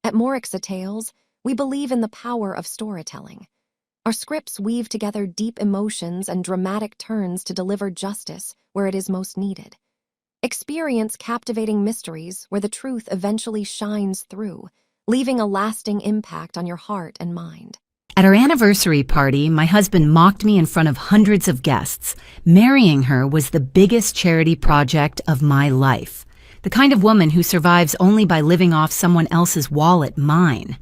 At Morixa Tales, we believe in the power of storytelling. Our scripts weave together deep emotions and dramatic turns to deliver justice where it is most needed. Experience captivating mysteries where the truth eventually shines through, leaving a lasting impact on your heart and mind. At our anniversary party, my husband mocked me in front of hundreds of guests. Marrying her was the biggest charity project of my life. The kind of woman who survives only by living off someone else's wallet, mine.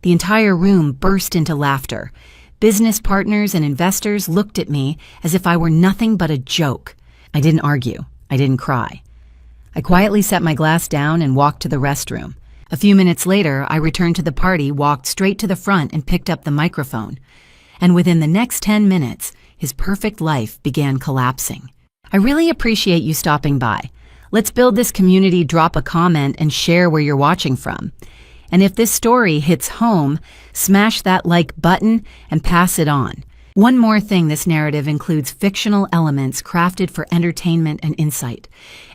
The entire room burst into laughter. Business partners and investors looked at me as if I were nothing but a joke. I didn't argue. I didn't cry. I quietly set my glass down and walked to the restroom. A few minutes later, I returned to the party, walked straight to the front and picked up the microphone. And within the next 10 minutes, his perfect life began collapsing. I really appreciate you stopping by. Let's build this community, drop a comment, and share where you're watching from. And if this story hits home, smash that like button and pass it on. One more thing, this narrative includes fictional elements crafted for entertainment and insight.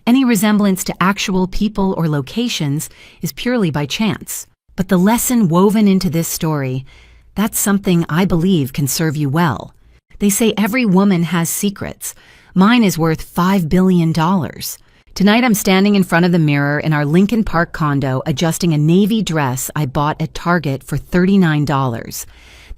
Any resemblance to actual people or locations is purely by chance. But the lesson woven into this story, that's something I believe can serve you well. They say every woman has secrets. Mine is worth $5 billion. Tonight I'm standing in front of the mirror in our Lincoln Park condo adjusting a navy dress I bought at Target for $39.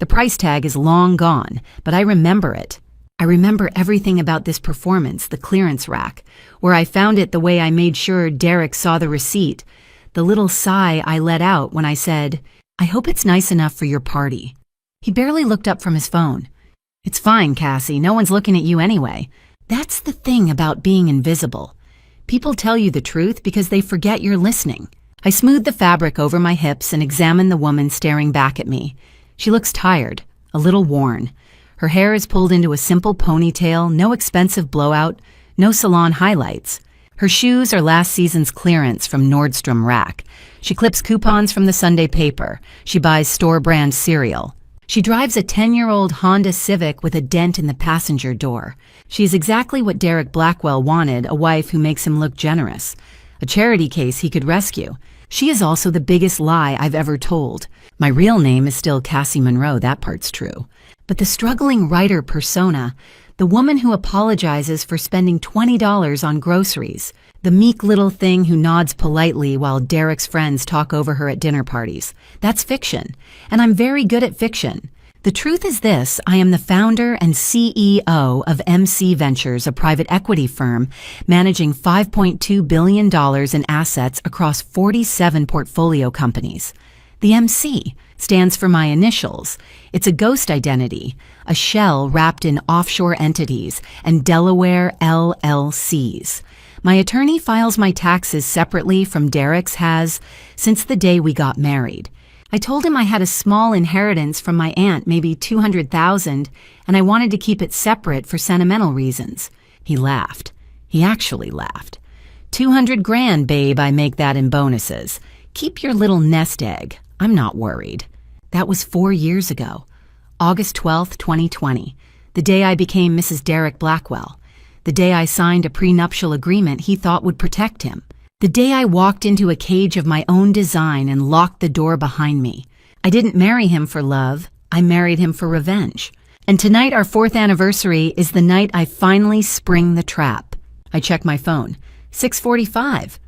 The price tag is long gone, but I remember it. I remember everything about this performance, the clearance rack, where I found it, the way I made sure Derek saw the receipt, the little sigh I let out when I said, "I hope it's nice enough for your party." He barely looked up from his phone. "It's fine, Cassie, no one's looking at you anyway." That's the thing about being invisible. People tell you the truth because they forget you're listening. I smoothed the fabric over my hips and examined the woman staring back at me. She looks tired, a little worn. Her hair is pulled into a simple ponytail, no expensive blowout, no salon highlights. Her shoes are last season's clearance from Nordstrom Rack. She clips coupons from the Sunday paper. She buys store-brand cereal. She drives a 10-year-old Honda Civic with a dent in the passenger door. She is exactly what Derek Blackwell wanted, a wife who makes him look generous. A charity case he could rescue. She is also the biggest lie I've ever told. My real name is still Cassie Monroe, that part's true. But the struggling writer persona, the woman who apologizes for spending $20 on groceries, the meek little thing who nods politely while Derek's friends talk over her at dinner parties, that's fiction. And I'm very good at fiction. The truth is this: I am the founder and CEO of MC Ventures, a private equity firm managing $5.2 billion in assets across 47 portfolio companies. The MC stands for my initials. It's a ghost identity, a shell wrapped in offshore entities and Delaware LLCs. My attorney files my taxes separately from Derek's has since the day we got married. I told him I had a small inheritance from my aunt, maybe $200,000, and I wanted to keep it separate for sentimental reasons. He laughed. He actually laughed. $200 grand, babe, I make that in bonuses. Keep your little nest egg. I'm not worried. That was 4 years ago. August 12th, 2020. The day I became Mrs. Derek Blackwell. The day I signed a prenuptial agreement he thought would protect him. The day I walked into a cage of my own design and locked the door behind me. I didn't marry him for love. I married him for revenge. And tonight, our 4th anniversary, is the night I finally spring the trap. I check my phone. 6:45.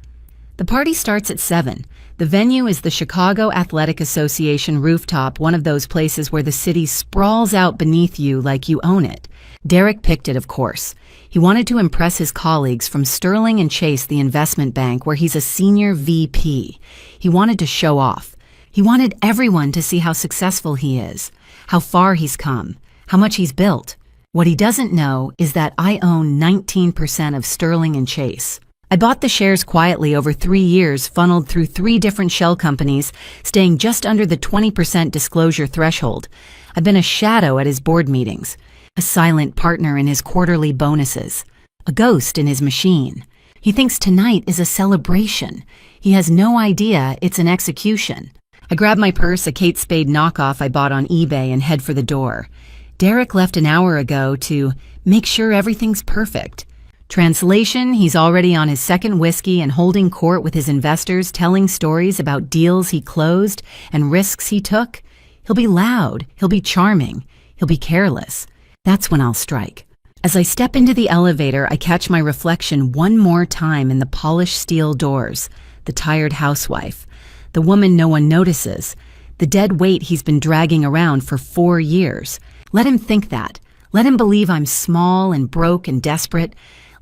The party starts at 7. The venue is the Chicago Athletic Association rooftop, one of those places where the city sprawls out beneath you like you own it. Derek picked it, of course. He wanted to impress his colleagues from Sterling and Chase, the investment bank, where he's a senior VP. He wanted to show off. He wanted everyone to see how successful he is, how far he's come, how much he's built. What he doesn't know is that I own 19% of Sterling and Chase. I bought the shares quietly over 3 years, funneled through 3 different shell companies, staying just under the 20% disclosure threshold. I've been a shadow at his board meetings, a silent partner in his quarterly bonuses, a ghost in his machine. He thinks tonight is a celebration. He has no idea it's an execution. I grab my purse, a Kate Spade knockoff I bought on eBay, and head for the door. Derek left an hour ago to make sure everything's perfect. Translation, he's already on his second whiskey and holding court with his investors, telling stories about deals he closed and risks he took. He'll be loud, he'll be charming, he'll be careless. That's when I'll strike. As I step into the elevator, I catch my reflection one more time in the polished steel doors. The tired housewife. The woman no one notices. The dead weight he's been dragging around for 4 years. Let him think that. Let him believe I'm small and broke and desperate.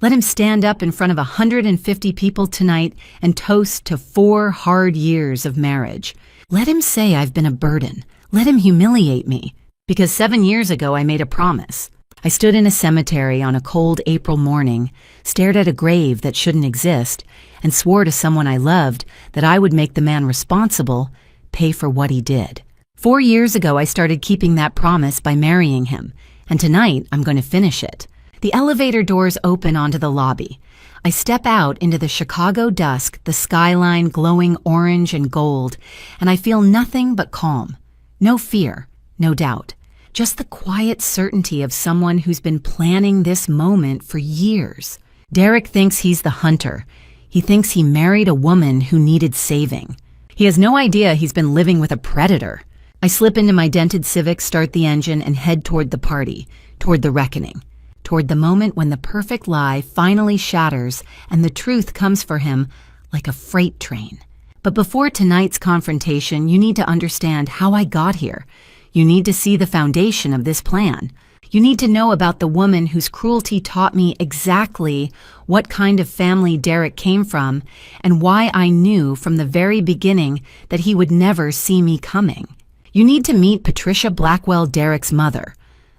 Let him stand up in front of 150 people tonight and toast to 4 hard years of marriage. Let him say I've been a burden. Let him humiliate me. Because 7 years ago I made a promise. I stood in a cemetery on a cold April morning, stared at a grave that shouldn't exist, and swore to someone I loved that I would make the man responsible pay for what he did. 4 years ago I started keeping that promise by marrying him, and tonight I'm going to finish it. The elevator doors open onto the lobby. I step out into the Chicago dusk, the skyline glowing orange and gold, and I feel nothing but calm. No fear, no doubt. Just the quiet certainty of someone who's been planning this moment for years. Derek thinks he's the hunter. He thinks he married a woman who needed saving. He has no idea he's been living with a predator. I slip into my dented Civic, start the engine, and head toward the party, toward the reckoning. Toward the moment when the perfect lie finally shatters and the truth comes for him like a freight train. But before tonight's confrontation, you need to understand how I got here. You need to see the foundation of this plan. You need to know about the woman whose cruelty taught me exactly what kind of family Derek came from and why I knew from the very beginning that he would never see me coming. You need to meet Patricia Blackwell, Derek's mother.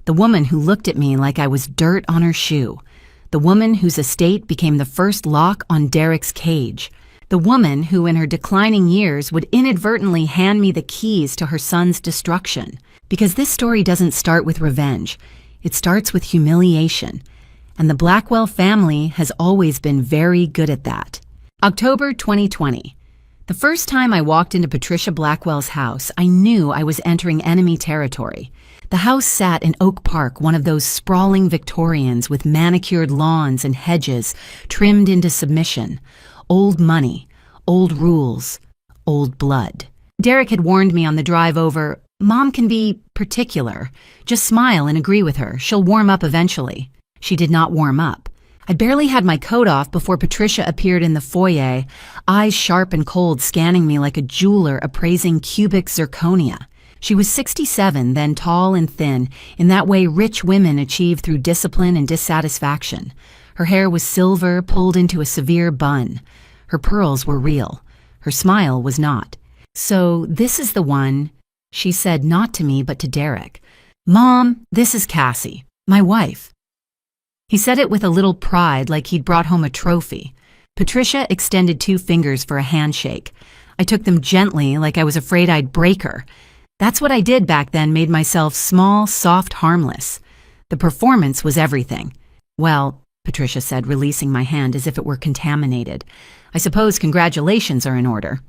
The woman who looked at me like I was dirt on her shoe. The woman whose estate became the first lock on Derek's cage. The woman who in her declining years would inadvertently hand me the keys to her son's destruction. Because this story doesn't start with revenge. It starts with humiliation. And the Blackwell family has always been very good at that. October 2020. The first time I walked into Patricia Blackwell's house, I knew I was entering enemy territory. The house sat in Oak Park, one of those sprawling Victorians with manicured lawns and hedges trimmed into submission. Old money, old rules, old blood. Derek had warned me on the drive over, Mom can be particular. Just smile and agree with her. She'll warm up eventually. She did not warm up. I barely had my coat off before Patricia appeared in the foyer, eyes sharp and cold, scanning me like a jeweler appraising cubic zirconia. She was 67, then tall and thin, in that way rich women achieve through discipline and dissatisfaction. Her hair was silver, pulled into a severe bun. Her pearls were real. Her smile was not. So this is the one, she said not to me but to Derek. Mom, this is Cassie, my wife. He said it with a little pride like he'd brought home a trophy. Patricia extended 2 fingers for a handshake. I took them gently like I was afraid I'd break her. That's what I did back then, made myself small, soft, harmless. The performance was everything. Well, Patricia said, releasing my hand as if it were contaminated. I suppose congratulations are in order.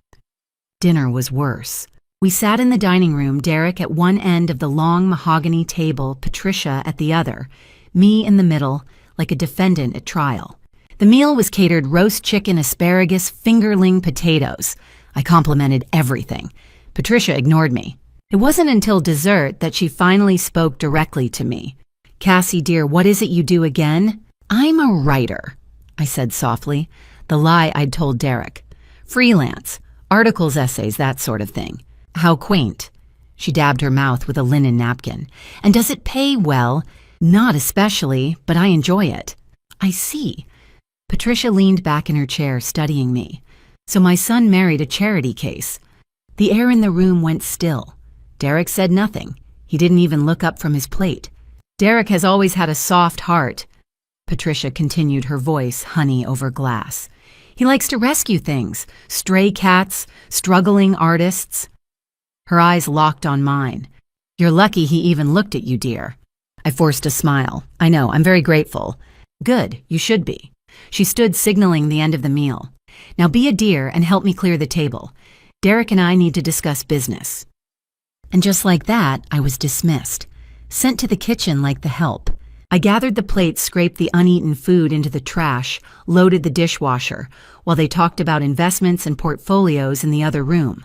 Dinner was worse. We sat in the dining room, Derek at one end of the long mahogany table, Patricia at the other, me in the middle, like a defendant at trial. The meal was catered roast chicken, asparagus, fingerling potatoes. I complimented everything. Patricia ignored me. It wasn't until dessert that she finally spoke directly to me. Cassie, dear, what is it you do again? I'm a writer, I said softly, the lie I'd told Derek. Freelance, articles, essays, that sort of thing. How quaint. She dabbed her mouth with a linen napkin. And does it pay well? Not especially, but I enjoy it. I see. Patricia leaned back in her chair, studying me. So my son married a charity case. The air in the room went still. Derek said nothing. He didn't even look up from his plate. Derek has always had a soft heart. Patricia continued, her voice honey over glass. He likes to rescue things, stray cats, struggling artists. Her eyes locked on mine. You're lucky he even looked at you, dear. I forced a smile. I know, I'm very grateful. Good, you should be. She stood signaling the end of the meal. Now be a dear and help me clear the table. Derek and I need to discuss business. And just like that, I was dismissed, sent to the kitchen like the help. I gathered the plates, scraped the uneaten food into the trash, loaded the dishwasher, while they talked about investments and portfolios in the other room.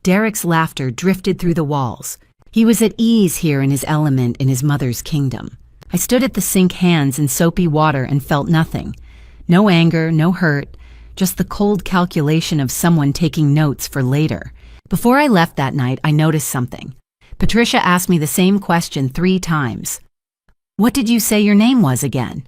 Derek's laughter drifted through the walls. He was at ease here in his element in his mother's kingdom. I stood at the sink, hands in soapy water, and felt nothing. No anger, no hurt, just the cold calculation of someone taking notes for later. Before I left that night, I noticed something. Patricia asked me the same question 3 times. "What did you say your name was again?"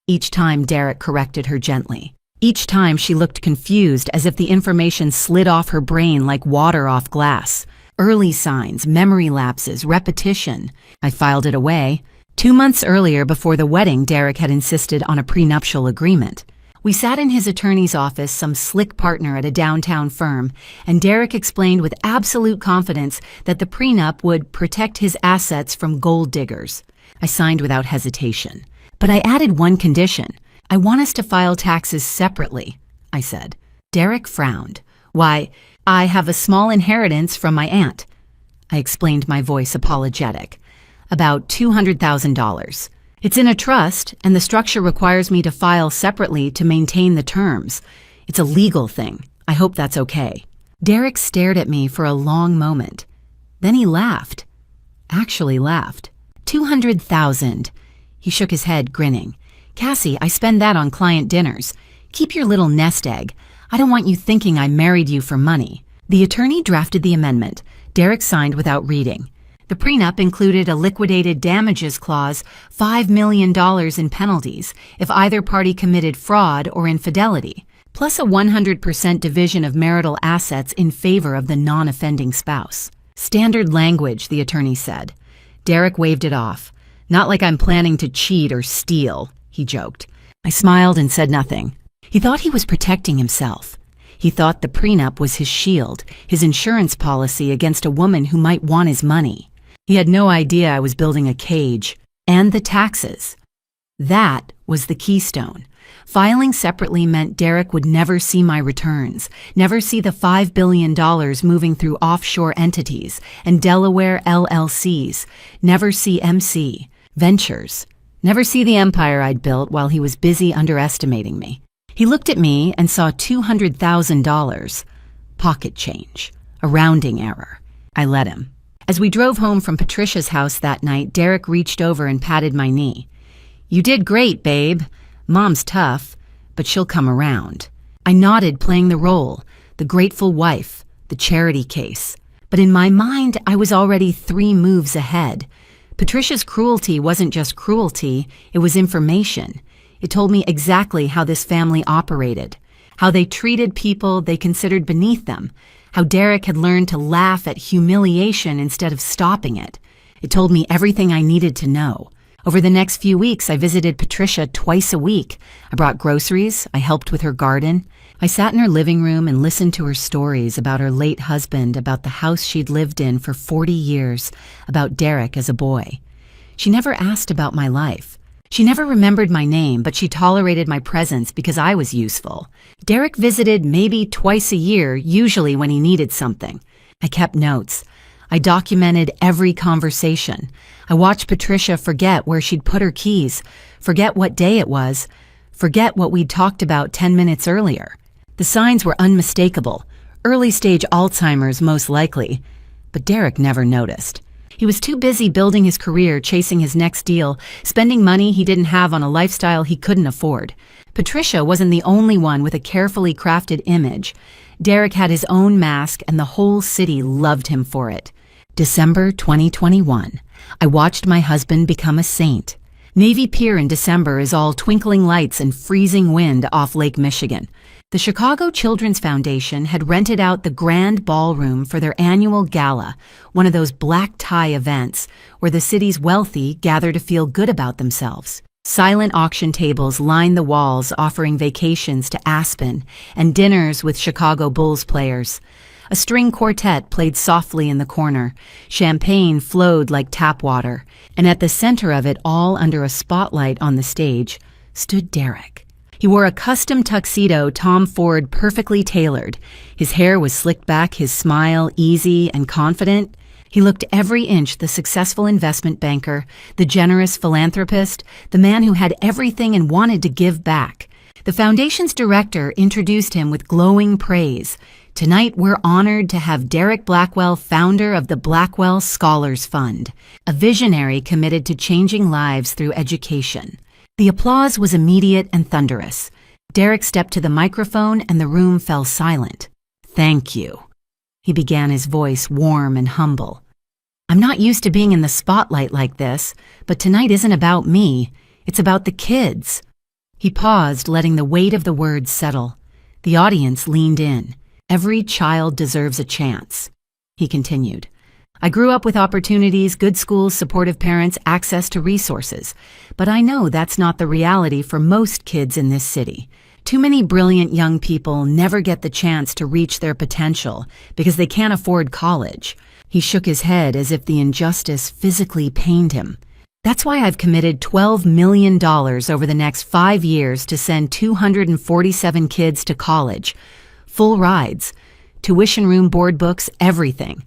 Each time Derek corrected her gently. Each time she looked confused, as if the information slid off her brain like water off glass. Early signs, memory lapses, repetition. I filed it away. 2 months earlier, before the wedding, Derek had insisted on a prenuptial agreement. We sat in his attorney's office, some slick partner at a downtown firm, and Derek explained with absolute confidence that the prenup would protect his assets from gold diggers. I signed without hesitation. But I added one condition. "I want us to file taxes separately," I said. Derek frowned. "Why, I have a small inheritance from my aunt." I explained, my voice apologetic. "About $200,000. It's in a trust, and the structure requires me to file separately to maintain the terms. It's a legal thing. I hope that's okay." Derek stared at me for a long moment. Then he laughed. Actually laughed. $200,000. He shook his head, grinning. "Cassie, I spend that on client dinners. Keep your little nest egg. I don't want you thinking I married you for money." The attorney drafted the amendment. Derek signed without reading. The prenup included a liquidated damages clause, $5 million in penalties if either party committed fraud or infidelity, plus a 100% division of marital assets in favor of the non-offending spouse. "Standard language," the attorney said. Derek waved it off. "Not like I'm planning to cheat or steal," he joked. I smiled and said nothing. He thought he was protecting himself. He thought the prenup was his shield, his insurance policy against a woman who might want his money. He had no idea I was building a cage. And the taxes. That was the keystone. Filing separately meant Derek would never see my returns, never see the $5 billion moving through offshore entities and Delaware LLCs, never see MC, Ventures, never see the empire I'd built while he was busy underestimating me. He looked at me and saw $200,000. Pocket change. A rounding error. I let him. As we drove home from Patricia's house that night, Derek reached over and patted my knee. "You did great, babe. Mom's tough, but she'll come around." I nodded, playing the role, the grateful wife, the charity case. But in my mind, I was already 3 moves ahead. Patricia's cruelty wasn't just cruelty, it was information. It told me exactly how this family operated, how they treated people they considered beneath them, how Derek had learned to laugh at humiliation instead of stopping it. It told me everything I needed to know. Over the next few weeks, I visited Patricia twice a week. I brought groceries, I helped with her garden. I sat in her living room and listened to her stories about her late husband, about the house she'd lived in for 40 years, about Derek as a boy. She never asked about my life. She never remembered my name, but she tolerated my presence because I was useful. Derek visited maybe twice a year, usually when he needed something. I kept notes. I documented every conversation. I watched Patricia forget where she'd put her keys, forget what day it was, forget what we'd talked about 10 minutes earlier. The signs were unmistakable. Early-stage Alzheimer's, most likely. But Derek never noticed. He was too busy building his career, chasing his next deal, spending money he didn't have on a lifestyle he couldn't afford. Patricia wasn't the only one with a carefully crafted image. Derek had his own mask, and the whole city loved him for it. December 2021. I watched my husband become a saint. Navy Pier in December is all twinkling lights and freezing wind off Lake Michigan. The Chicago Children's Foundation had rented out the Grand Ballroom for their annual gala, one of those black tie events where the city's wealthy gather to feel good about themselves. Silent auction tables lined the walls, offering vacations to Aspen and dinners with Chicago Bulls players. A string quartet played softly in the corner. Champagne flowed like tap water. And at the center of it, all under a spotlight on the stage, stood Derek. He wore a custom tuxedo Tom Ford perfectly tailored. His hair was slicked back, his smile easy and confident. He looked every inch the successful investment banker, the generous philanthropist, the man who had everything and wanted to give back. The foundation's director introduced him with glowing praise. Tonight, we're honored to have Derek Blackwell, founder of the Blackwell Scholars Fund, a visionary committed to changing lives through education. The applause was immediate and thunderous. Derek stepped to the microphone and the room fell silent. "Thank you." He began, his voice warm and humble. "I'm not used to being in the spotlight like this, but tonight isn't about me. It's about the kids." He paused, letting the weight of the words settle. The audience leaned in. "Every child deserves a chance." He continued. "I grew up with opportunities, good schools, supportive parents, access to resources. But I know that's not the reality for most kids in this city. Too many brilliant young people never get the chance to reach their potential because they can't afford college." He shook his head as if the injustice physically pained him. "That's why I've committed $12 million over the next 5 years to send 247 kids to college. Full rides, tuition room, board books, everything.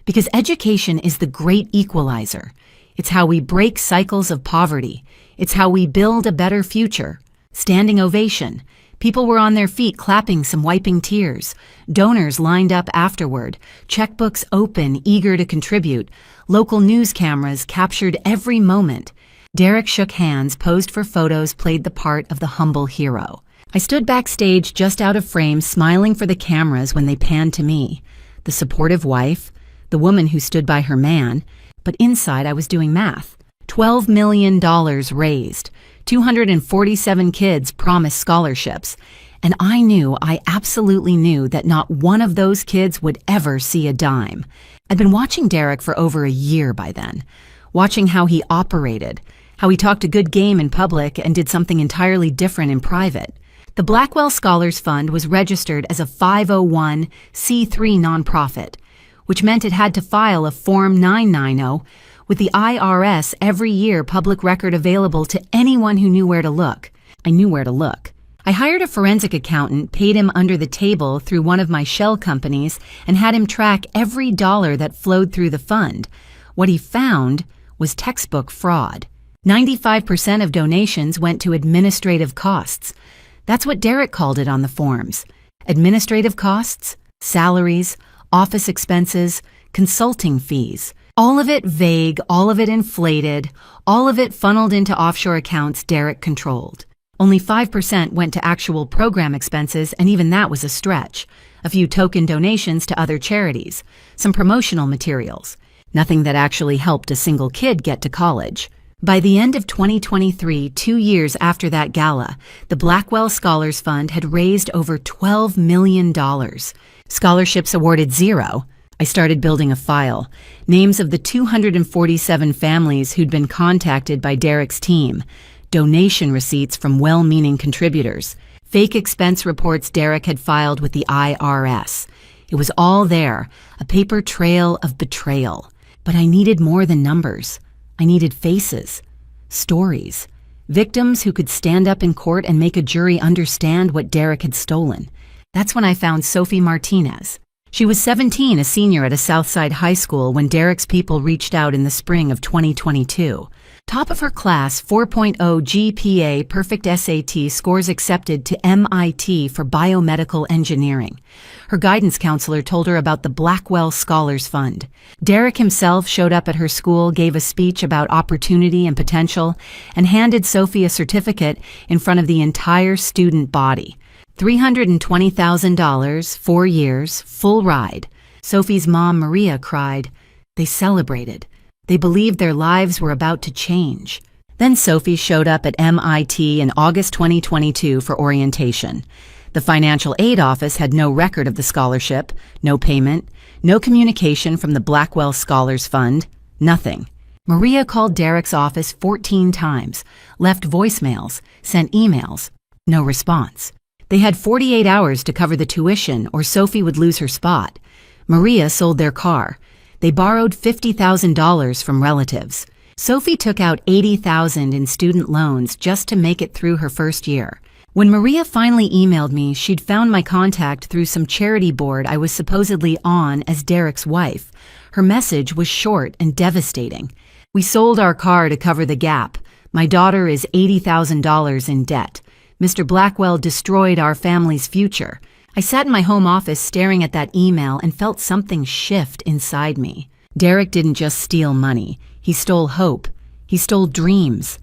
Because education is the great equalizer. It's how we break cycles of poverty. It's how we build a better future." Standing ovation. People were on their feet clapping, some wiping tears. Donors lined up afterward, checkbooks open, eager to contribute. Local news cameras captured every moment. Derek shook hands, posed for photos, played the part of the humble hero. I stood backstage just out of frame, smiling for the cameras when they panned to me. The supportive wife, the woman who stood by her man, but inside I was doing math. $12 million raised. 247 kids promised scholarships. And I absolutely knew that not one of those kids would ever see a dime. I'd been watching Derek for over a year by then, watching how he operated, how he talked a good game in public and did something entirely different in private. The Blackwell Scholars Fund was registered as a 501c3 nonprofit, which meant it had to file a Form 990 with the IRS every year, public record available to anyone who knew where to look. I knew where to look. I hired a forensic accountant, paid him under the table through one of my shell companies, and had him track every dollar that flowed through the fund. What he found was textbook fraud. 95% of donations went to administrative costs. That's what Derek called it on the forms. Administrative costs, salaries, office expenses, consulting fees. All of it vague, all of it inflated, all of it funneled into offshore accounts Derek controlled. Only 5% went to actual program expenses, and even that was a stretch. A few token donations to other charities, some promotional materials. Nothing that actually helped a single kid get to college. By the end of 2023, 2 years after that gala, the Blackwell Scholars Fund had raised over $12 million. Scholarships awarded 0. I started building a file. Names of the 247 families who'd been contacted by Derek's team. Donation receipts from well-meaning contributors. Fake expense reports Derek had filed with the IRS. It was all there, a paper trail of betrayal. But I needed more than numbers. I needed faces, stories, victims who could stand up in court and make a jury understand what Derek had stolen. That's when I found Sophie Martinez. She was 17, a senior at a Southside high school when Derek's people reached out in the spring of 2022. Top of her class, 4.0 GPA, perfect SAT, scores accepted to MIT for biomedical engineering. Her guidance counselor told her about the Blackwell Scholars Fund. Derek himself showed up at her school, gave a speech about opportunity and potential, and handed Sophie a certificate in front of the entire student body. $320,000, 4 years, full ride. Sophie's mom, Maria, cried. They celebrated. They believed their lives were about to change. Then Sophie showed up at MIT in August 2022 for orientation. The financial aid office had no record of the scholarship, no payment, no communication from the Blackwell Scholars Fund, nothing. Maria called Derek's office 14 times, left voicemails, sent emails, no response. They had 48 hours to cover the tuition or Sophie would lose her spot. Maria sold their car. They borrowed $50,000 from relatives. Sophie took out $80,000 in student loans just to make it through her first year. When Maria finally emailed me, she'd found my contact through some charity board I was supposedly on as Derek's wife. Her message was short and devastating. "We sold our car to cover the gap. My daughter is $80,000 in debt. Mr. Blackwell destroyed our family's future." I sat in my home office staring at that email and felt something shift inside me. Derek didn't just steal money. He stole hope. He stole dreams.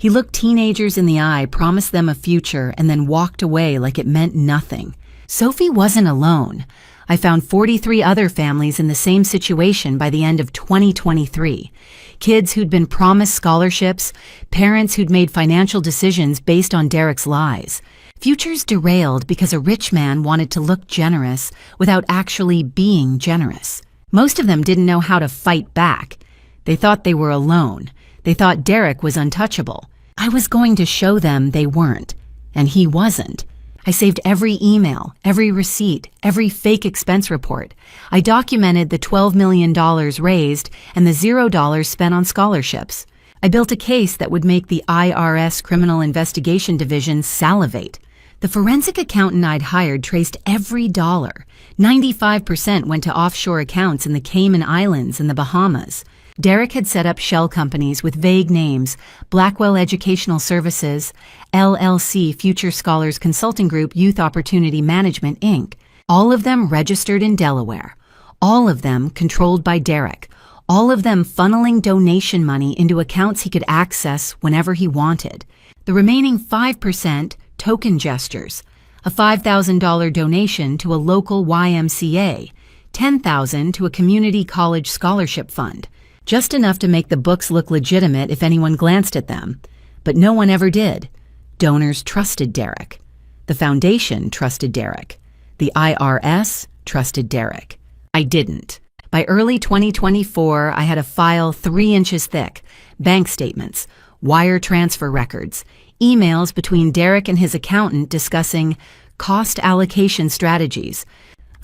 He looked teenagers in the eye, promised them a future, and then walked away like it meant nothing. Sophie wasn't alone. I found 43 other families in the same situation by the end of 2023. Kids who'd been promised scholarships, parents who'd made financial decisions based on Derek's lies. Futures derailed because a rich man wanted to look generous without actually being generous. Most of them didn't know how to fight back. They thought they were alone. They thought Derek was untouchable. I was going to show them they weren't, and he wasn't. I saved every email, every receipt, every fake expense report. I documented the $12 million raised and the $0 spent on scholarships. I built a case that would make the IRS Criminal Investigation Division salivate. The forensic accountant I'd hired traced every dollar. 95% went to offshore accounts in the Cayman Islands and the Bahamas. Derek had set up shell companies with vague names: Blackwell Educational Services, LLC Future Scholars Consulting Group Youth Opportunity Management, Inc., all of them registered in Delaware, all of them controlled by Derek, all of them funneling donation money into accounts he could access whenever he wanted. The remaining 5%, token gestures: a $5,000 donation to a local YMCA, $10,000 to a community college scholarship fund. Just enough to make the books look legitimate if anyone glanced at them. But no one ever did. Donors trusted Derek. The foundation trusted Derek. The IRS trusted Derek. I didn't. By early 2024, I had a file 3 inches thick: bank statements, wire transfer records, emails between Derek and his accountant discussing cost allocation strategies,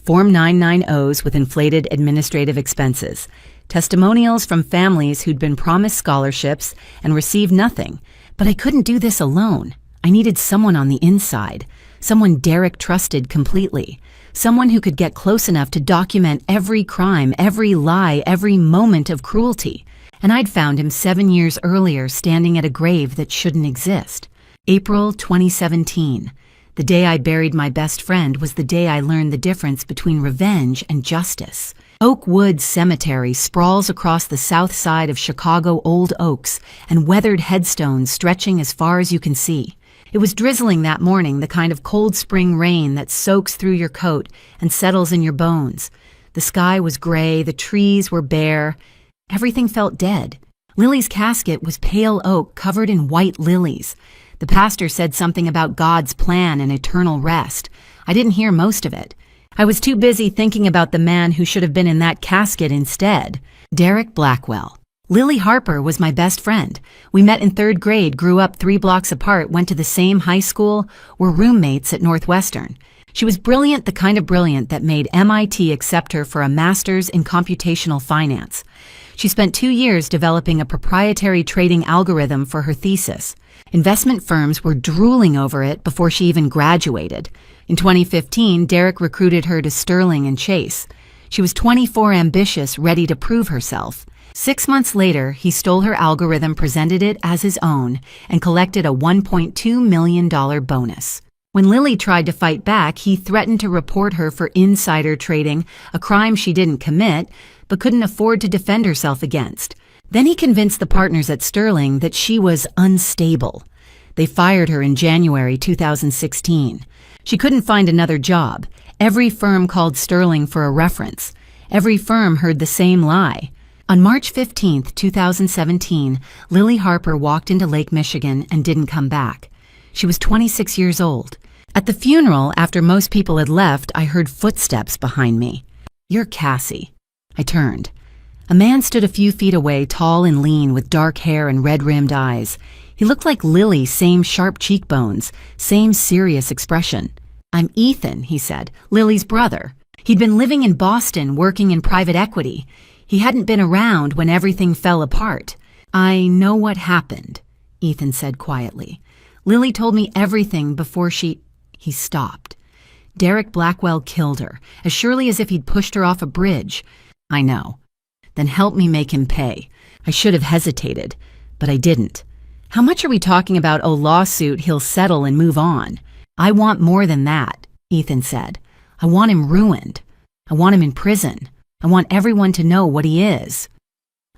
Form 990s with inflated administrative expenses, testimonials from families who'd been promised scholarships and received nothing. But I couldn't do this alone. I needed someone on the inside, someone Derek trusted completely, someone who could get close enough to document every crime, every lie, every moment of cruelty. And I'd found him 7 years earlier standing at a grave that shouldn't exist. April 2017. The day I buried my best friend was the day I learned the difference between revenge and justice. Oak Woods Cemetery sprawls across the south side of Chicago Old Oaks and weathered headstones stretching as far as you can see. It was drizzling that morning, the kind of cold spring rain that soaks through your coat and settles in your bones. The sky was gray, the trees were bare. Everything felt dead. Lily's casket was pale oak covered in white lilies. The pastor said something about God's plan and eternal rest. I didn't hear most of it. I was too busy thinking about the man who should have been in that casket instead: Derek Blackwell. Lily Harper was my best friend. We met in 3rd grade, grew up 3 blocks apart, went to the same high school, were roommates at Northwestern. She was brilliant, the kind of brilliant that made MIT accept her for a master's in computational finance. She spent 2 years developing a proprietary trading algorithm for her thesis. Investment firms were drooling over it before she even graduated. In 2015, Derek recruited her to Sterling and Chase. She was 24, ambitious, ready to prove herself. 6 months later, he stole her algorithm, presented it as his own, and collected a $1.2 million bonus. When Lily tried to fight back, he threatened to report her for insider trading, a crime she didn't commit, but couldn't afford to defend herself against. Then he convinced the partners at Sterling that she was unstable. They fired her in January 2016. She couldn't find another job. Every firm called Sterling for a reference. Every firm heard the same lie. On March 15, 2017, Lily Harper walked into Lake Michigan and didn't come back. She was 26 years old. At the funeral, after most people had left, I heard footsteps behind me. "You're Cassie." I turned. A man stood a few feet away, tall and lean, with dark hair and red-rimmed eyes. He looked like Lily, same sharp cheekbones, same serious expression. "I'm Ethan," he said, "Lily's brother." He'd been living in Boston, working in private equity. He hadn't been around when everything fell apart. "I know what happened," Ethan said quietly. Lily told me everything before she... He stopped. Derek Blackwell killed her, as surely as if he'd pushed her off a bridge. I know. Then help me make him pay. I should have hesitated, but I didn't. How much are we talking about? Oh, lawsuit, he'll settle and move on. I want more than that, Ethan said. I want him ruined. I want him in prison. I want everyone to know what he is.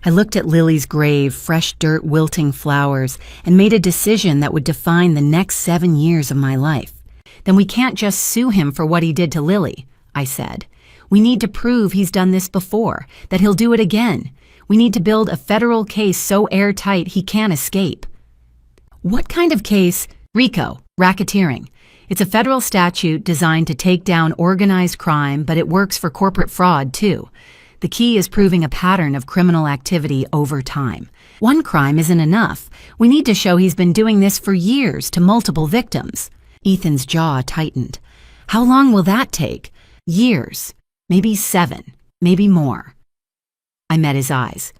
I looked at Lily's grave, fresh dirt, wilting flowers, and made a decision that would define the next 7 years of my life. Then we can't just sue him for what he did to Lily, I said. We need to prove he's done this before, that he'll do it again. We need to build a federal case so airtight he can't escape. What kind of case? RICO, racketeering. It's a federal statute designed to take down organized crime, but it works for corporate fraud, too. The key is proving a pattern of criminal activity over time. One crime isn't enough. We need to show he's been doing this for years to multiple victims. Ethan's jaw tightened. How long will that take? Years. Maybe 7. Maybe more. I met his eyes.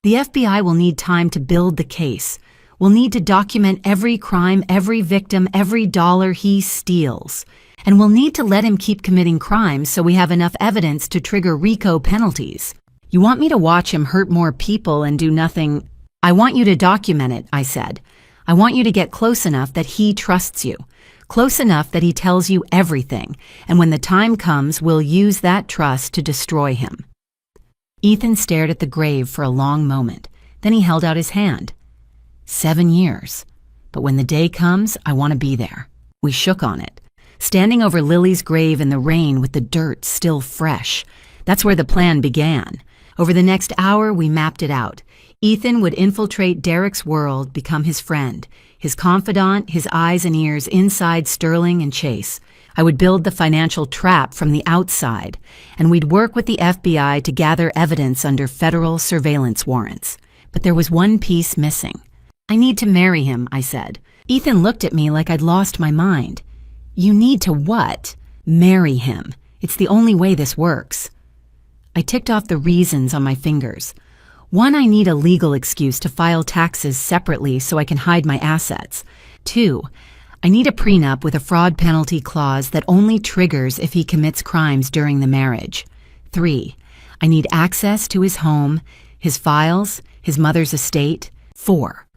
The FBI will need time to build the case. We'll need to document every crime, every victim, every dollar he steals. And we'll need to let him keep committing crimes so we have enough evidence to trigger RICO penalties. You want me to watch him hurt more people and do nothing? I want you to document it, I said. I want you to get close enough that he trusts you. Close enough that he tells you everything. And when the time comes, we'll use that trust to destroy him. Ethan stared at the grave for a long moment. Then he held out his hand. 7 years. But when the day comes, I want to be there. We shook on it. Standing over Lily's grave in the rain with the dirt still fresh. That's where the plan began. Over the next hour, we mapped it out. Ethan would infiltrate Derek's world, become his friend, his confidant, his eyes and ears inside Sterling and Chase. I would build the financial trap from the outside, and we'd work with the FBI to gather evidence under federal surveillance warrants. But there was one piece missing. I need to marry him, I said. Ethan looked at me like I'd lost my mind. You need to what? Marry him. It's the only way this works. I ticked off the reasons on my fingers. 1, I need a legal excuse to file taxes separately so I can hide my assets. 2, I need a prenup with a fraud penalty clause that only triggers if he commits crimes during the marriage. 3, I need access to his home, his files, his mother's estate. 4,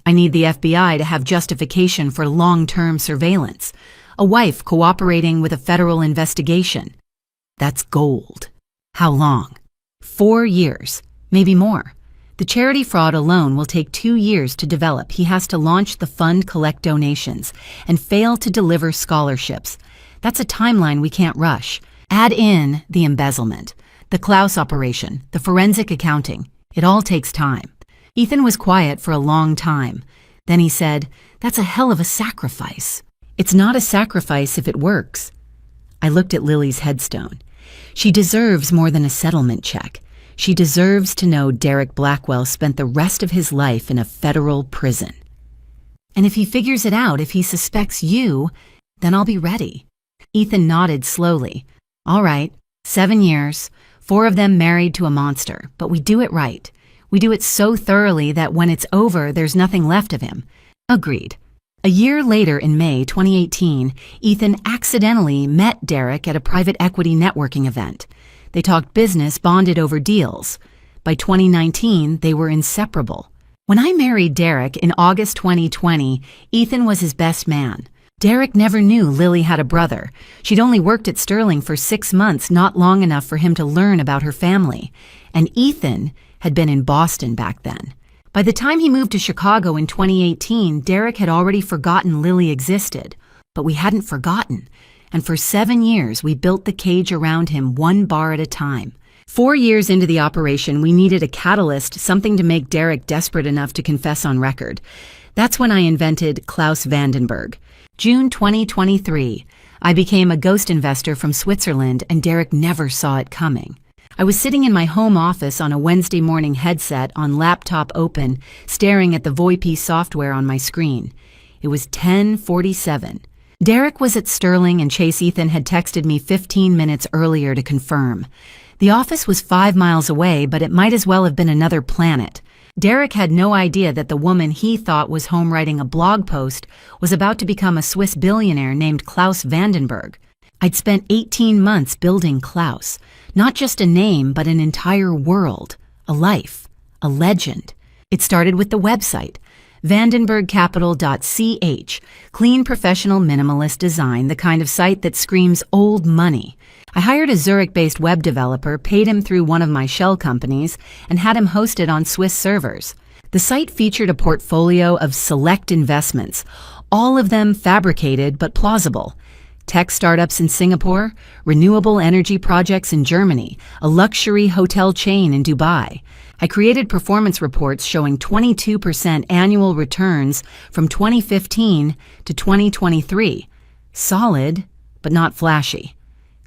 I need the FBI to have justification for long-term surveillance. A wife cooperating with a federal investigation. That's gold. How long? 4 years. Maybe more. The charity fraud alone will take 2 years to develop. He has to launch the fund, collect donations, and fail to deliver scholarships. That's a timeline we can't rush. Add in the embezzlement, the Klaus operation, the forensic accounting. It all takes time. Ethan was quiet for a long time. Then he said, "That's a hell of a sacrifice." "It's not a sacrifice if it works." I looked at Lily's headstone. She deserves more than a settlement check. She deserves to know Derek Blackwell spent the rest of his life in a federal prison. And if he figures it out, if he suspects you, then I'll be ready. Ethan nodded slowly. All right, 7 years, 4 of them married to a monster, but we do it right. We do it so thoroughly that when it's over, there's nothing left of him. Agreed. A year later, in May 2018, Ethan accidentally met Derek at a private equity networking event. They talked business, bonded over deals. By 2019, they were inseparable. When I married Derek in August 2020, Ethan was his best man. Derek never knew Lily had a brother. She'd only worked at Sterling for 6 months, not long enough for him to learn about her family. And Ethan had been in Boston back then. By the time he moved to Chicago in 2018, Derek had already forgotten Lily existed. But we hadn't forgotten. And for 7 years, we built the cage around him 1 bar at a time. 4 years into the operation, we needed a catalyst, something to make Derek desperate enough to confess on record. That's when I invented Klaus Vandenberg. June 2023, I became a ghost investor from Switzerland, and Derek never saw it coming. I was sitting in my home office on a Wednesday morning headset on laptop open, staring at the VoIP software on my screen. It was 10:47. Derek was at Sterling, and Chase Ethan had texted me 15 minutes earlier to confirm. The office was 5 miles away, but it might as well have been another planet. Derek had no idea that the woman he thought was home writing a blog post was about to become a Swiss billionaire named Klaus Vandenberg. I'd spent 18 months building Klaus, not just a name, but an entire world, a life, a legend. It started with the website, vandenbergcapital.ch, clean professional minimalist design, the kind of site that screams old money. I hired a Zurich-based web developer, paid him through one of my shell companies, and had him hosted on Swiss servers. The site featured a portfolio of select investments, all of them fabricated but plausible. Tech startups in Singapore, renewable energy projects in Germany, a luxury hotel chain in Dubai. I created performance reports showing 22% annual returns from 2015 to 2023. Solid, but not flashy.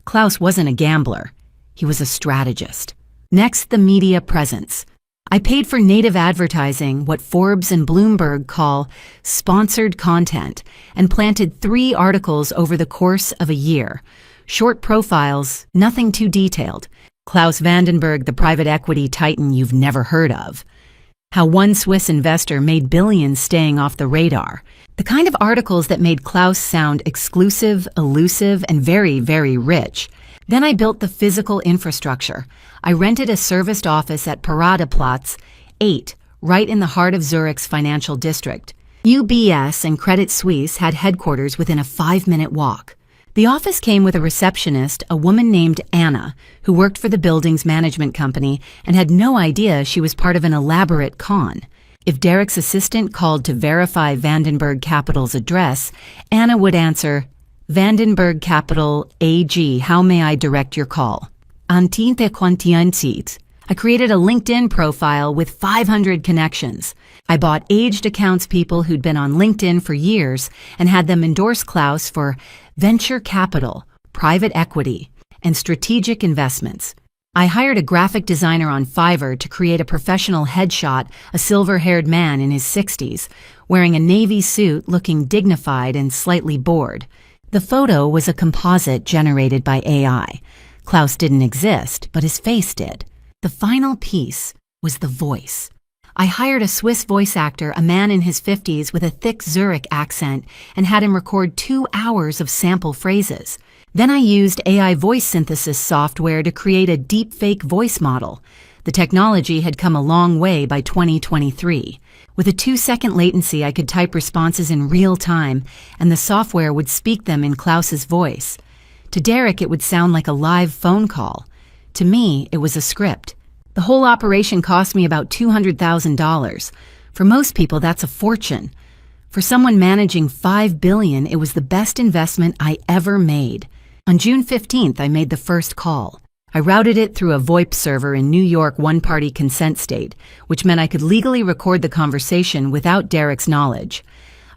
Klaus wasn't a gambler. He was a strategist. Next, the media presence. I paid for native advertising, what Forbes and Bloomberg call sponsored content, and planted 3 articles over the course of a year. Short profiles, nothing too detailed. Klaus Vandenberg, the private equity titan you've never heard of. How one Swiss investor made billions staying off the radar. The kind of articles that made Klaus sound exclusive, elusive, and very, very rich. Then I built the physical infrastructure. I rented a serviced office at Paradeplatz 8, right in the heart of Zurich's financial district. UBS and Credit Suisse had headquarters within a 5-minute walk. The office came with a receptionist, a woman named Anna, who worked for the building's management company and had no idea she was part of an elaborate con. If Derek's assistant called to verify Vandenberg Capital's address, Anna would answer, Vandenberg Capital AG, how may I direct your call? Antinte quantientit. I created a LinkedIn profile with 500 connections. I bought aged accounts people who'd been on LinkedIn for years and had them endorse Klaus for venture capital, private equity, and strategic investments. I hired a graphic designer on Fiverr to create a professional headshot, a silver-haired man in his 60s, wearing a navy suit, looking dignified and slightly bored. The photo was a composite generated by AI. Klaus didn't exist, but his face did. The final piece was the voice. I hired a Swiss voice actor, a man in his 50s with a thick Zurich accent, and had him record 2 hours of sample phrases. Then I used AI voice synthesis software to create a deepfake voice model. The technology had come a long way by 2023. With a 2-second latency, I could type responses in real time, and the software would speak them in Klaus's voice. To Derek, it would sound like a live phone call. To me, it was a script. The whole operation cost me about $200,000. For most people, that's a fortune. For someone managing $5 billion, it was the best investment I ever made. On June 15th, I made the first call. I routed it through a VoIP server in New York one-party consent state, which meant I could legally record the conversation without Derek's knowledge.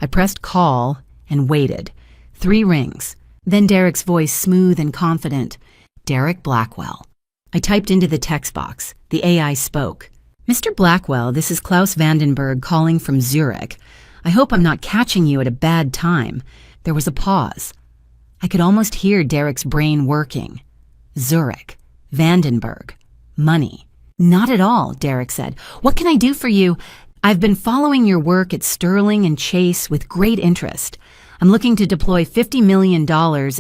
I pressed call and waited. 3 rings. Then Derek's voice, smooth and confident. Derek Blackwell. I typed into the text box. The AI spoke. Mr. Blackwell, this is Klaus Vandenberg calling from Zurich. I hope I'm not catching you at a bad time. There was a pause. I could almost hear Derek's brain working. Zurich. Vandenberg. Money. Not at all, Derek said. What can I do for you? I've been following your work at Sterling and Chase with great interest. I'm looking to deploy $50 million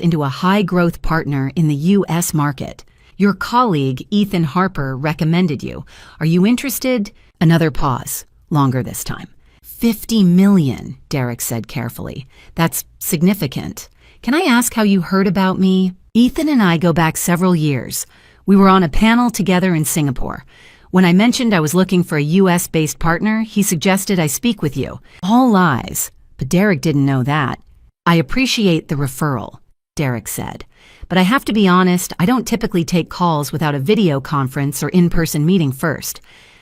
into a high-growth partner in the U.S. market. Your colleague, Ethan Harper, recommended you. Are you interested? Another pause. Longer this time. $50 million, Derek said carefully. That's significant. Can I ask how you heard about me? Ethan and I go back several years. We were on a panel together in Singapore. When I mentioned I was looking for a US-based partner, he suggested I speak with you. All lies, but Derek didn't know that. I appreciate the referral, Derek said. But I have to be honest, I don't typically take calls without a video conference or in-person meeting first.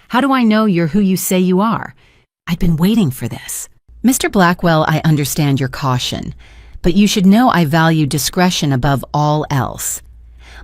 How do I know you're who you say you are? I've been waiting for this. Mr. Blackwell, I understand your caution, but you should know I value discretion above all else.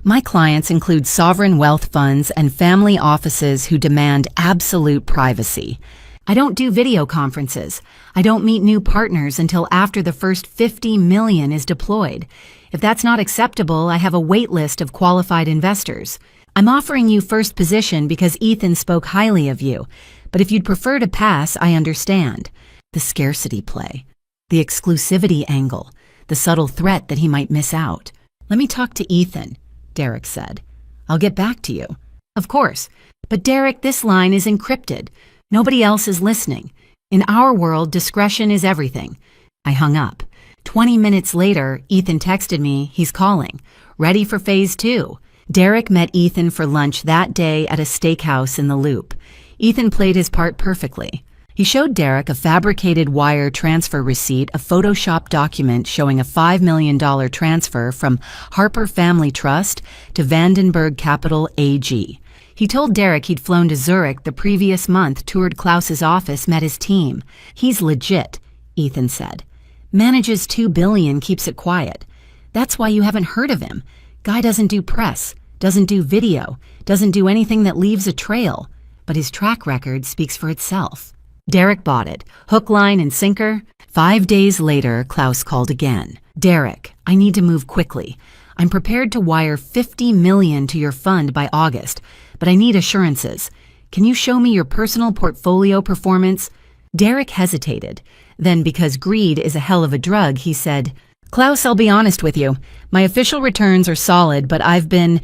My clients include sovereign wealth funds and family offices who demand absolute privacy. I don't do video conferences. I don't meet new partners until after the first $50 million is deployed. If that's not acceptable, I have a wait list of qualified investors. I'm offering you first position because Ethan spoke highly of you, But if you'd prefer to pass, I understand. The scarcity play, the exclusivity angle, the subtle threat that he might miss out. Let me talk to Ethan, Derek said. I'll get back to you. Of course. But Derek, this line is encrypted. Nobody else is listening. In our world, discretion is everything. I hung up. 20 minutes later, Ethan texted me, he's calling. Ready for phase 2. Derek met Ethan for lunch that day at a steakhouse in the Loop. Ethan played his part perfectly. He showed Derek a fabricated wire transfer receipt, a Photoshop document showing a $5 million transfer from Harper Family Trust to Vandenberg Capital AG. He told Derek he'd flown to Zurich the previous month, toured Klaus's office, met his team. He's legit, Ethan said. Manages $2 billion, keeps it quiet. That's why you haven't heard of him. Guy doesn't do press, doesn't do video, doesn't do anything that leaves a trail. But his track record speaks for itself. Derek bought it, hook, line, and sinker. 5 days later, Klaus called again. Derek, I need to move quickly. I'm prepared to wire $50 million to your fund by August, but I need assurances. Can you show me your personal portfolio performance? Derek hesitated. Then, because greed is a hell of a drug, he said, Klaus, I'll be honest with you. My official returns are solid, but I've been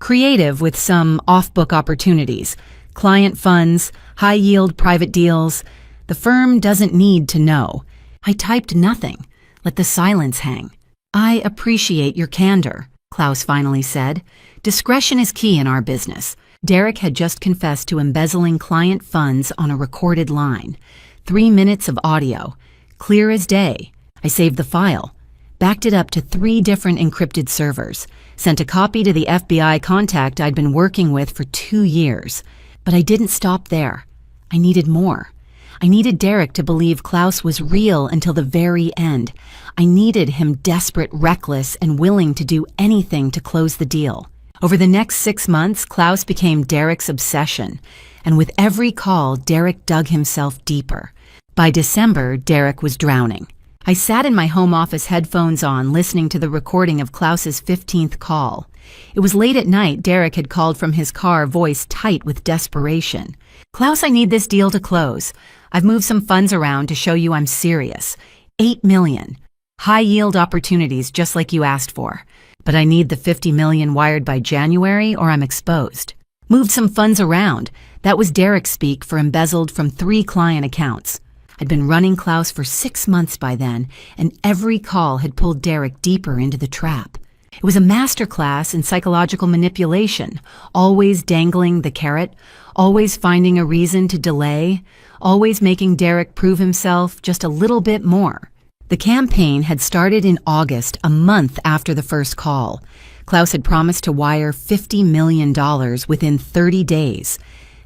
creative with some off-book opportunities. Client funds, high-yield private deals. The firm doesn't need to know. I typed nothing. Let the silence hang. I appreciate your candor, Klaus finally said. Discretion is key in our business. Derek had just confessed to embezzling client funds on a recorded line. 3 minutes of audio. Clear as day. I saved the file. Backed it up to 3 different encrypted servers. Sent a copy to the FBI contact I'd been working with for 2 years. But I didn't stop there. I needed more. I needed Derek to believe Klaus was real until the very end. I needed him desperate, reckless, and willing to do anything to close the deal. Over the next 6 months, Klaus became Derek's obsession. And with every call, Derek dug himself deeper. By December, Derek was drowning. I sat in my home office, headphones on, listening to the recording of Klaus's 15th call. It was late at night. Derek had called from his car, voice tight with desperation. Klaus, I need this deal to close. I've moved some funds around to show you I'm serious. $8 million. High-yield opportunities just like you asked for. But I need the $50 million wired by January or I'm exposed. Moved some funds around. That was Derek's speak for embezzled from 3 client accounts. I'd been running Klaus for 6 months by then, and every call had pulled Derek deeper into the trap. It was a masterclass in psychological manipulation, always dangling the carrot, always finding a reason to delay, always making Derek prove himself just a little bit more. The campaign had started in August, a month after the first call. Klaus had promised to wire $50 million within 30 days.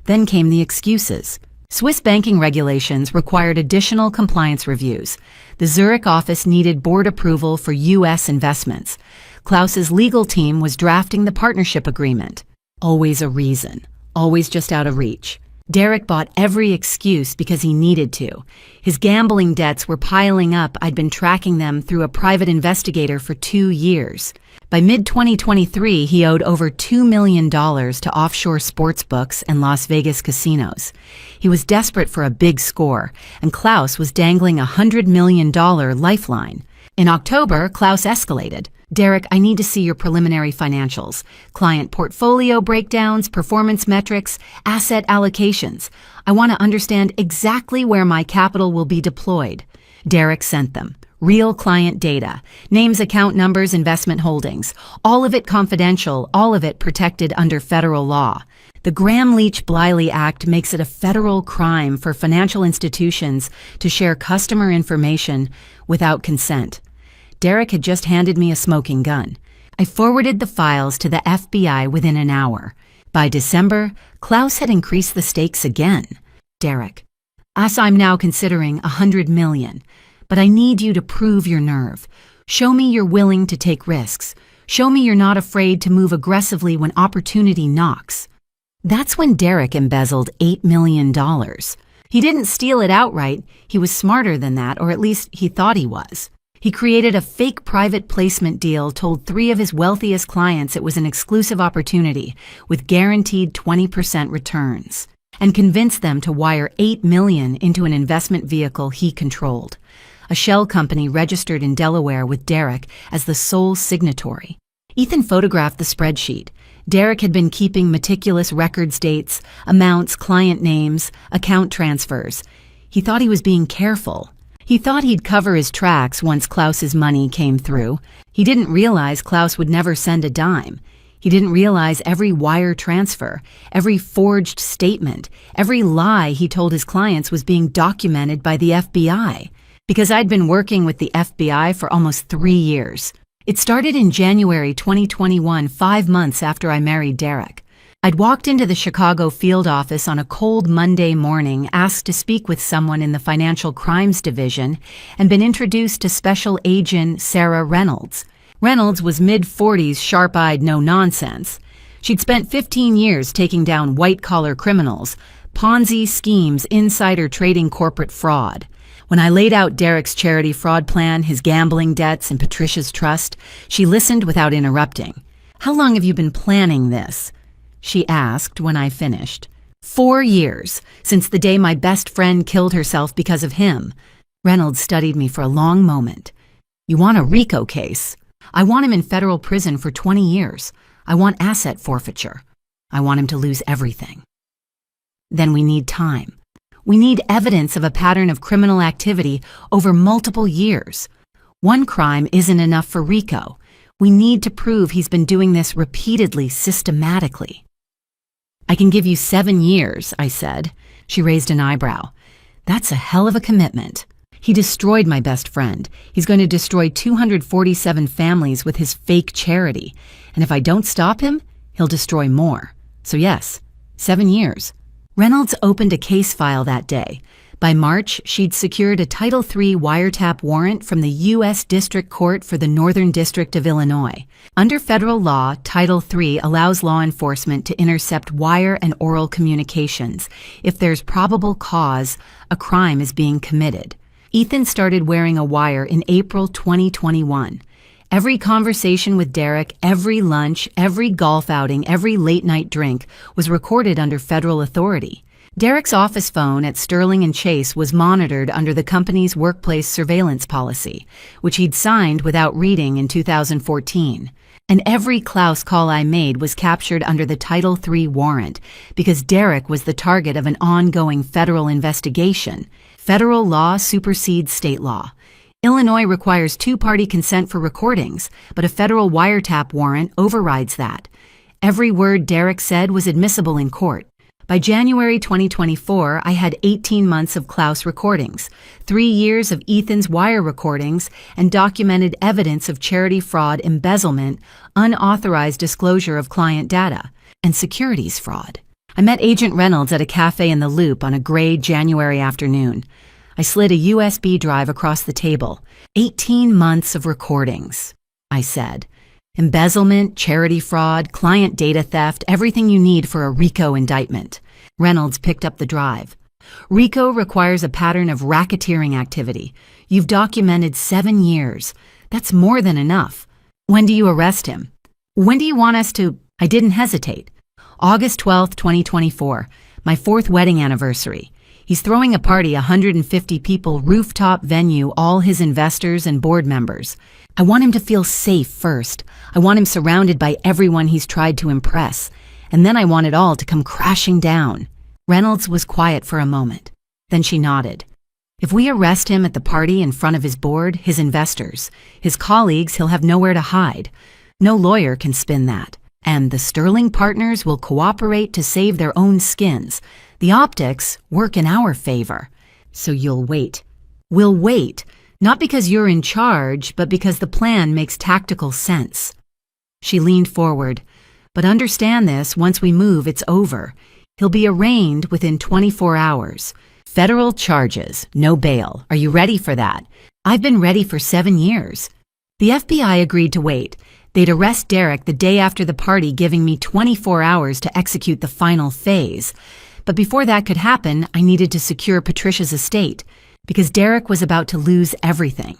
Then came the excuses. Swiss banking regulations required additional compliance reviews. The Zurich office needed board approval for U.S. investments. Klaus's legal team was drafting the partnership agreement. Always a reason. Always just out of reach. Derek bought every excuse because he needed to. His gambling debts were piling up. I'd been tracking them through a private investigator for 2 years. By mid-2023, he owed over $2 million to offshore sports books and Las Vegas casinos. He was desperate for a big score, and Klaus was dangling a $100 million lifeline. In October, Klaus escalated. Derek, I need to see your preliminary financials, client portfolio breakdowns, performance metrics, asset allocations. I want to understand exactly where my capital will be deployed. Derek sent them. Real client data, names, account numbers, investment holdings, all of it confidential, all of it protected under federal law. The Gramm-Leach-Bliley Act makes it a federal crime for financial institutions to share customer information without consent. Derek had just handed me a smoking gun. I forwarded the files to the FBI within an hour. By December, Klaus had increased the stakes again. Derek, as I'm now considering $100 million. But I need you to prove your nerve. Show me you're willing to take risks. Show me you're not afraid to move aggressively when opportunity knocks. That's when Derek embezzled $8 million. He didn't steal it outright. He was smarter than that, or at least he thought he was. He created a fake private placement deal, told 3 of his wealthiest clients it was an exclusive opportunity with guaranteed 20% returns. and convinced them to wire $8 million into an investment vehicle he controlled, a shell company registered in Delaware with Derek as the sole signatory. Ethan photographed the spreadsheet. Derek had been keeping meticulous records dates, amounts, client names, account transfers. He thought he was being careful. He thought he'd cover his tracks once Klaus's money came through. He didn't realize Klaus would never send a dime. He didn't realize every wire transfer, every forged statement, every lie he told his clients was being documented by the FBI. Because I'd been working with the FBI for almost 3 years. It started in January 2021, 5 months after I married Derek. I'd walked into the Chicago field office on a cold Monday morning, asked to speak with someone in the Financial Crimes Division, and been introduced to Special Agent Sarah Reynolds. Reynolds was mid-40s, sharp-eyed, no-nonsense. She'd spent 15 years taking down white-collar criminals, Ponzi schemes, insider trading, corporate fraud. When I laid out Derek's charity fraud plan, his gambling debts, and Patricia's trust, she listened without interrupting. "How long have you been planning this?" she asked when I finished. 4 years, since the day my best friend killed herself because of him. Reynolds studied me for a long moment. "You want a RICO case? I want him in federal prison for 20 years. I want asset forfeiture. I want him to lose everything." "Then we need time. We need evidence of a pattern of criminal activity over multiple years. One crime isn't enough for RICO. We need to prove he's been doing this repeatedly, systematically." "I can give you 7 years, I said. She raised an eyebrow. "That's a hell of a commitment. He destroyed my best friend. He's going to destroy 247 families with his fake charity. And if I don't stop him, he'll destroy more. So yes, 7 years. Reynolds opened a case file that day. By March, she'd secured a Title III wiretap warrant from the U.S. District Court for the Northern District of Illinois. Under federal law, Title III allows law enforcement to intercept wire and oral communications if there's probable cause a crime is being committed. Ethan started wearing a wire in April 2021. Every conversation with Derek, every lunch, every golf outing, every late-night drink was recorded under federal authority. Derek's office phone at Sterling and Chase was monitored under the company's workplace surveillance policy, which he'd signed without reading in 2014. And every Klaus call I made was captured under the Title III warrant because Derek was the target of an ongoing federal investigation. Federal law supersedes state law. Illinois requires 2-party consent for recordings, but a federal wiretap warrant overrides that. Every word Derek said was admissible in court. By January 2024, I had 18 months of Klaus recordings, 3 years of Ethan's wire recordings, and documented evidence of charity fraud, embezzlement, unauthorized disclosure of client data, and securities fraud. I met Agent Reynolds at a cafe in the Loop on a gray January afternoon. I slid a USB drive across the table. 18 months of recordings, I said. Embezzlement, charity fraud, client data theft, everything you need for a RICO indictment. Reynolds picked up the drive. RICO requires a pattern of racketeering activity. You've documented 7 years. That's more than enough. When do you arrest him? When do you want us to... I didn't hesitate. August 12th, 2024, my 4th wedding anniversary. He's throwing a party, 150 people, rooftop venue, all his investors and board members. I want him to feel safe first. I want him surrounded by everyone he's tried to impress. And then I want it all to come crashing down. Reynolds was quiet for a moment. Then she nodded. If we arrest him at the party in front of his board, his investors, his colleagues, he'll have nowhere to hide. No lawyer can spin that. And the Sterling partners will cooperate to save their own skins. The optics work in our favor. So you'll wait. We'll wait, not because you're in charge, but because the plan makes tactical sense. She leaned forward. But understand this, once we move, it's over. He'll be arraigned within 24 hours. Federal charges, no bail. Are you ready for that? I've been ready for 7 years. The FBI agreed to wait. They'd arrest Derek the day after the party, giving me 24 hours to execute the final phase. But before that could happen, I needed to secure Patricia's estate, because Derek was about to lose everything.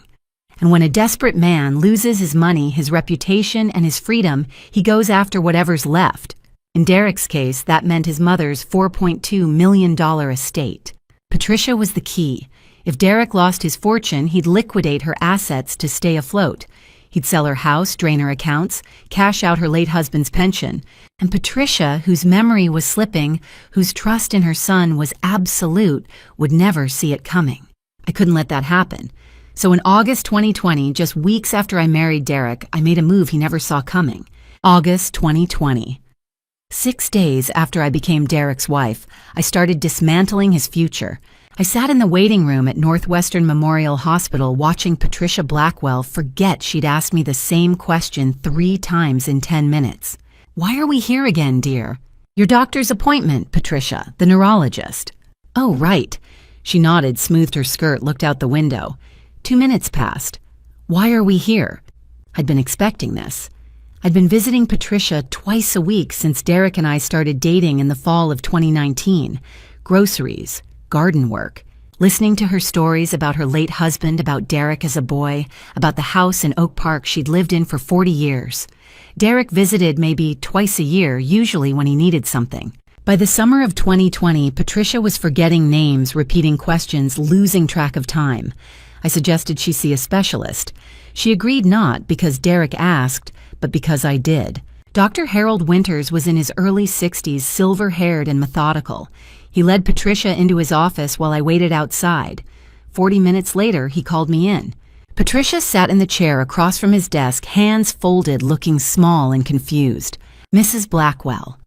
And when a desperate man loses his money, his reputation, and his freedom, he goes after whatever's left, In Derek's case, that meant his mother's $4.2 million estate. Patricia was the key. If Derek lost his fortune, he'd liquidate her assets to stay afloat. He'd sell her house, drain her accounts, cash out her late husband's pension. And Patricia, whose memory was slipping, whose trust in her son was absolute, would never see it coming. I couldn't let that happen. So in August 2020, just weeks after I married Derek, I made a move he never saw coming. August 2020. 6 days after I became Derek's wife, I started dismantling his future. I sat in the waiting room at Northwestern Memorial Hospital watching Patricia Blackwell forget she'd asked me the same question 3 times in 10 minutes. "Why are we here again, dear?" "Your doctor's appointment, Patricia, the neurologist." "Oh, right." She nodded, smoothed her skirt, looked out the window. 2 minutes passed. "Why are we here?" I'd been expecting this. I'd been visiting Patricia twice a week since Derek and I started dating in the fall of 2019. Groceries, garden work, listening to her stories about her late husband, about Derek as a boy, about the house in Oak Park she'd lived in for 40 years. Derek visited maybe twice a year, usually when he needed something. By the summer of 2020, Patricia was forgetting names, repeating questions, losing track of time. I suggested she see a specialist. She agreed not because Derek asked, but because I did. Dr. Harold Winters was in his early 60s, silver-haired and methodical. He led Patricia into his office while I waited outside. 40 minutes later, he called me in. Patricia sat in the chair across from his desk, hands folded, looking small and confused. "Mrs. Blackwell."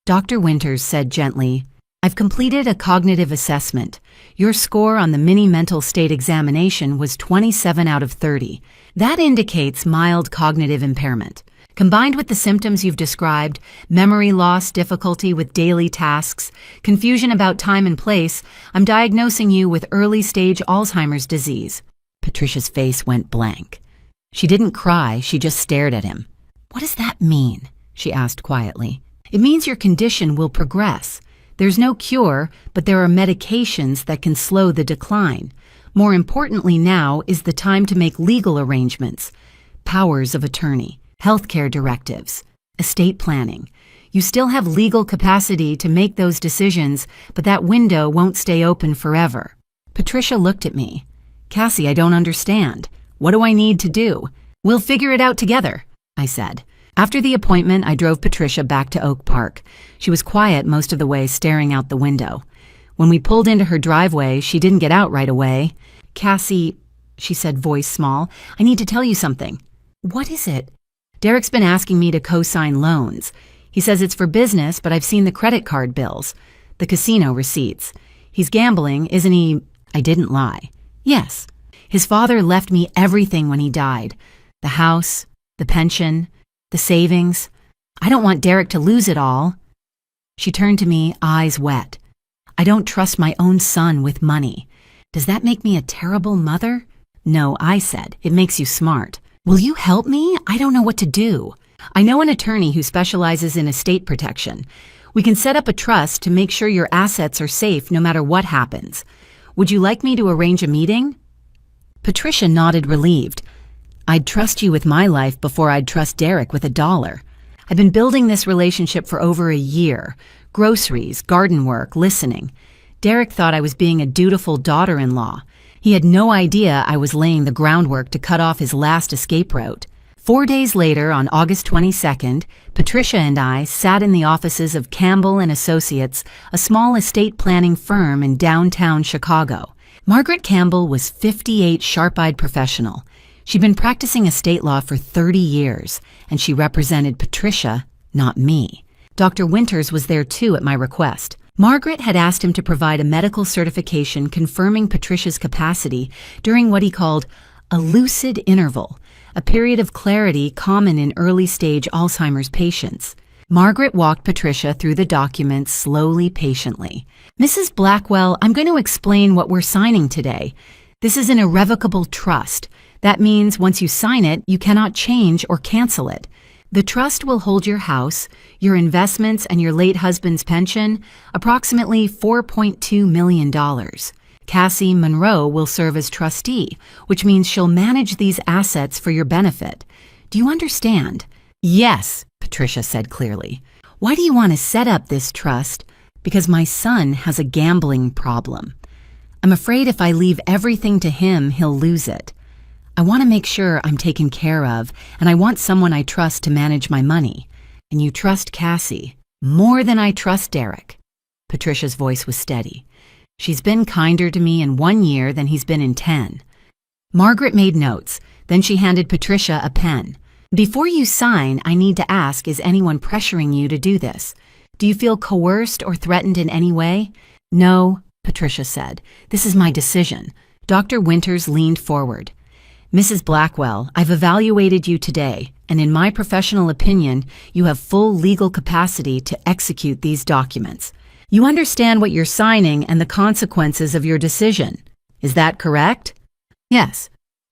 Dr. Winters said gently, "I've completed a cognitive assessment. Your score on the mini mental state examination was 27 out of 30. That indicates mild cognitive impairment. Combined with the symptoms you've described, memory loss, difficulty with daily tasks, confusion about time and place, I'm diagnosing you with early-stage Alzheimer's disease." Patricia's face went blank. She didn't cry, she just stared at him. "What does that mean?" she asked quietly. "It means your condition will progress. There's no cure, but there are medications that can slow the decline. More importantly now is the time to make legal arrangements, powers of attorney, healthcare directives, estate planning. You still have legal capacity to make those decisions, but that window won't stay open forever." Patricia looked at me. "Cassie, I don't understand. What do I need to do?" "We'll figure it out together," I said. After the appointment, I drove Patricia back to Oak Park. She was quiet most of the way, staring out the window. When we pulled into her driveway, she didn't get out right away. "Cassie," she said, voice small, "I need to tell you something." "What is it?" "Derek's been asking me to co-sign loans. He says it's for business, but I've seen the credit card bills, the casino receipts. He's gambling, isn't he?" I didn't lie. "Yes. His father left me everything when he died. The house, the pension, the savings. I don't want Derek to lose it all." She turned to me, eyes wet. "I don't trust my own son with money. Does that make me a terrible mother?" "No," I said. "It makes you smart." "Will you help me? I don't know what to do." "I know an attorney who specializes in estate protection. We can set up a trust to make sure your assets are safe no matter what happens. Would you like me to arrange a meeting?" Patricia nodded, relieved. "I'd trust you with my life before I'd trust Derek with $1. I've been building this relationship for over a year. Groceries, garden work, listening. Derek thought I was being a dutiful daughter-in-law. He had no idea I was laying the groundwork to cut off his last escape route. 4 days later, on August 22nd, Patricia and I sat in the offices of Campbell and Associates, a small estate planning firm in downtown Chicago. Margaret Campbell was 58, sharp-eyed professional. She'd been practicing estate law for 30 years, and she represented Patricia, not me. Dr. Winters was there too at my request. Margaret had asked him to provide a medical certification confirming Patricia's capacity during what he called a lucid interval, a period of clarity common in early-stage Alzheimer's patients. Margaret walked Patricia through the documents slowly, patiently. "Mrs. Blackwell, I'm going to explain what we're signing today. This is an irrevocable trust. That means once you sign it, you cannot change or cancel it. The trust will hold your house, your investments, and your late husband's pension, approximately $4.2 million. Cassie Monroe will serve as trustee, which means she'll manage these assets for your benefit. Do you understand?" "Yes," Patricia said clearly. Why do you want to set up this trust? Because my son has a gambling problem. I'm afraid if I leave everything to him, he'll lose it. I want to make sure I'm taken care of, and I want someone I trust to manage my money. And you trust Cassie more than I trust Derek. Patricia's voice was steady. She's been kinder to me in 1 year than he's been in 10. Margaret made notes. Then she handed Patricia a pen. Before you sign, I need to ask, is anyone pressuring you to do this? Do you feel coerced or threatened in any way? No, Patricia said. This is my decision. Dr. Winters leaned forward. Mrs. Blackwell, I've evaluated you today, and in my professional opinion, you have full legal capacity to execute these documents. You understand what you're signing and the consequences of your decision. Is that correct? Yes.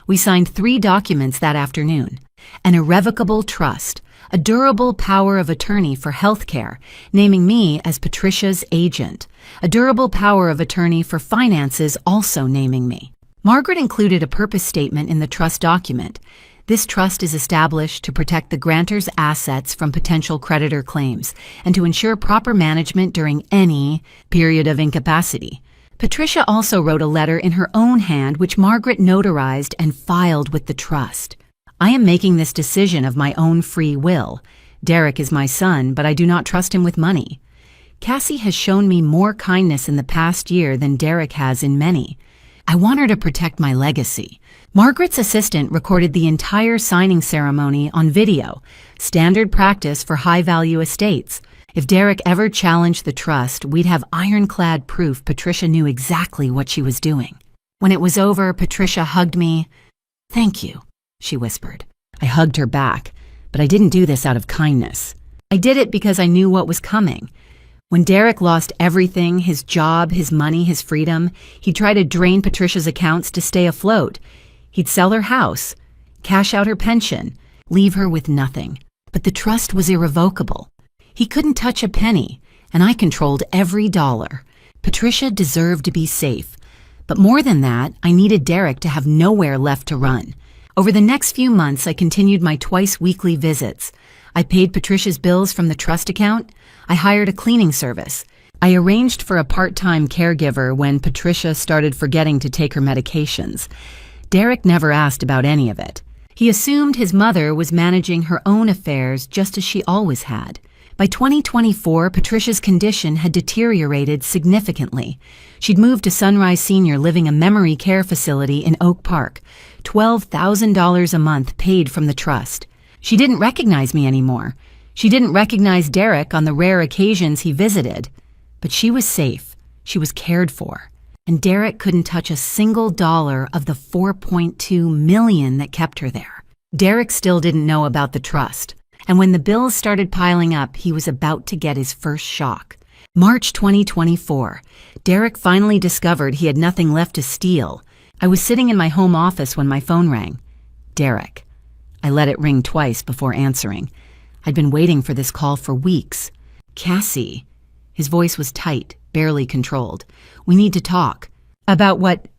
We signed 3 documents that afternoon. An irrevocable trust, a durable power of attorney for health care, naming me as Patricia's agent, a durable power of attorney for finances also naming me. Margaret included a purpose statement in the trust document. This trust is established to protect the grantor's assets from potential creditor claims and to ensure proper management during any period of incapacity. Patricia also wrote a letter in her own hand which Margaret notarized and filed with the trust. I am making this decision of my own free will. Derek is my son, but I do not trust him with money. Cassie has shown me more kindness in the past year than Derek has in many. I want her to protect my legacy. Margaret's assistant recorded the entire signing ceremony on video, standard practice for high-value estates. If Derek ever challenged the trust, we'd have ironclad proof Patricia knew exactly what she was doing. When it was over, Patricia hugged me. "Thank you," she whispered. I hugged her back, but I didn't do this out of kindness. I did it because I knew what was coming. When Derek lost everything, his job, his money, his freedom, he'd try to drain Patricia's accounts to stay afloat. He'd sell her house, cash out her pension, leave her with nothing. But the trust was irrevocable. He couldn't touch a penny, and I controlled every dollar. Patricia deserved to be safe. But more than that, I needed Derek to have nowhere left to run. Over the next few months, I continued my twice-weekly visits. I paid Patricia's bills from the trust account. I hired a cleaning service. I arranged for a part-time caregiver when Patricia started forgetting to take her medications. Derek never asked about any of it. He assumed his mother was managing her own affairs just as she always had. By 2024, Patricia's condition had deteriorated significantly. She'd moved to Sunrise Senior Living, a memory care facility in Oak Park, $12,000 a month paid from the trust. She didn't recognize me anymore. She didn't recognize Derek on the rare occasions he visited. But she was safe. She was cared for. And Derek couldn't touch a single dollar of the $4.2 million that kept her there. Derek still didn't know about the trust. And when the bills started piling up, he was about to get his first shock. March 2024. Derek finally discovered he had nothing left to steal. I was sitting in my home office when my phone rang. Derek. I let it ring twice before answering. I'd been waiting for this call for weeks. Cassie. His voice was tight, barely controlled. We need to talk. About what?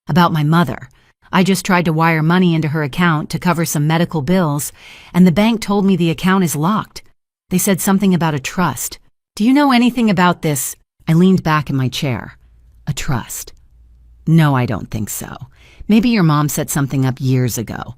About my mother. I just tried to wire money into her account to cover some medical bills, and the bank told me the account is locked. They said something about a trust. Do you know anything about this? I leaned back in my chair. A trust. No, I don't think so. Maybe your mom set something up years ago.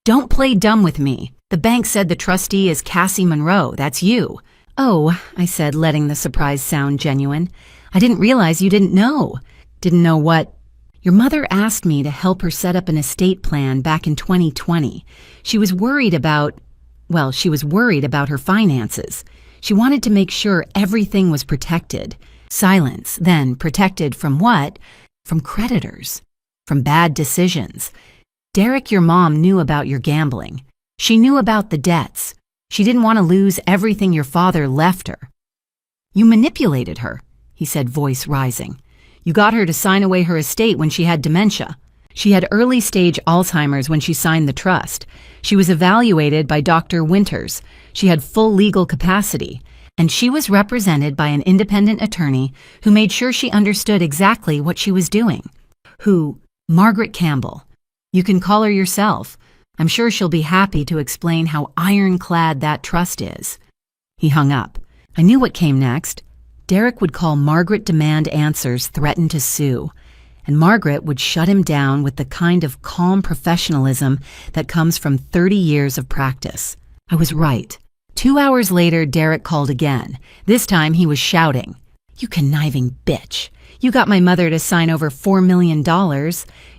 Don't play dumb with me. The bank said the trustee is Cassie Monroe. That's you. Oh, I said, letting the surprise sound genuine. I didn't realize you didn't know. Didn't know what? Your mother asked me to help her set up an estate plan back in 2020. She was worried about her finances. She wanted to make sure everything was protected. Silence, then protected from what? From creditors. From bad decisions. Derek, your mom knew about your gambling. She knew about the debts. She didn't want to lose everything your father left her. You manipulated her, he said, voice rising. You got her to sign away her estate when she had dementia. She had early-stage Alzheimer's when she signed the trust. She was evaluated by Dr. Winters. She had full legal capacity. And she was represented by an independent attorney who made sure she understood exactly what she was doing. Who? Margaret Campbell. You can call her yourself. I'm sure she'll be happy to explain how ironclad that trust is. He hung up. I knew what came next. Derek would call Margaret demand answers, threaten to sue. And Margaret would shut him down with the kind of calm professionalism that comes from 30 years of practice. I was right. 2 hours later, Derek called again. This time he was shouting, "You conniving bitch. You got my mother to sign over $4 million.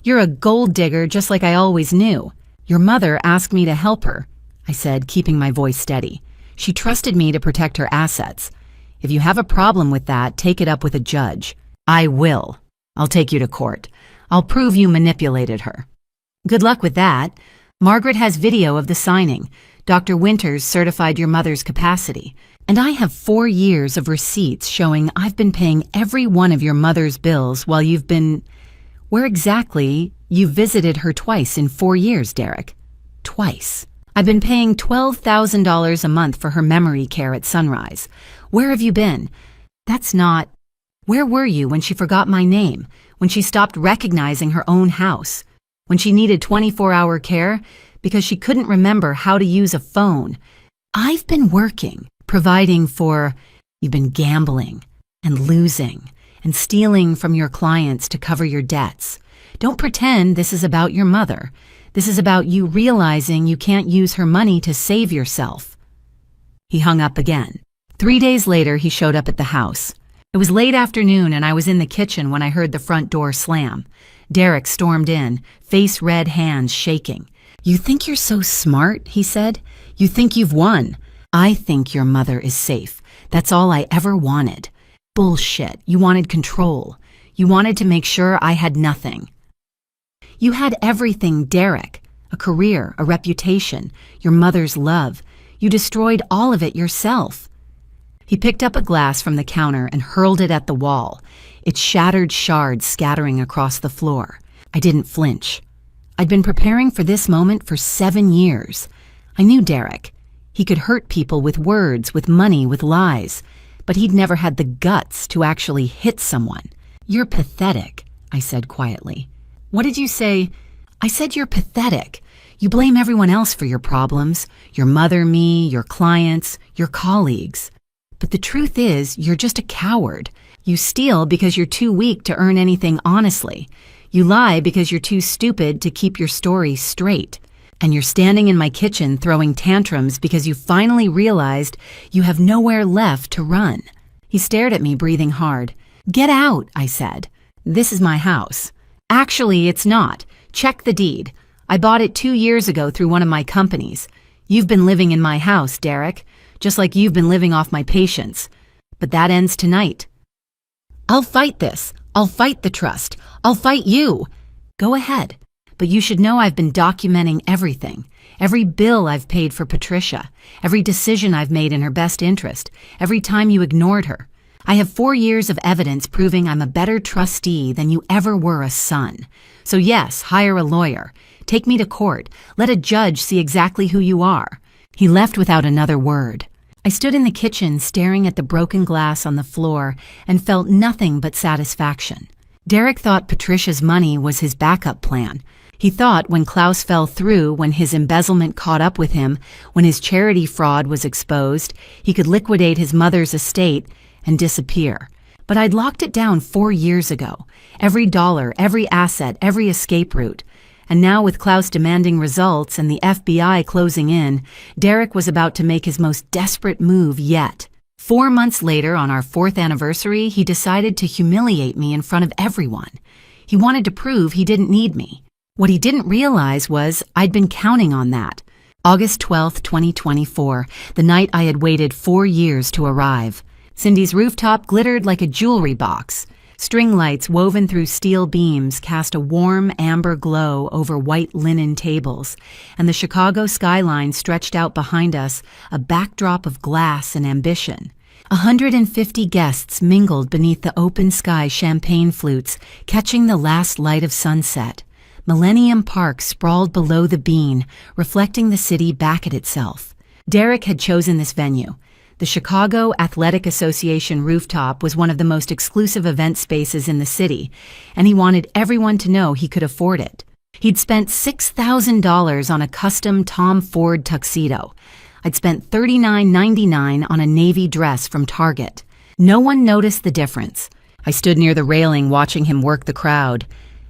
You're a gold digger just like I always knew. Your mother asked me to help her," I said, keeping my voice steady. "She trusted me to protect her assets. If you have a problem with that, take it up with a judge." "I will. I'll take you to court. I'll prove you manipulated her." "Good luck with that. Margaret has video of the signing. Dr. Winters certified your mother's capacity. And I have 4 years of receipts showing I've been paying every one of your mother's bills while you've been... Where exactly? You visited her twice in 4 years, Derek." "Twice. I've been paying $12,000 a month for her memory care at Sunrise. Where have you been? That's not... Where were you when she forgot my name? When she stopped recognizing her own house? When she needed 24-hour care because she couldn't remember how to use a phone? I've been working, providing for... You've been gambling and losing and stealing from your clients to cover your debts. Don't pretend this is about your mother. This is about you realizing you can't use her money to save yourself." He hung up again. 3 days later, he showed up at the house. It was late afternoon and I was in the kitchen when I heard the front door slam. Derek stormed in, face red, hands shaking. "You think you're so smart," he said. "You think you've won. I think your mother is safe. That's all I ever wanted. Bullshit. You wanted control. You wanted to make sure I had nothing. You had everything, Derek. A career, a reputation, your mother's love. You destroyed all of it yourself." He picked up a glass from the counter and hurled it at the wall, its shattered shards scattering across the floor. I didn't flinch. I'd been preparing for this moment for 7 years. I knew Derek. He could hurt people with words, with money, with lies, but he'd never had the guts to actually hit someone. "You're pathetic," I said quietly. "What did you say?" "I said you're pathetic. You blame everyone else for your problems. Your mother, me, your clients, your colleagues. But the truth is, you're just a coward. You steal because you're too weak to earn anything honestly. You lie because you're too stupid to keep your story straight. And you're standing in my kitchen throwing tantrums because you finally realized you have nowhere left to run." He stared at me, breathing hard. "Get out," I said. "This is my house." "Actually, it's not. Check the deed. I bought it 2 years ago through one of my companies. You've been living in my house, Derek, just like you've been living off my patients. But that ends tonight." "I'll fight this. I'll fight the trust. I'll fight you." "Go ahead. But you should know I've been documenting everything. Every bill I've paid for Patricia. Every decision I've made in her best interest. Every time you ignored her. I have 4 years of evidence proving I'm a better trustee than you ever were a son. So yes, hire a lawyer. Take me to court. Let a judge see exactly who you are." He left without another word. I stood in the kitchen staring at the broken glass on the floor and felt nothing but satisfaction. Derek thought Patricia's money was his backup plan. He thought when Klaus fell through, when his embezzlement caught up with him, when his charity fraud was exposed, he could liquidate his mother's estate and disappear. But I'd locked it down 4 years ago. Every dollar, every asset, every escape route. And now with Klaus demanding results and the FBI closing in, Derek was about to make his most desperate move yet. 4 months later, on our 4th anniversary, he decided to humiliate me in front of everyone. He wanted to prove he didn't need me. What he didn't realize was I'd been counting on that. August 12th, 2024, the night I had waited 4 years to arrive. Cindy's rooftop glittered like a jewelry box. String lights woven through steel beams cast a warm amber glow over white linen tables, and the Chicago skyline stretched out behind us, a backdrop of glass and ambition. 150 guests mingled beneath the open sky champagne flutes, catching the last light of sunset. Millennium Park sprawled below the bean, reflecting the city back at itself. Derek had chosen this venue. The Chicago Athletic Association rooftop was one of the most exclusive event spaces in the city, and he wanted everyone to know he could afford it. He'd spent $6,000 on a custom Tom Ford tuxedo. I'd spent $39.99 on a navy dress from Target. No one noticed the difference. I stood near the railing watching him work the crowd.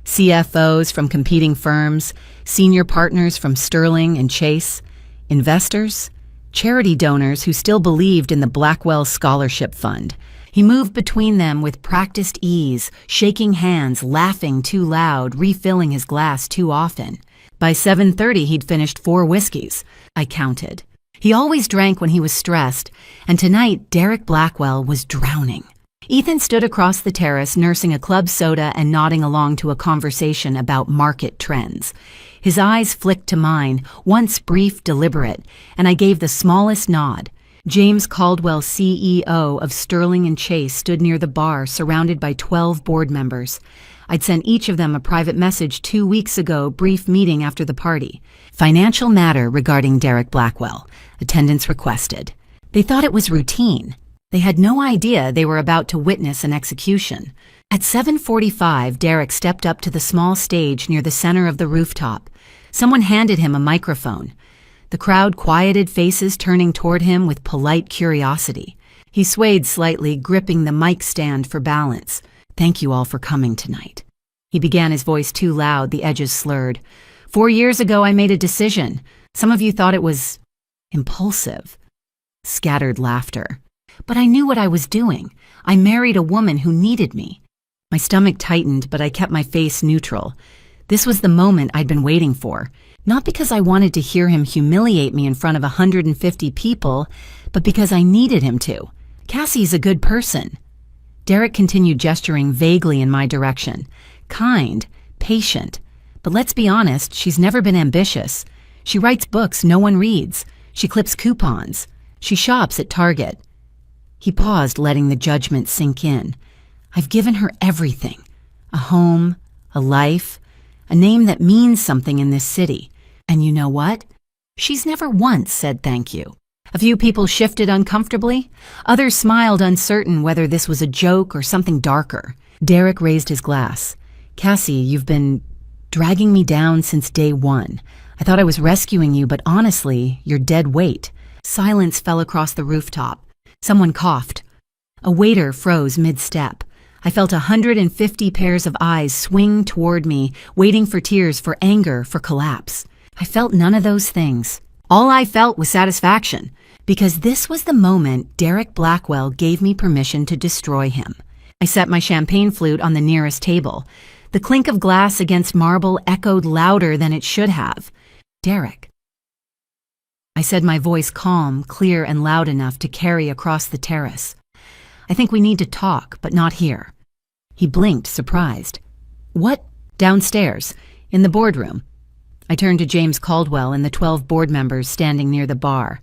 CFOs from competing firms, senior partners from Sterling and Chase, investors, charity donors who still believed in the Blackwell Scholarship Fund. He moved between them with practiced ease, shaking hands, laughing too loud, refilling his glass too often. By 7:30, he'd finished 4 whiskeys. I counted. He always drank when he was stressed, and tonight Derek Blackwell was drowning. Ethan stood across the terrace nursing a club soda and nodding along to a conversation about market trends. His eyes flicked to mine, once brief, deliberate, and I gave the smallest nod. James Caldwell, CEO of Sterling and Chase, stood near the bar surrounded by 12 board members. I'd sent each of them a private message 2 weeks ago, brief meeting after the party. Financial matter regarding Derek Blackwell. Attendance requested. They thought it was routine. They had no idea they were about to witness an execution. At 7:45, Derek stepped up to the small stage near the center of the rooftop. Someone handed him a microphone. The crowd quieted, faces turning toward him with polite curiosity. He swayed slightly, gripping the mic stand for balance. "Thank you all for coming tonight." He began, his voice too loud, the edges slurred. "4 years ago, I made a decision. Some of you thought it was impulsive." Scattered laughter. "But I knew what I was doing. I married a woman who needed me." My stomach tightened, but I kept my face neutral. This was the moment I'd been waiting for. Not because I wanted to hear him humiliate me in front of 150 people, but because I needed him to. Cassie's a good person. Derek continued gesturing vaguely in my direction. Kind, patient. But let's be honest, she's never been ambitious. She writes books no one reads. She clips coupons. She shops at Target. He paused, letting the judgment sink in. I've given her everything. A home, a life, a name that means something in this city. And you know what? She's never once said thank you. A few people shifted uncomfortably. Others smiled, uncertain whether this was a joke or something darker. Derek raised his glass. "Cassie, you've been dragging me down since day one. I thought I was rescuing you, but honestly, you're dead weight." Silence fell across the rooftop. Someone coughed. A waiter froze mid-step. I felt 150 pairs of eyes swing toward me, waiting for tears, for anger, for collapse. I felt none of those things. All I felt was satisfaction, because this was the moment Derek Blackwell gave me permission to destroy him. I set my champagne flute on the nearest table. The clink of glass against marble echoed louder than it should have. "Derek." I said, my voice calm, clear, and loud enough to carry across the terrace. "I think we need to talk, but not here." He blinked, surprised. "What?" "Downstairs, in the boardroom." I turned to James Caldwell and the 12 board members standing near the bar.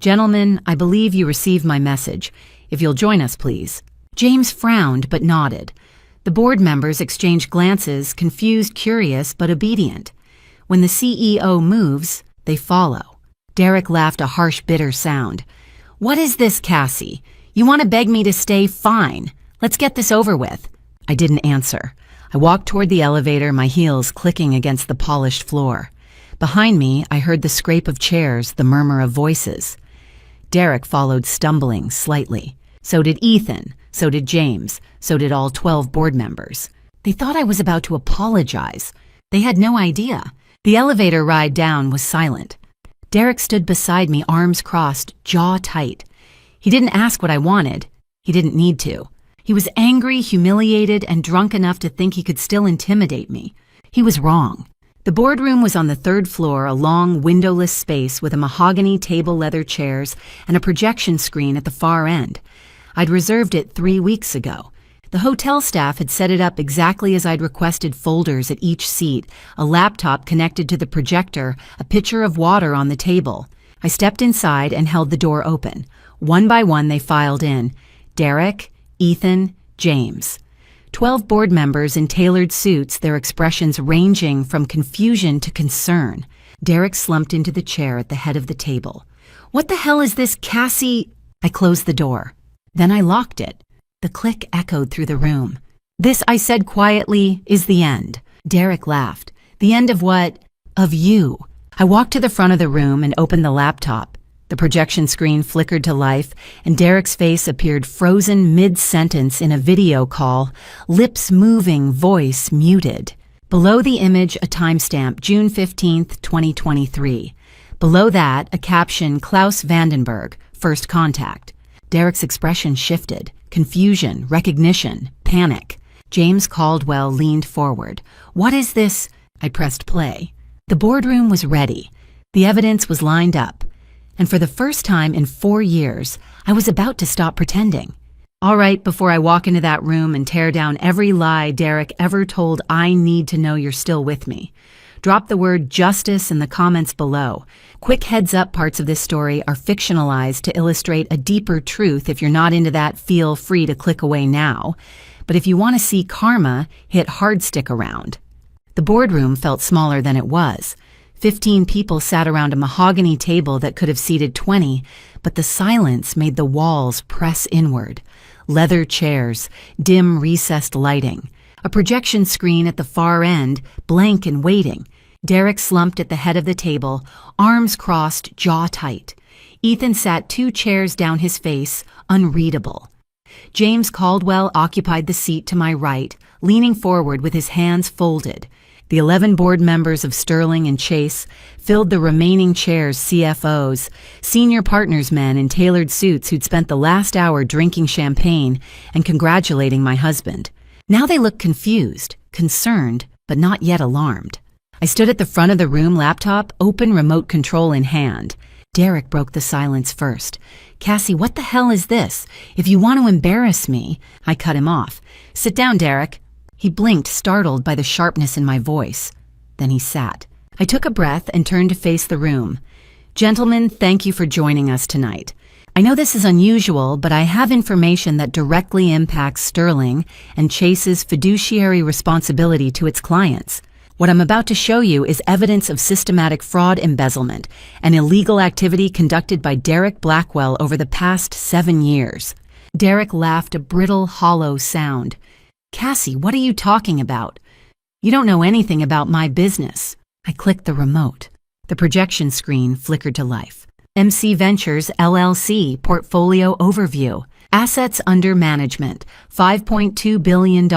"Gentlemen, I believe you received my message. If you'll join us, please." James frowned but nodded. The board members exchanged glances, confused, curious, but obedient. When the CEO moves, they follow. Derek laughed a harsh, bitter sound. "What is this, Cassie? You want to beg me to stay? Fine. Let's get this over with." I didn't answer. I walked toward the elevator, my heels clicking against the polished floor. Behind me, I heard the scrape of chairs, the murmur of voices. Derek followed, stumbling slightly. So did Ethan. So did James. So did all 12 board members. They thought I was about to apologize. They had no idea. The elevator ride down was silent. Derek stood beside me, arms crossed, jaw tight. He didn't ask what I wanted. He didn't need to. He was angry, humiliated, and drunk enough to think he could still intimidate me. He was wrong. The boardroom was on the 3rd floor, a long, windowless space with a mahogany table, leather chairs, and a projection screen at the far end. I'd reserved it 3 weeks ago. The hotel staff had set it up exactly as I'd requested: folders at each seat, a laptop connected to the projector, a pitcher of water on the table. I stepped inside and held the door open. One by one, they filed in. Derek, Ethan, James. 12 board members in tailored suits, their expressions ranging from confusion to concern. Derek slumped into the chair at the head of the table. "What the hell is this, Cassie?" I closed the door. Then I locked it. The click echoed through the room. "This," I said quietly, "is the end." Derek laughed. "The end of what?" "Of you." I walked to the front of the room and opened the laptop. The projection screen flickered to life, and Derek's face appeared frozen mid-sentence in a video call, lips moving, voice muted. Below the image, a timestamp, June 15th, 2023. Below that, a caption, Klaus Vandenberg, first contact. Derek's expression shifted. Confusion, recognition, panic. James Caldwell leaned forward. "What is this?" I pressed play. The boardroom was ready. The evidence was lined up. And for the first time in 4 years, I was about to stop pretending. "All right, before I walk into that room and tear down every lie Derek ever told, I need to know you're still with me. Drop the word justice in the comments below. Quick heads up, parts of this story are fictionalized to illustrate a deeper truth. If you're not into that, feel free to click away now. But if you want to see karma, hit hard stick around." The boardroom felt smaller than it was. 15 people sat around a mahogany table that could have seated 20, but the silence made the walls press inward. Leather chairs, dim recessed lighting. A projection screen at the far end, blank and waiting. Derek slumped at the head of the table, arms crossed, jaw tight. Ethan sat 2 chairs down his face, unreadable. James Caldwell occupied the seat to my right, leaning forward with his hands folded. The 11 board members of Sterling and Chase filled the remaining chairs, CFOs, senior partners men in tailored suits who'd spent the last hour drinking champagne and congratulating my husband. Now they looked confused, concerned, but not yet alarmed. I stood at the front of the room, laptop open, remote control in hand. Derek broke the silence first. "Cassie, what the hell is this? If you want to embarrass me..." I cut him off. "Sit down, Derek." He blinked, startled by the sharpness in my voice. Then he sat. I took a breath and turned to face the room. "Gentlemen, thank you for joining us tonight. I know this is unusual, but I have information that directly impacts Sterling and Chase's fiduciary responsibility to its clients. What I'm about to show you is evidence of systematic fraud, embezzlement, and illegal activity conducted by Derek Blackwell over the past 7 years." Derek laughed, a brittle, hollow sound. "Cassie, what are you talking about? You don't know anything about my business." I clicked the remote. The projection screen flickered to life. MC Ventures, LLC, Portfolio Overview. Assets under management, $5.2 billion.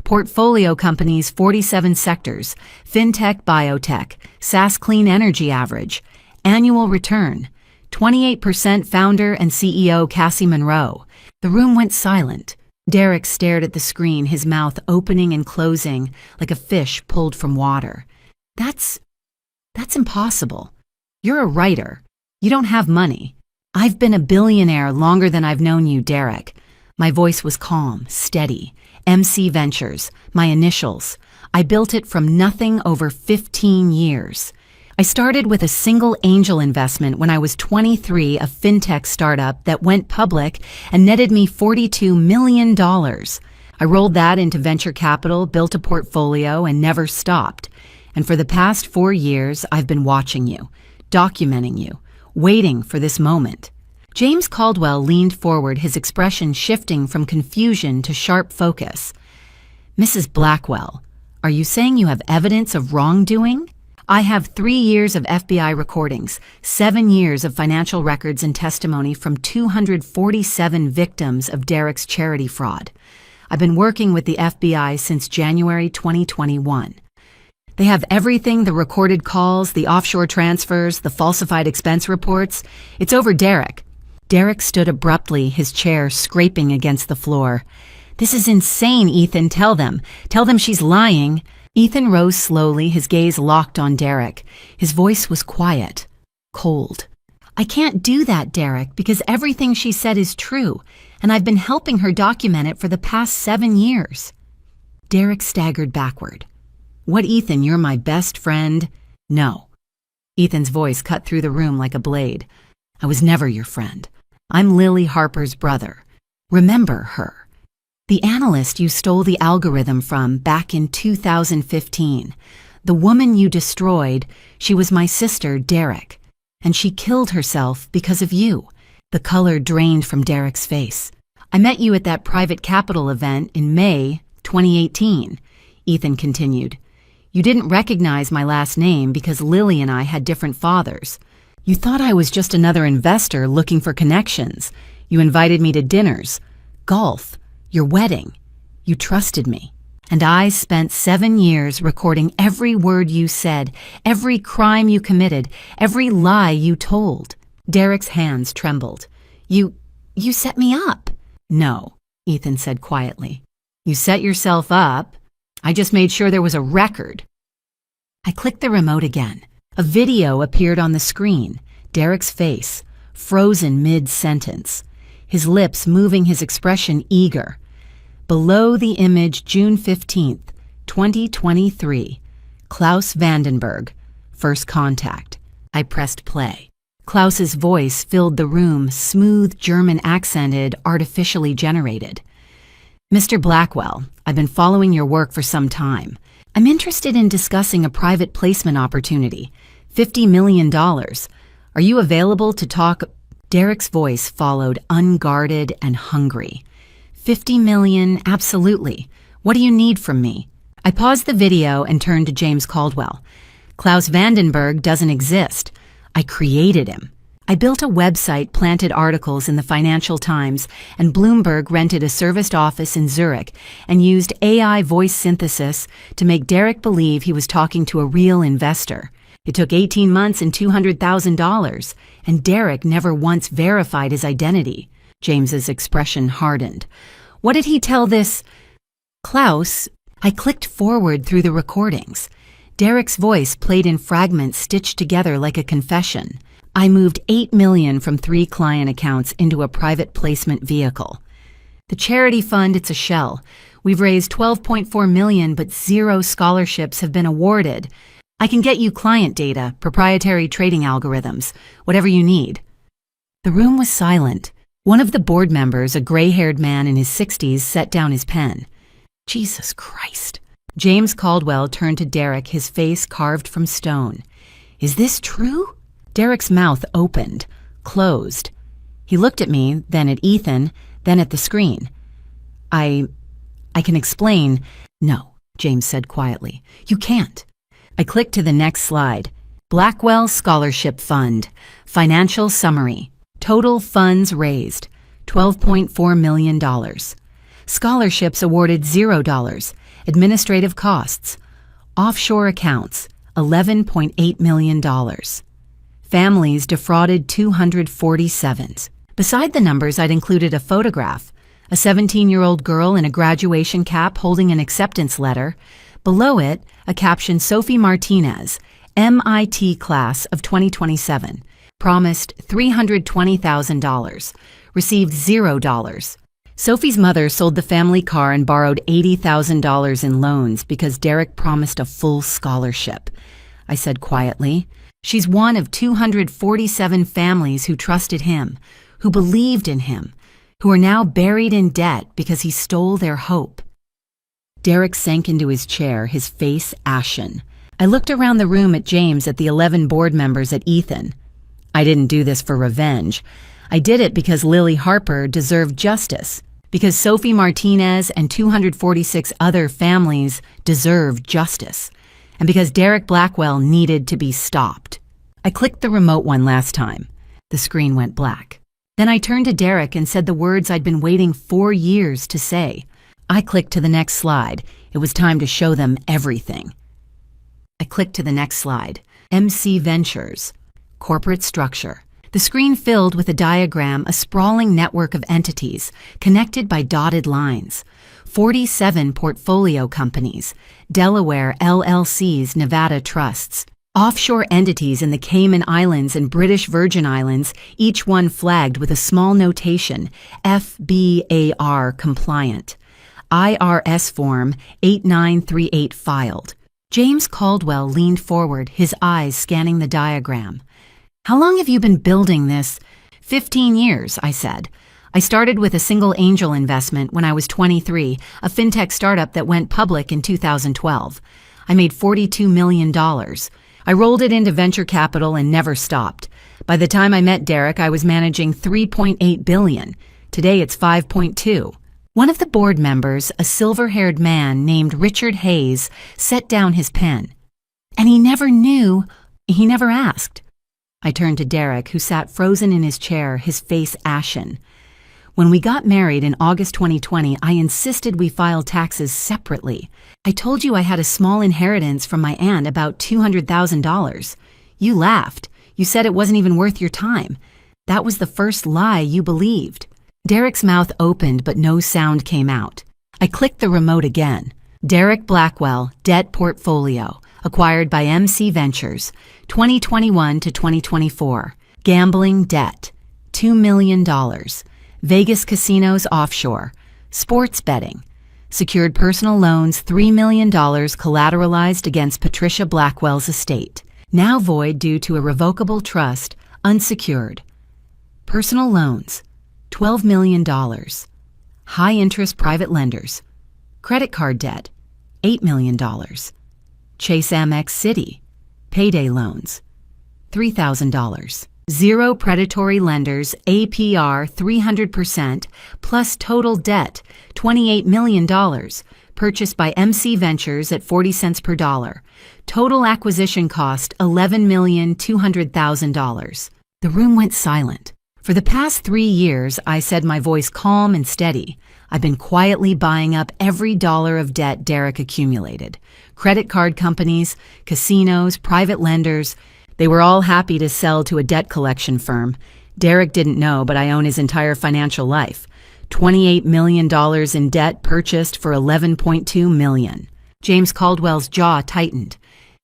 Portfolio companies, 47 sectors. Fintech, biotech. SaaS clean energy average. Annual return, 28%. Founder and CEO Cassie Monroe. The room went silent. Derek stared at the screen, his mouth opening and closing like a fish pulled from water. That's impossible. You're a writer. You don't have money. I've been a billionaire longer than I've known you, Derek. My voice was calm, steady. MC Ventures, my initials. I built it from nothing over 15 years. I started with a single angel investment when I was 23, a fintech startup that went public and netted me $42 million. I rolled that into venture capital, built a portfolio, and never stopped. And for the past 4 years, I've been watching you, documenting you, waiting for this moment. James Caldwell leaned forward, his expression shifting from confusion to sharp focus. "Mrs. Blackwell, are you saying you have evidence of wrongdoing?" "I have 3 years of FBI recordings, 7 years of financial records and testimony from 247 victims of Derek's charity fraud. I've been working with the FBI since January 2021. They have everything, the recorded calls, the offshore transfers, the falsified expense reports. It's over Derek." Derek stood abruptly, his chair scraping against the floor. "This is insane, Ethan. Tell them. Tell them she's lying." Ethan rose slowly, his gaze locked on Derek. His voice was quiet, cold. "I can't do that, Derek, because everything she said is true, and I've been helping her document it for the past 7 years." Derek staggered backward. "What, Ethan, you're my best friend?" "No." Ethan's voice cut through the room like a blade. "I was never your friend. I'm Lily Harper's brother. Remember her. The analyst you stole the algorithm from back in 2015. The woman you destroyed, she was my sister, Derek. And she killed herself because of you." The color drained from Derek's face. "I met you at that private capital event in May 2018, Ethan continued. "You didn't recognize my last name because Lily and I had different fathers. You thought I was just another investor looking for connections. You invited me to dinners, golf, your wedding. You trusted me. And I spent 7 years recording every word you said, every crime you committed, every lie you told. Derek's hands trembled. You set me up. No, Ethan said quietly. You set yourself up. I just made sure there was a record. I clicked the remote again. A video appeared on the screen. Derek's face, frozen mid-sentence. His lips moving, his expression eager. Below the image, June 15th, 2023. Klaus Vandenberg. First contact. I pressed play. Klaus's voice filled the room, smooth, German accented, artificially generated. Mr. Blackwell, I've been following your work for some time. I'm interested in discussing a private placement opportunity. $50 million. Are you available to talk? Derek's voice followed, unguarded and hungry. 50 million, absolutely. What do you need from me? I paused the video and turned to James Caldwell. Klaus Vandenberg doesn't exist. I created him. I built a website, planted articles in the Financial Times, and Bloomberg rented a serviced office in Zurich and used AI voice synthesis to make Derek believe he was talking to a real investor. It took 18 months and $200,000, and Derek never once verified his identity. James's expression hardened. What did he tell this? Klaus? I clicked forward through the recordings. Derek's voice played in fragments stitched together like a confession. I moved $8 million from 3 client accounts into a private placement vehicle. The charity fund, it's a shell. We've raised $12.4 million, but 0 scholarships have been awarded. I can get you client data, proprietary trading algorithms, whatever you need. The room was silent. One of the board members, a gray-haired man in his 60s, set down his pen. Jesus Christ. James Caldwell turned to Derek, his face carved from stone. Is this true? Derek's mouth opened, closed. He looked at me, then at Ethan, then at the screen. I can explain. No, James said quietly. You can't. I clicked to the next slide. Blackwell Scholarship Fund. Financial summary. Total funds raised, $12.4 million. Scholarships awarded $0. Administrative costs. Offshore accounts, $11.8 million. Families defrauded 247. Beside the numbers, I'd included a photograph, a 17-year-old girl in a graduation cap holding an acceptance letter. Below it, a caption, Sophie Martinez, MIT class of 2027, promised $320,000, received $0. Sophie's mother sold the family car and borrowed $80,000 in loans because Derek promised a full scholarship. I said quietly, she's one of 247 families who trusted him, who believed in him, who are now buried in debt because he stole their hope. Derek sank into his chair, his face ashen. I looked around the room at James, at the 11 board members, at Ethan. I didn't do this for revenge. I did it because Lily Harper deserved justice, because Sophie Martinez and 246 other families deserved justice, and because Derek Blackwell needed to be stopped. I clicked the remote one last time. The screen went black. Then I turned to Derek and said the words I'd been waiting 4 years to say. I clicked to the next slide. It was time to show them everything. I clicked to the next slide. MC Ventures. Corporate structure. The screen filled with a diagram, a sprawling network of entities, connected by dotted lines. 47 portfolio companies, Delaware LLCs, Nevada trusts, offshore entities in the Cayman Islands and British Virgin Islands, each one flagged with a small notation, FBAR compliant. IRS Form 8938 filed. James Caldwell leaned forward, his eyes scanning the diagram. How long have you been building this? 15 years, I said. I started with a single angel investment when I was 23, a fintech startup that went public in 2012. I made $42 million. I rolled it into venture capital and never stopped. By the time I met Derek, I was managing $3.8 billion. Today it's $5.2. One of the board members, a silver-haired man named Richard Hayes, set down his pen. And he never knew, he never asked. I turned to Derek, who sat frozen in his chair, his face ashen. When we got married in August 2020, I insisted we file taxes separately. I told you I had a small inheritance from my aunt, about $200,000. You laughed. You said it wasn't even worth your time. That was the first lie you believed. Derek's mouth opened, but no sound came out. I clicked the remote again. Derek Blackwell, Debt Portfolio, acquired by MC Ventures, 2021 to 2024. Gambling debt, $2 million. Vegas casinos offshore. Sports betting. Secured personal loans, $3 million collateralized against Patricia Blackwell's estate. Now void due to a revocable trust, unsecured. Personal loans, $12 million. High-interest private lenders. Credit card debt, $8 million. Chase Amex City, payday loans, $3,000. Zero predatory lenders, APR 300%, plus total debt, $28 million. Purchased by MC Ventures at 40 cents per dollar. Total acquisition cost, $11,200,000. The room went silent. For the past 3 years, I said, my voice calm and steady, I've been quietly buying up every dollar of debt Derek accumulated. Credit card companies, casinos, private lenders, they were all happy to sell to a debt collection firm. Derek didn't know, but I own his entire financial life. $28 million in debt purchased for $11.2 million. James Caldwell's jaw tightened.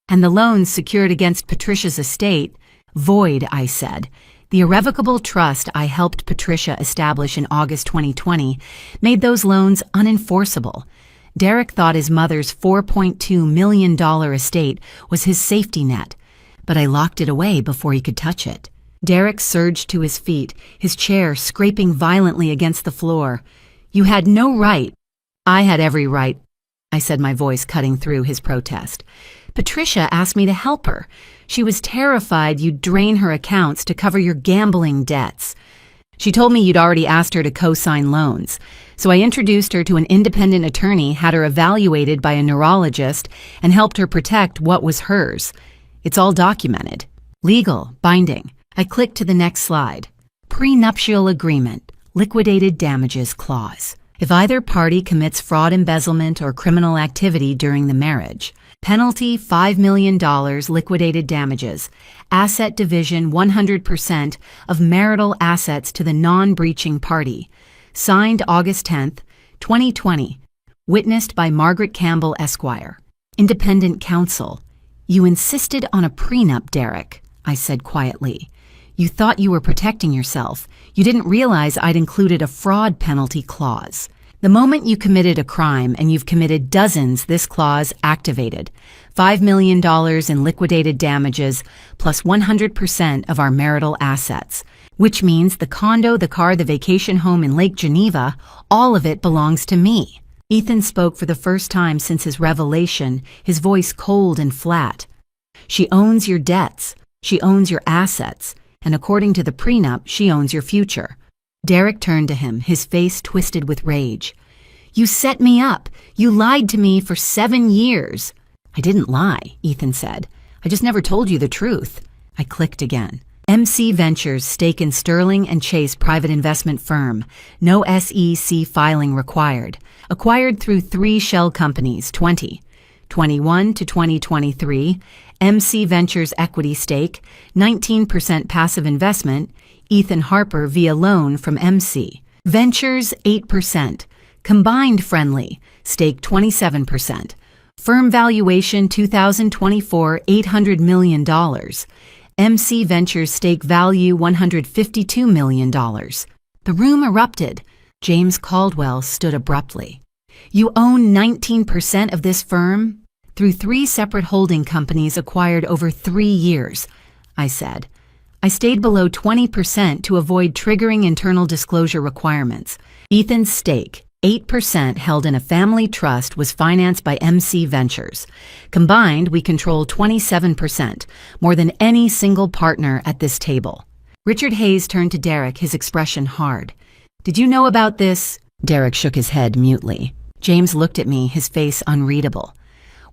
And the loans secured against Patricia's estate, void, I said. The irrevocable trust I helped Patricia establish in August 2020 made those loans unenforceable. Derek thought his mother's $4.2 million estate was his safety net, but I locked it away before he could touch it. Derek surged to his feet, his chair scraping violently against the floor. You had no right. I had every right, I said, my voice cutting through his protest. Patricia asked me to help her. She was terrified you'd drain her accounts to cover your gambling debts. She told me you'd already asked her to co-sign loans. So I introduced her to an independent attorney, had her evaluated by a neurologist, and helped her protect what was hers. It's all documented. Legal, binding. I clicked to the next slide. Prenuptial agreement, liquidated damages clause. If either party commits fraud, embezzlement, or criminal activity during the marriage, penalty $5 million, liquidated damages, asset division 100% of marital assets to the non-breaching party. Signed August 10th, 2020. Witnessed by Margaret Campbell, Esquire. Independent counsel. You insisted on a prenup, Derek, I said quietly. You thought you were protecting yourself. You didn't realize I'd included a fraud penalty clause. The moment you committed a crime, and you've committed dozens, this clause activated. $5 million in liquidated damages plus 100% of our marital assets, which means the condo, the car, the vacation home in Lake Geneva, all of it belongs to me. Ethan spoke for the first time since his revelation, his voice cold and flat. She owns your debts. She owns your assets. And according to the prenup, she owns your future. Derek turned to him, his face twisted with rage. You set me up. You lied to me for 7 years. I didn't lie, Ethan said. I just never told you the truth. I clicked again. MC Ventures, stake in Sterling and Chase private investment firm. No SEC filing required. Acquired through 3 shell companies, 2021 to 2023. MC Ventures equity stake, 19% passive investment, Ethan Harper via loan from MC. Ventures, 8%. Combined friendly, stake 27%. Firm valuation 2024, $800 million. MC Ventures stake value $152 million. The room erupted. James Caldwell stood abruptly. You own 19% of this firm? Through 3 separate holding companies acquired over 3 years, I said. I stayed below 20% to avoid triggering internal disclosure requirements. Ethan's stake, 8% held in a family trust, was financed by MC Ventures. Combined, we control 27%, more than any single partner at this table. Richard Hayes turned to Derek, his expression hard. Did you know about this? Derek shook his head mutely. James looked at me, his face unreadable.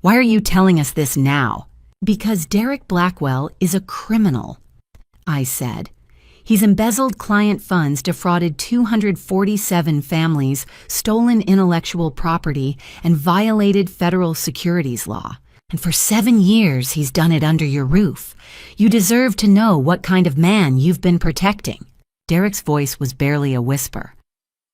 Why are you telling us this now? Because Derek Blackwell is a criminal. I said. He's embezzled client funds, defrauded 247 families, stolen intellectual property, and violated federal securities law. And for 7 years, he's done it under your roof. You deserve to know what kind of man you've been protecting. Derek's voice was barely a whisper.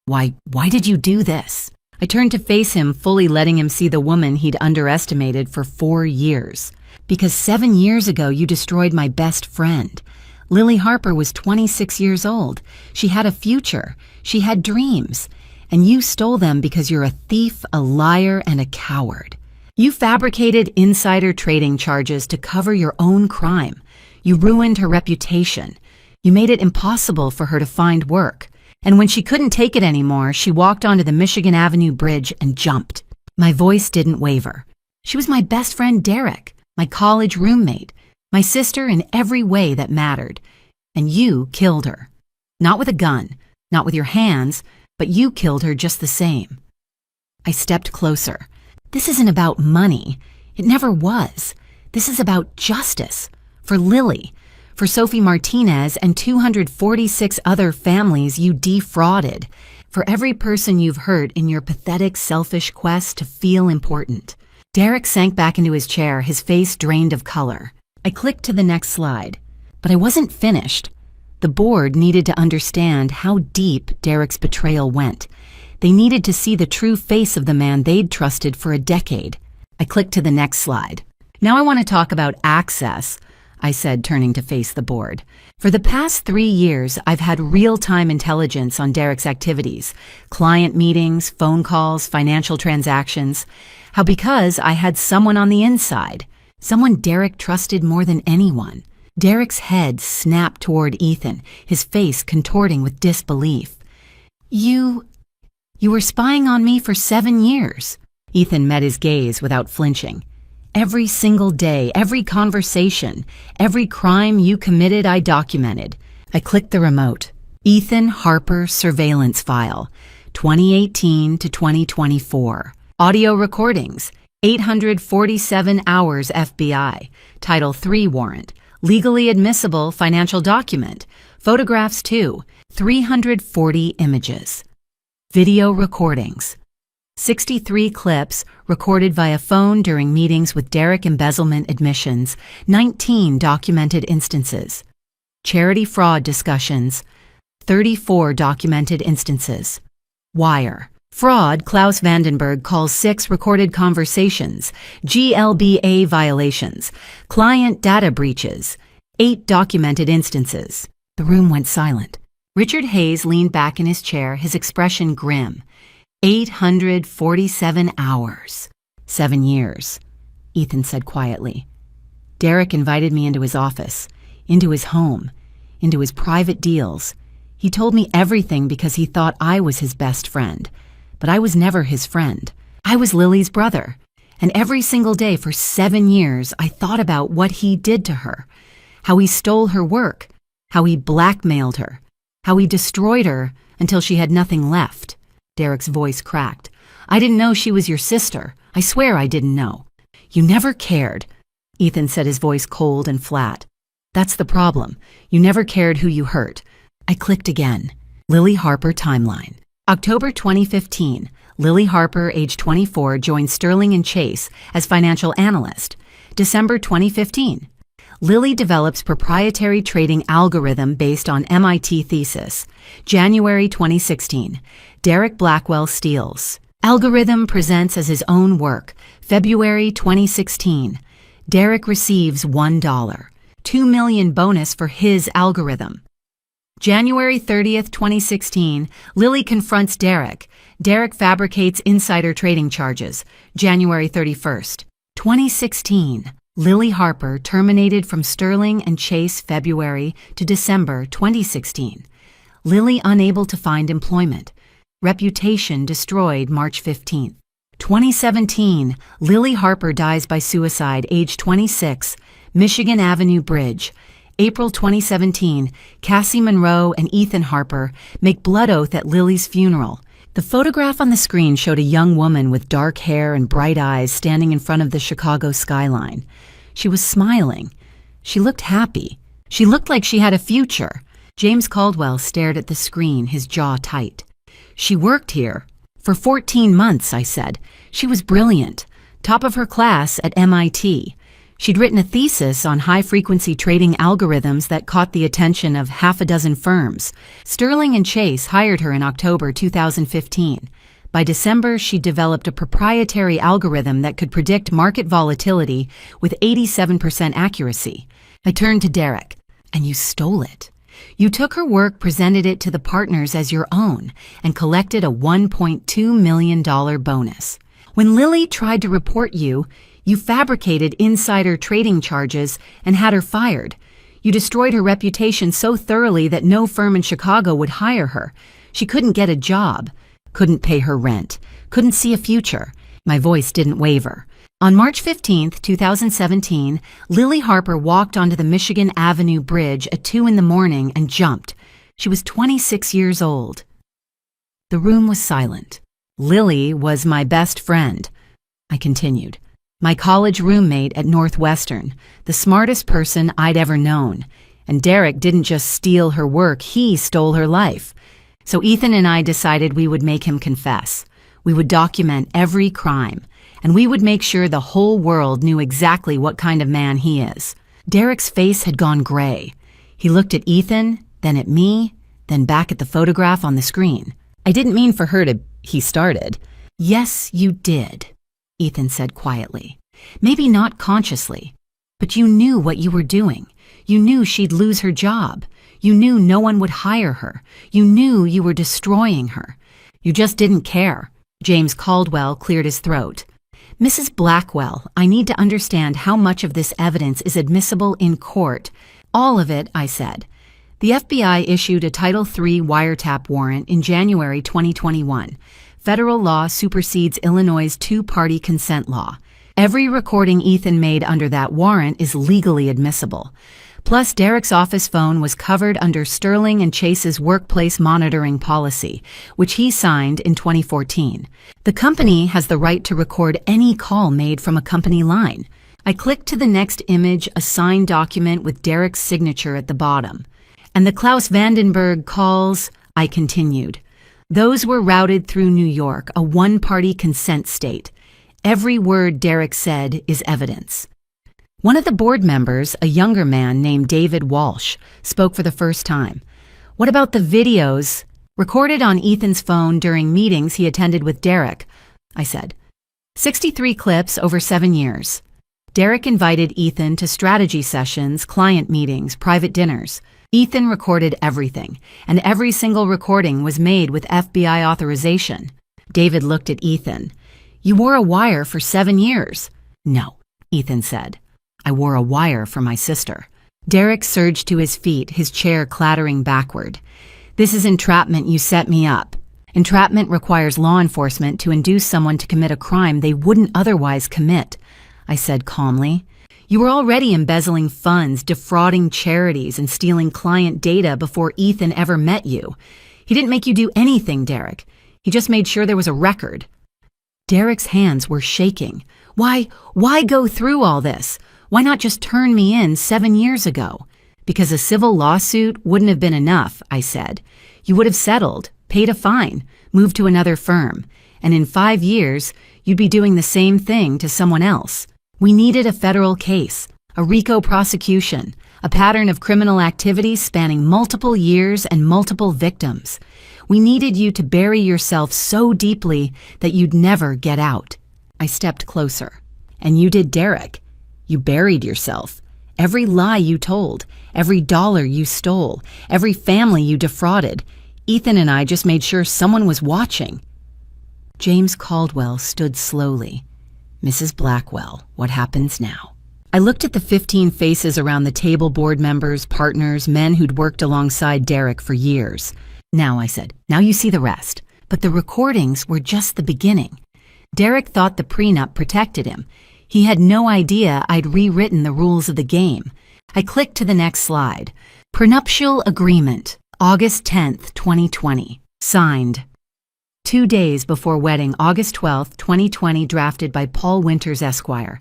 Why did you do this? I turned to face him, fully letting him see the woman he'd underestimated for 4 years. Because 7 years ago, you destroyed my best friend. Lily Harper was 26 years old. She had a future. She had dreams. And you stole them because you're a thief, a liar, and a coward. You fabricated insider trading charges to cover your own crime. You ruined her reputation. You made it impossible for her to find work. And when she couldn't take it anymore, she walked onto the Michigan Avenue Bridge and jumped. My voice didn't waver. She was my best friend Derek, my college roommate, my sister in every way that mattered. And you killed her. Not with a gun, not with your hands, but you killed her just the same. I stepped closer. This isn't about money. It never was. This is about justice. For Lily, for Sophie Martinez and 246 other families you defrauded, for every person you've hurt in your pathetic, selfish quest to feel important. Derek sank back into his chair, his face drained of color. I clicked to the next slide, but I wasn't finished. The board needed to understand how deep Derek's betrayal went. They needed to see the true face of the man they'd trusted for a decade. I clicked to the next slide. Now I want to talk about access, I said, turning to face the board. For the past 3 years, I've had real-time intelligence on Derek's activities, client meetings, phone calls, financial transactions. How because I had someone on the inside, someone Derek trusted more than anyone. Derek's head snapped toward Ethan, his face contorting with disbelief. You were spying on me for 7 years. Ethan met his gaze without flinching. Every single day, every conversation, every crime you committed, I documented. I clicked the remote. Ethan Harper surveillance file, 2018 to 2024. Audio recordings, 847 hours FBI. Title III warrant. Legally admissible financial document. Photographs 2. 340 images. Video recordings. 63 clips recorded via phone during meetings with Derek embezzlement admissions, 19 documented instances. Charity fraud discussions, 34 documented instances. Wire. Fraud, Klaus Vandenberg calls 6 recorded conversations, GLBA violations, client data breaches, 8 documented instances. The room went silent. Richard Hayes leaned back in his chair, his expression grim. 847 hours. 7 years, Ethan said quietly. Derek invited me into his office, into his home, into his private deals. He told me everything because he thought I was his best friend. But I was never his friend. I was Lily's brother. And every single day for 7 years, I thought about what he did to her. How he stole her work. How he blackmailed her. How he destroyed her until she had nothing left. Derek's voice cracked. I didn't know she was your sister. I swear I didn't know. You never cared. Ethan said, his voice cold and flat. That's the problem. You never cared who you hurt. I clicked again. Lily Harper timeline. October 2015, Lily Harper, age 24, joined Sterling & Chase as financial analyst. December 2015, Lily develops proprietary trading algorithm based on MIT thesis. January 2016, Derek Blackwell steals. Algorithm presents as his own work. February 2016, Derek receives $1. $2 million bonus for his algorithm. January 30th, 2016, Lily confronts Derek. Derek fabricates insider trading charges. January 31st, 2016, Lily Harper terminated from Sterling & Chase February to December 2016. Lily unable to find employment. Reputation destroyed March 15th. 2017, Lily Harper dies by suicide, age 26, Michigan Avenue Bridge. April 2017, Cassie Monroe and Ethan Harper make blood oath at Lily's funeral. The photograph on the screen showed a young woman with dark hair and bright eyes standing in front of the Chicago skyline. She was smiling. She looked happy. She looked like she had a future. James Caldwell stared at the screen, his jaw tight. She worked here. For 14 months, I said. She was brilliant. Top of her class at MIT. She'd written a thesis on high-frequency trading algorithms that caught the attention of half a dozen firms. Sterling and Chase hired her in October 2015. By December, she developed a proprietary algorithm that could predict market volatility with 87% accuracy. I turned to Derek. And you stole it. You took her work, presented it to the partners as your own, and collected a $1.2 million bonus. When Lily tried to report you, you fabricated insider trading charges and had her fired. You destroyed her reputation so thoroughly that no firm in Chicago would hire her. She couldn't get a job, couldn't pay her rent, couldn't see a future. My voice didn't waver. On March 15, 2017, Lily Harper walked onto the Michigan Avenue Bridge at 2 a.m. and jumped. She was 26 years old. The room was silent. Lily was my best friend. I continued. My college roommate at Northwestern, the smartest person I'd ever known. And Derek didn't just steal her work, he stole her life. So Ethan and I decided we would make him confess. We would document every crime. And we would make sure the whole world knew exactly what kind of man he is. Derek's face had gone gray. He looked at Ethan, then at me, then back at the photograph on the screen. I didn't mean for her to, he started. Yes, you did, Ethan said quietly. Maybe not consciously, but you knew what you were doing. You knew she'd lose her job. You knew no one would hire her. You knew you were destroying her. You just didn't care. James Caldwell cleared his throat. Mrs. Blackwell, I need to understand how much of this evidence is admissible in court. All of it, I said. The FBI issued a Title III wiretap warrant in January 2021. Federal law supersedes Illinois' two-party consent law. Every recording Ethan made under that warrant is legally admissible. Plus, Derek's office phone was covered under Sterling and Chase's workplace monitoring policy, which he signed in 2014. The company has the right to record any call made from a company line. I clicked to the next image, a signed document with Derek's signature at the bottom. And the Klaus Vandenberg calls, I continued. Those were routed through New York, a one-party consent state. Every word Derek said is evidence. One of the board members, a younger man named David Walsh, spoke for the first time. What about the videos recorded on Ethan's phone during meetings he attended with Derek? I said. 63 clips over 7 years. Derek invited Ethan to strategy sessions, client meetings, private dinners. Ethan recorded everything, and every single recording was made with FBI authorization. David looked at Ethan. You wore a wire for 7 years. No, Ethan said. I wore a wire for my sister. Derek surged to his feet, his chair clattering backward. This is entrapment, you set me up. Entrapment requires law enforcement to induce someone to commit a crime they wouldn't otherwise commit, I said calmly. You were already embezzling funds, defrauding charities, and stealing client data before Ethan ever met you. He didn't make you do anything, Derek. He just made sure there was a record. Derek's hands were shaking. Why go through all this? Why not just turn me in 7 years ago? Because a civil lawsuit wouldn't have been enough, I said. You would have settled, paid a fine, moved to another firm, and in 5 years, you'd be doing the same thing to someone else. We needed a federal case, a RICO prosecution, a pattern of criminal activity spanning multiple years and multiple victims. We needed you to bury yourself so deeply that you'd never get out. I stepped closer. And you did, Derek. You buried yourself. Every lie you told, every dollar you stole, every family you defrauded. Ethan and I just made sure someone was watching. James Caldwell stood slowly. Mrs. Blackwell, what happens now? I looked at the 15 faces around the table, board members, partners, men who'd worked alongside Derek for years. Now, I said, now you see the rest. But the recordings were just the beginning. Derek thought the prenup protected him. He had no idea I'd rewritten the rules of the game. I clicked to the next slide. Prenuptial Agreement, August 10th, 2020. Signed. 2 days before wedding, August 12th, 2020, drafted by Paul Winters, Esquire.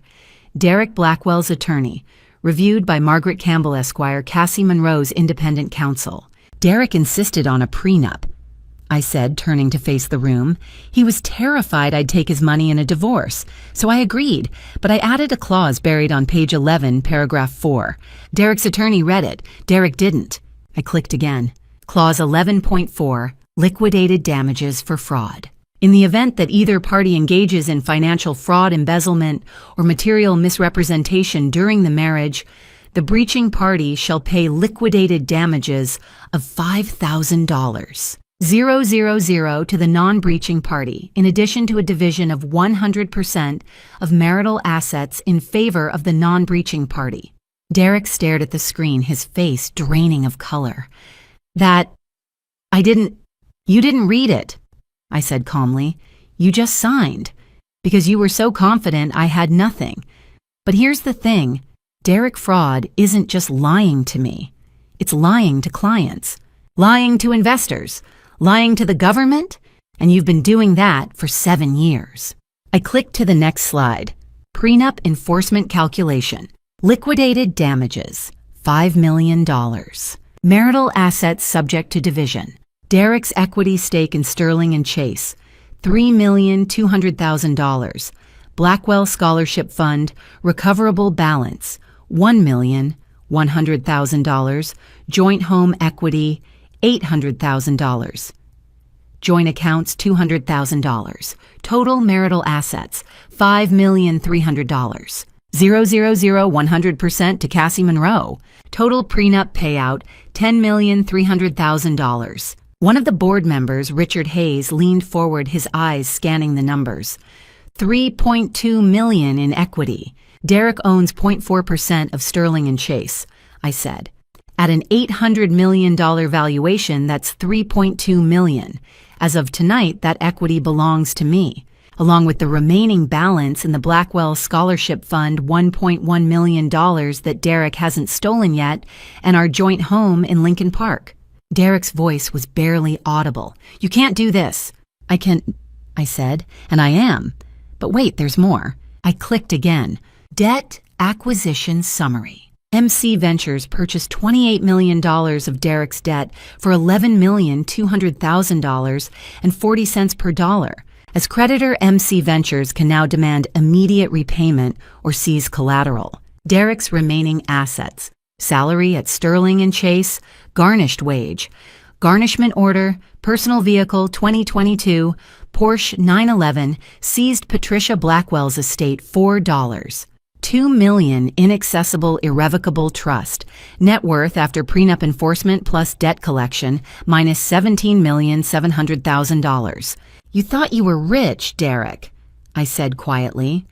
Derek Blackwell's attorney. Reviewed by Margaret Campbell Esquire, Cassie Monroe's independent counsel. Derek insisted on a prenup, I said, turning to face the room. He was terrified I'd take his money in a divorce, so I agreed, but I added a clause buried on page 11, paragraph 4. Derek's attorney read it. Derek didn't. I clicked again. Clause 11.4, liquidated damages for fraud. In the event that either party engages in financial fraud, embezzlement, or material misrepresentation during the marriage, the breaching party shall pay liquidated damages of $5,000. 000 to the non-breaching party, in addition to a division of 100% of marital assets in favor of the non-breaching party. Derek stared at the screen, his face draining of color. You didn't read it, I said calmly. You just signed, because you were so confident I had nothing. But here's the thing, Derek fraud isn't just lying to me. It's lying to clients, lying to investors, lying to the government, and you've been doing that for 7 years. I clicked to the next slide. Prenup enforcement calculation. Liquidated damages, $5 million. Marital assets subject to division. Derek's equity stake in Sterling and Chase, $3,200,000. Blackwell Scholarship Fund, recoverable balance, $1,100,000. Joint home equity, $800,000. Joint accounts, $200,000. Total marital assets, $5,300,000. 100% to Cassie Monroe. Total prenup payout, $10,300,000. One of the board members, Richard Hayes, leaned forward, his eyes scanning the numbers. $3.2 million in equity. Derek owns 0.4% of Sterling and Chase, I said. At an $800 million valuation, that's $3.2 million. As of tonight, that equity belongs to me, along with the remaining balance in the Blackwell Scholarship Fund, $1.1 million that Derek hasn't stolen yet, and our joint home in Lincoln Park. Derek's voice was barely audible. You can't do this. I said, and I am. But wait, there's more. I clicked again. Debt acquisition summary. MC Ventures purchased $28 million of Derek's debt for $11,200,000 and 40 cents per dollar. As creditor, MC Ventures can now demand immediate repayment or seize collateral. Derek's remaining assets: salary at Sterling and Chase, garnished wage, garnishment order, personal vehicle 2022, Porsche 911, seized Patricia Blackwell's estate $4. $2 million inaccessible irrevocable trust, net worth after prenup enforcement plus debt collection minus $17,700,000. You thought you were rich, Derek, I said quietly,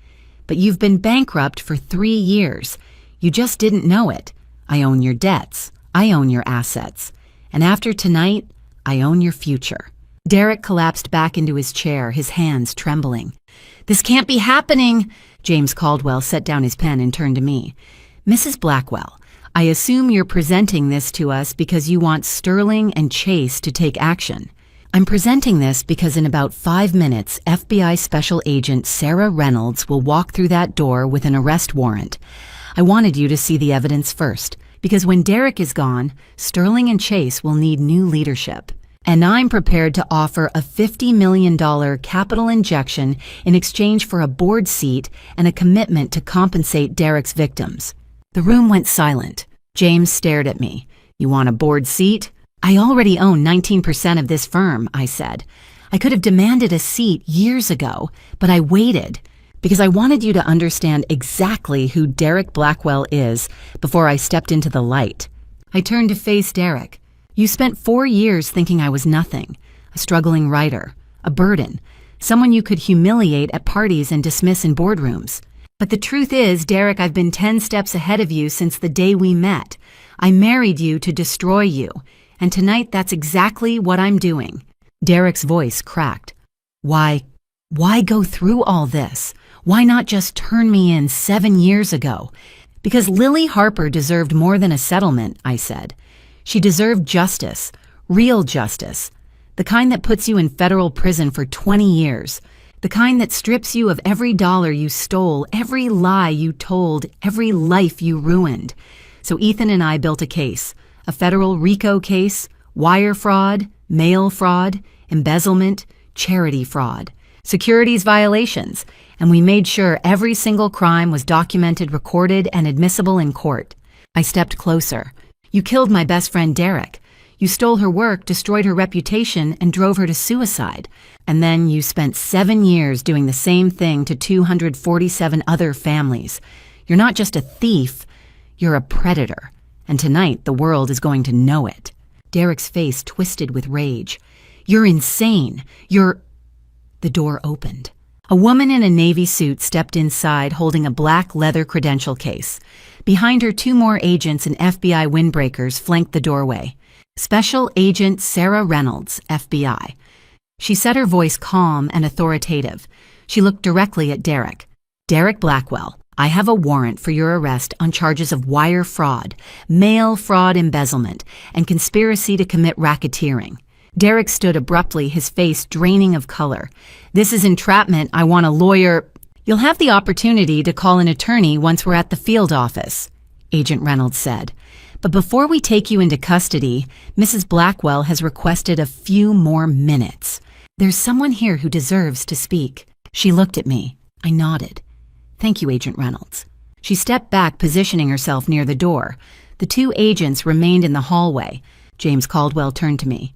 but you've been bankrupt for 3 years. You just didn't know it. I own your debts. I own your assets. And after tonight, I own your future. Derek collapsed back into his chair, his hands trembling. This can't be happening. James Caldwell set down his pen and turned to me. Mrs. Blackwell, I assume you're presenting this to us because you want Sterling and Chase to take action. I'm presenting this because in about 5 minutes, FBI Special Agent Sarah Reynolds will walk through that door with an arrest warrant. I wanted you to see the evidence first, because when Derek is gone, Sterling and Chase will need new leadership. And I'm prepared to offer a $50 million capital injection in exchange for a board seat and a commitment to compensate Derek's victims. The room went silent. James stared at me. You want a board seat? I already own 19% of this firm, I said. I could have demanded a seat years ago, but I waited because I wanted you to understand exactly who Derek Blackwell is before I stepped into the light. I turned to face Derek. You spent 4 years thinking I was nothing, a struggling writer, a burden, someone you could humiliate at parties and dismiss in boardrooms. But the truth is, Derek, I've been 10 steps ahead of you since the day we met. I married you to destroy you, and tonight that's exactly what I'm doing. Derek's voice cracked. Why go through all this? Why not just turn me in 7 years ago? Because Lily Harper deserved more than a settlement, I said. She deserved justice, real justice, the kind that puts you in federal prison for 20 years, The kind that strips you of every dollar you stole, every lie you told, every life you ruined. So Ethan and I built a case, a federal RICO case, wire fraud, mail fraud, embezzlement, charity fraud, securities violations, and we made sure every single crime was documented, recorded, and admissible in court. I stepped closer. You killed my best friend Derek. You stole her work, destroyed her reputation, and drove her to suicide. And then you spent 7 years doing the same thing to 247 other families. You're not just a thief, you're a predator. And tonight, the world is going to know it. Derek's face twisted with rage. You're insane. The door opened. A woman in a navy suit stepped inside holding a black leather credential case. Behind her, 2 more agents and FBI windbreakers flanked the doorway. Special Agent Sarah Reynolds, FBI. She said, her voice calm and authoritative. She looked directly at Derek. Derek Blackwell, I have a warrant for your arrest on charges of wire fraud, mail fraud embezzlement, and conspiracy to commit racketeering. Derek stood abruptly, his face draining of color. This is entrapment. I want a lawyer. You'll have the opportunity to call an attorney once we're at the field office, Agent Reynolds said. But before we take you into custody, Mrs. Blackwell has requested a few more minutes. There's someone here who deserves to speak. She looked at me. I nodded. Thank you, Agent Reynolds. She stepped back, positioning herself near the door. The 2 agents remained in the hallway. James Caldwell turned to me.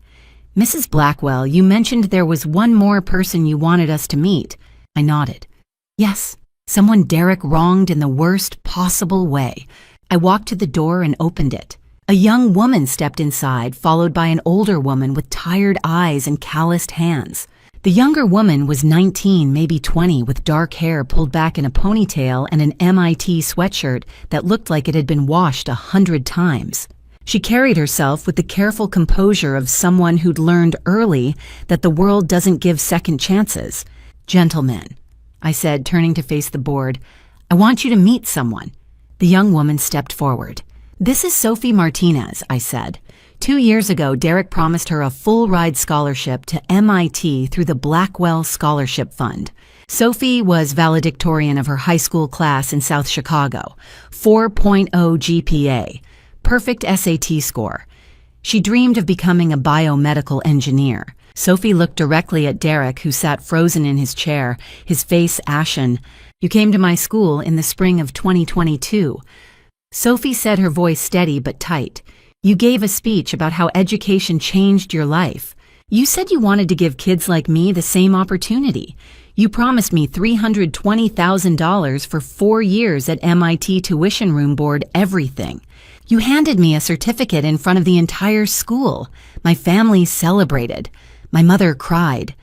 Mrs. Blackwell, you mentioned there was one more person you wanted us to meet. I nodded. Yes, someone Derek wronged in the worst possible way. I walked to the door and opened it. A young woman stepped inside, followed by an older woman with tired eyes and calloused hands. The younger woman was 19, maybe 20, with dark hair pulled back in a ponytail and an MIT sweatshirt that looked like it had been washed 100 times. She carried herself with the careful composure of someone who'd learned early that the world doesn't give second chances. Gentlemen, I said, turning to face the board, I want you to meet someone. The young woman stepped forward. This is Sophie Martinez, I said. 2 years ago, Derek promised her a full-ride scholarship to MIT through the Blackwell Scholarship Fund. Sophie was valedictorian of her high school class in South Chicago, 4.0 GPA, perfect SAT score. She dreamed of becoming a biomedical engineer. Sophie looked directly at Derek, who sat frozen in his chair, his face ashen. You came to my school in the spring of 2022. Sophie said, her voice steady but tight. You gave a speech about how education changed your life. You said you wanted to give kids like me the same opportunity. You promised me $320,000 for 4 years at MIT tuition room board, everything. You handed me a certificate in front of the entire school. My family celebrated. My mother cried.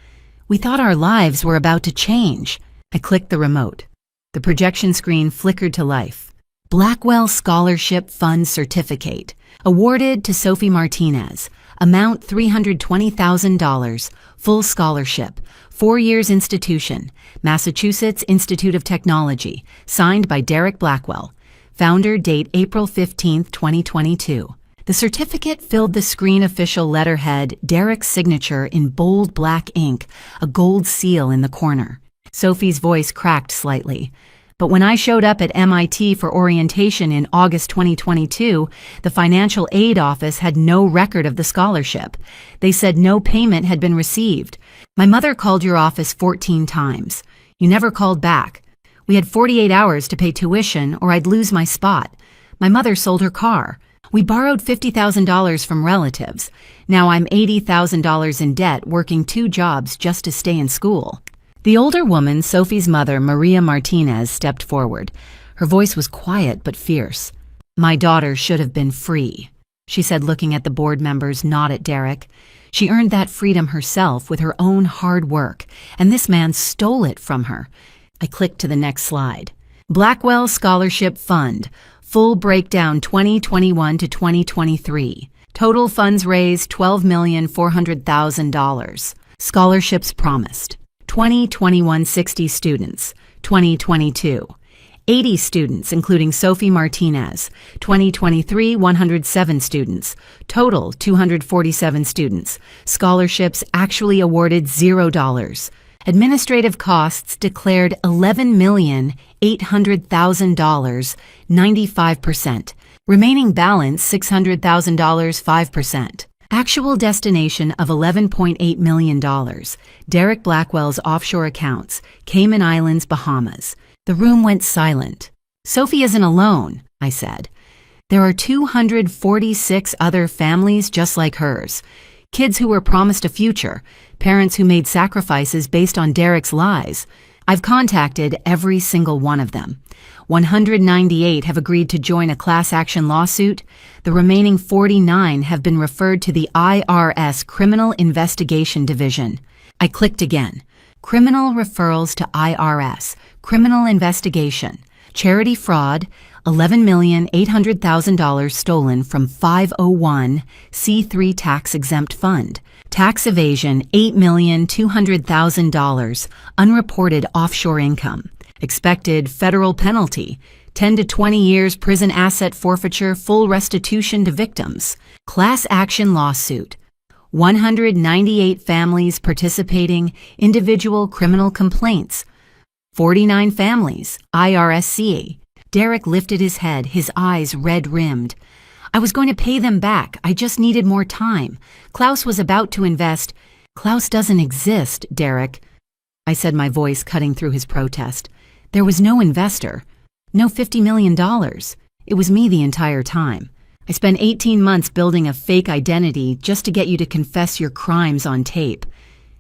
We thought our lives were about to change. I clicked the remote. The projection screen flickered to life. Blackwell Scholarship Fund Certificate. Awarded to Sophie Martinez. Amount $320,000. Full scholarship. 4 years institution. Massachusetts Institute of Technology. Signed by Derek Blackwell. Founder date April 15, 2022. The certificate filled the screen official letterhead, Derek's signature in bold black ink, a gold seal in the corner. Sophie's voice cracked slightly. But when I showed up at MIT for orientation in August 2022, the financial aid office had no record of the scholarship. They said no payment had been received. My mother called your office 14 times. You never called back. We had 48 hours to pay tuition or I'd lose my spot. My mother sold her car. We borrowed $50,000 from relatives. Now I'm $80,000 in debt, working 2 jobs just to stay in school. The older woman, Sophie's mother, Maria Martinez, stepped forward. Her voice was quiet but fierce. My daughter should have been free, she said, looking at the board members, not at Derek. She earned that freedom herself with her own hard work, and this man stole it from her. I clicked to the next slide. Blackwell Scholarship Fund. Full breakdown 2021 to 2023. Total funds raised $12,400,000. Scholarships promised. 2021 60 students. 2022 80 students, including Sophie Martinez. 2023 107 students. Total 247 students. Scholarships actually awarded $0. Administrative costs declared $11,800,000, 95%. Remaining balance $600,000, 5%. Actual destination of $11.8 million. Derek Blackwell's offshore accounts, Cayman Islands, Bahamas. The room went silent. Sophie isn't alone, I said. There are 246 other families just like hers. Kids who were promised a future, parents who made sacrifices based on Derek's lies. I've contacted every single one of them. 198 have agreed to join a class action lawsuit. The remaining 49 have been referred to the IRS Criminal Investigation Division. I clicked again. Criminal referrals to IRS, criminal investigation, charity fraud, $11,800,000 stolen from 501c3 tax-exempt fund. Tax evasion, $8,200,000, unreported offshore income. Expected federal penalty, 10 to 20 years prison asset forfeiture, full restitution to victims. Class action lawsuit. 198 families participating, individual criminal complaints. 49 families, IRSC. Derek lifted his head, his eyes red-rimmed. I was going to pay them back. I just needed more time. Klaus was about to invest. Klaus doesn't exist, Derek, I said, my voice cutting through his protest. There was no investor. No $50 million. It was me the entire time. I spent 18 months building a fake identity just to get you to confess your crimes on tape.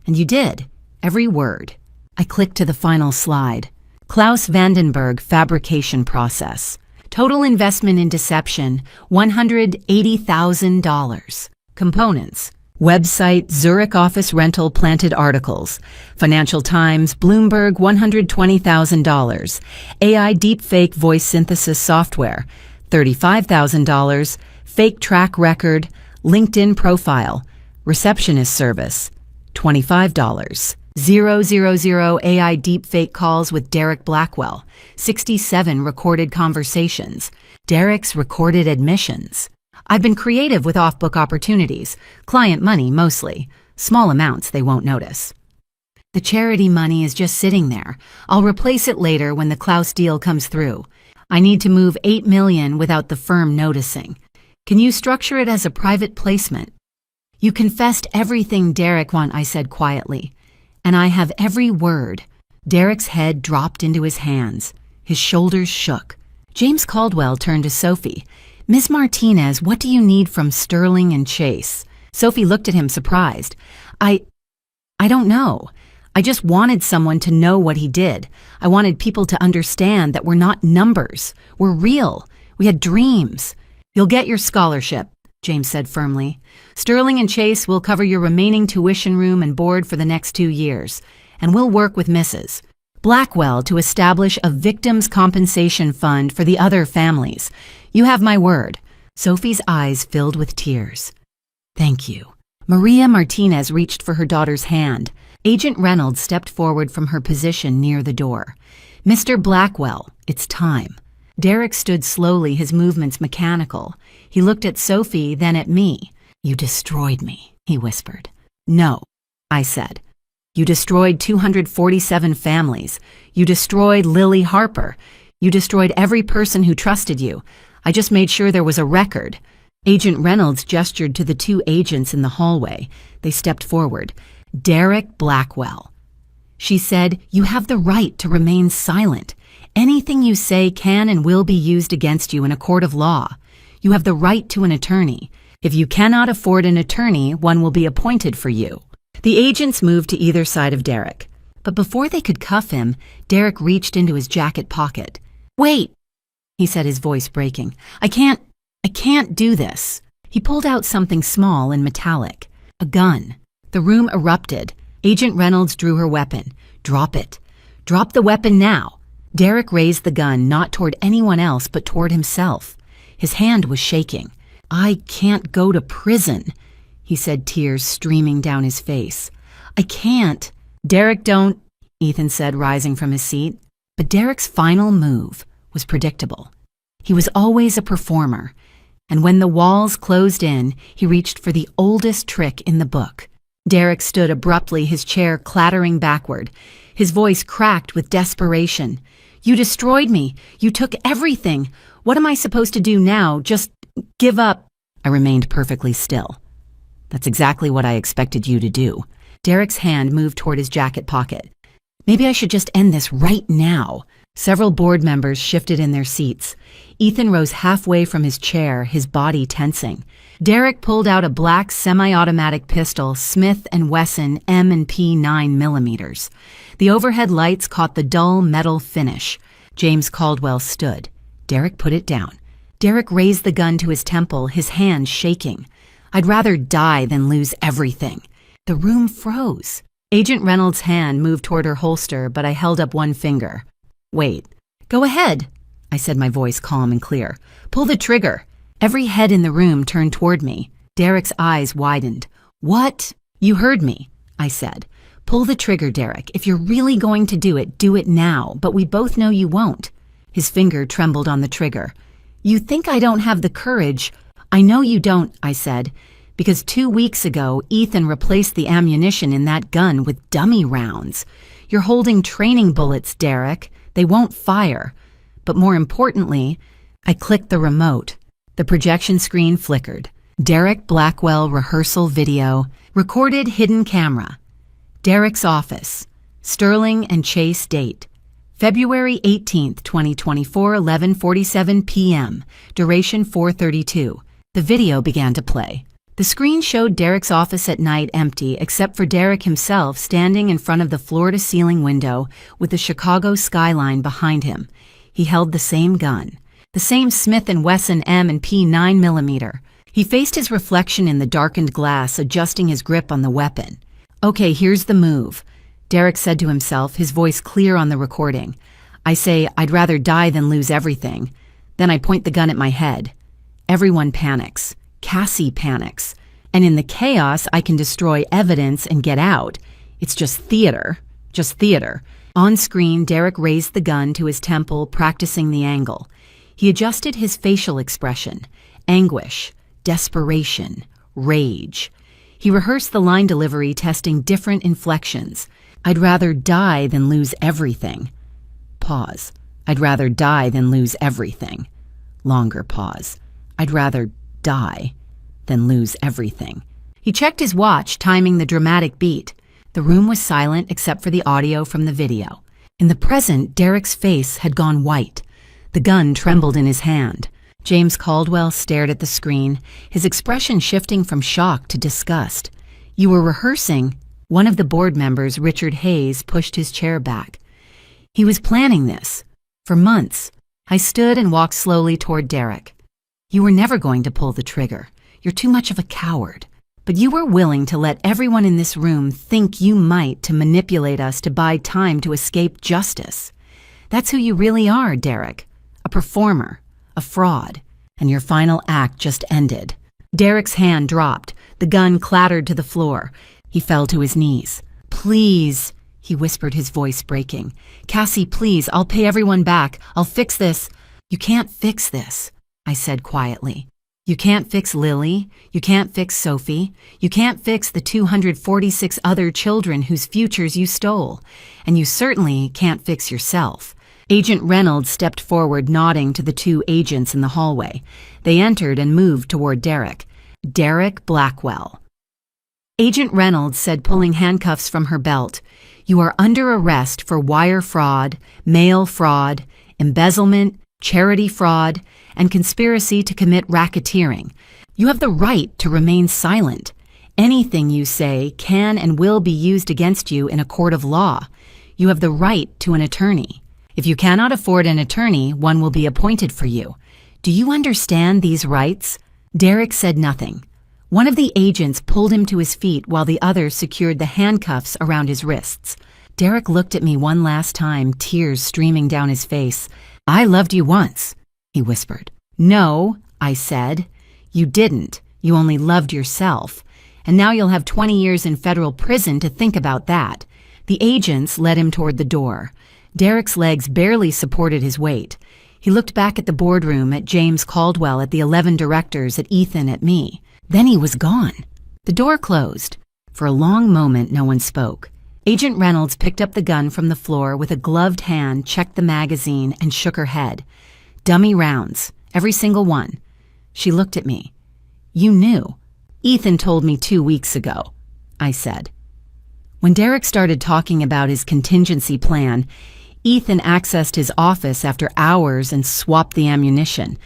And you did. Every word. I clicked to the final slide. Klaus Vandenberg fabrication process. Total investment in deception, $180,000. Components. Website, Zurich office rental planted articles. Financial Times, Bloomberg, $120,000. AI deepfake voice synthesis software, $35,000. Fake track record, LinkedIn profile. Receptionist service, $25. 000 AI deepfake calls with Derek Blackwell, 67 recorded conversations, Derek's recorded admissions. I've been creative with off-book opportunities, client money mostly, small amounts they won't notice. The charity money is just sitting there. I'll replace it later when the Klaus deal comes through. I need to move $8 million without the firm noticing. Can you structure it as a private placement? You confessed everything, Derek, I said quietly. And I have every word. Derek's head dropped into his hands. His shoulders shook. James Caldwell turned to Sophie. Ms. Martinez, what do you need from Sterling and Chase? Sophie looked at him surprised. I don't know. I just wanted someone to know what he did. I wanted people to understand that we're not numbers. We're real. We had dreams. You'll get your scholarship, James said firmly. Sterling and Chase will cover your remaining tuition room and board for the next 2 years, and we'll work with Mrs. Blackwell to establish a victims' compensation fund for the other families. You have my word. Sophie's eyes filled with tears. Thank you. Maria Martinez reached for her daughter's hand. Agent Reynolds stepped forward from her position near the door. Mr. Blackwell, it's time. Derek stood slowly, his movements mechanical. He looked at Sophie, then at me. You destroyed me, he whispered. No, I said. You destroyed 247 families. You destroyed Lily Harper. You destroyed every person who trusted you. I just made sure there was a record. Agent Reynolds gestured to the 2 agents in the hallway. They stepped forward. Derek Blackwell. She said, you have the right to remain silent. Anything you say can and will be used against you in a court of law. You have the right to an attorney. If you cannot afford an attorney, one will be appointed for you. The agents moved to either side of Derek. But before they could cuff him, Derek reached into his jacket pocket. Wait, he said, his voice breaking. I can't do this. He pulled out something small and metallic. A gun. The room erupted. Agent Reynolds drew her weapon. Drop it. Drop the weapon now. Derek raised the gun not toward anyone else but toward himself. His hand was shaking. I can't go to prison, he said, tears streaming down his face. I can't. Derek, don't, Ethan said, rising from his seat. But Derek's final move was predictable. He was always a performer, and when the walls closed in, he reached for the oldest trick in the book, Derek stood abruptly, his chair clattering backward. His voice cracked with desperation. "You destroyed me. You took everything. What am I supposed to do now? Just give up?" I remained perfectly still. "That's exactly what I expected you to do." Derek's hand moved toward his jacket pocket. "Maybe I should just end this right now." Several board members shifted in their seats. Ethan rose halfway from his chair, his body tensing. Derek pulled out a black semi-automatic pistol, Smith & Wesson M&P 9mm. The overhead lights caught the dull metal finish. James Caldwell stood. Derek put it down. Derek raised the gun to his temple, his hand shaking. "I'd rather die than lose everything." The room froze. Agent Reynolds' hand moved toward her holster, but I held up one finger. "Wait. Go ahead," I said, my voice calm and clear. "Pull the trigger." Every head in the room turned toward me. Derek's eyes widened. "What?" "You heard me," I said. "Pull the trigger, Derek. If you're really going to do it now, but we both know you won't." His finger trembled on the trigger. "You think I don't have the courage?" "I know you don't," I said, "because 2 weeks ago, Ethan replaced the ammunition in that gun with dummy rounds. You're holding training bullets, Derek. They won't fire." But more importantly, I clicked the remote. The projection screen flickered. Derek Blackwell rehearsal video, recorded hidden camera. Derek's office, Sterling and Chase date, February 18th, 2024, 11:47 p.m., duration 4:32. The video began to play. The screen showed Derek's office at night empty except for Derek himself standing in front of the floor-to-ceiling window with the Chicago skyline behind him. He held the same gun, the same Smith & Wesson M&P 9mm. He faced his reflection in the darkened glass, adjusting his grip on the weapon. "Okay, here's the move," Derek said to himself, his voice clear on the recording. "I say, I'd rather die than lose everything. Then I point the gun at my head. Everyone panics. Cassie panics. And in the chaos, I can destroy evidence and get out. It's just theater. Just theater." On screen, Derek raised the gun to his temple, practicing the angle. He adjusted his facial expression. Anguish, desperation, rage. He rehearsed the line delivery, testing different inflections. "I'd rather die than lose everything." Pause. "I'd rather die than lose everything." Longer pause. "I'd rather die than lose everything." He checked his watch, timing the dramatic beat. The room was silent except for the audio from the video. In the present, Derek's face had gone white. The gun trembled in his hand. James Caldwell stared at the screen, his expression shifting from shock to disgust. "You were rehearsing?" One of the board members, Richard Hayes, pushed his chair back. "He was planning this. For months." I stood and walked slowly toward Derek. "You were never going to pull the trigger. You're too much of a coward. But you were willing to let everyone in this room think you might to manipulate us to buy time to escape justice. That's who you really are, Derek. A performer, a fraud. And your final act just ended." Derek's hand dropped. The gun clattered to the floor. He fell to his knees. "Please," he whispered, his voice breaking. "Cassie, please, I'll pay everyone back. I'll fix this." "You can't fix this," I said quietly. "You can't fix Lily. You can't fix Sophie. You can't fix the 246 other children whose futures you stole. And you certainly can't fix yourself." Agent Reynolds stepped forward, nodding to the 2 agents in the hallway. They entered and moved toward Derek. "Derek Blackwell." Agent Reynolds said, pulling handcuffs from her belt, "You are under arrest for wire fraud, mail fraud, embezzlement, charity fraud, and conspiracy to commit racketeering. You have the right to remain silent. Anything you say can and will be used against you in a court of law. You have the right to an attorney. If you cannot afford an attorney, one will be appointed for you. Do you understand these rights?" Derek said nothing. One of the agents pulled him to his feet while the other secured the handcuffs around his wrists. Derek looked at me one last time, tears streaming down his face. "I loved you once," he whispered. "No," I said. "You didn't. You only loved yourself. And now you'll have 20 years in federal prison to think about that." The agents led him toward the door. Derek's legs barely supported his weight. He looked back at the boardroom, at James Caldwell, at the 11 directors, at Ethan, at me. Then he was gone. The door closed. For a long moment, no one spoke. Agent Reynolds picked up the gun from the floor with a gloved hand, checked the magazine, and shook her head. Dummy rounds, every single one. She looked at me. You knew. Ethan told me 2 weeks ago, I said. When Derek started talking about his contingency plan, Ethan accessed his office after hours and swapped the ammunition.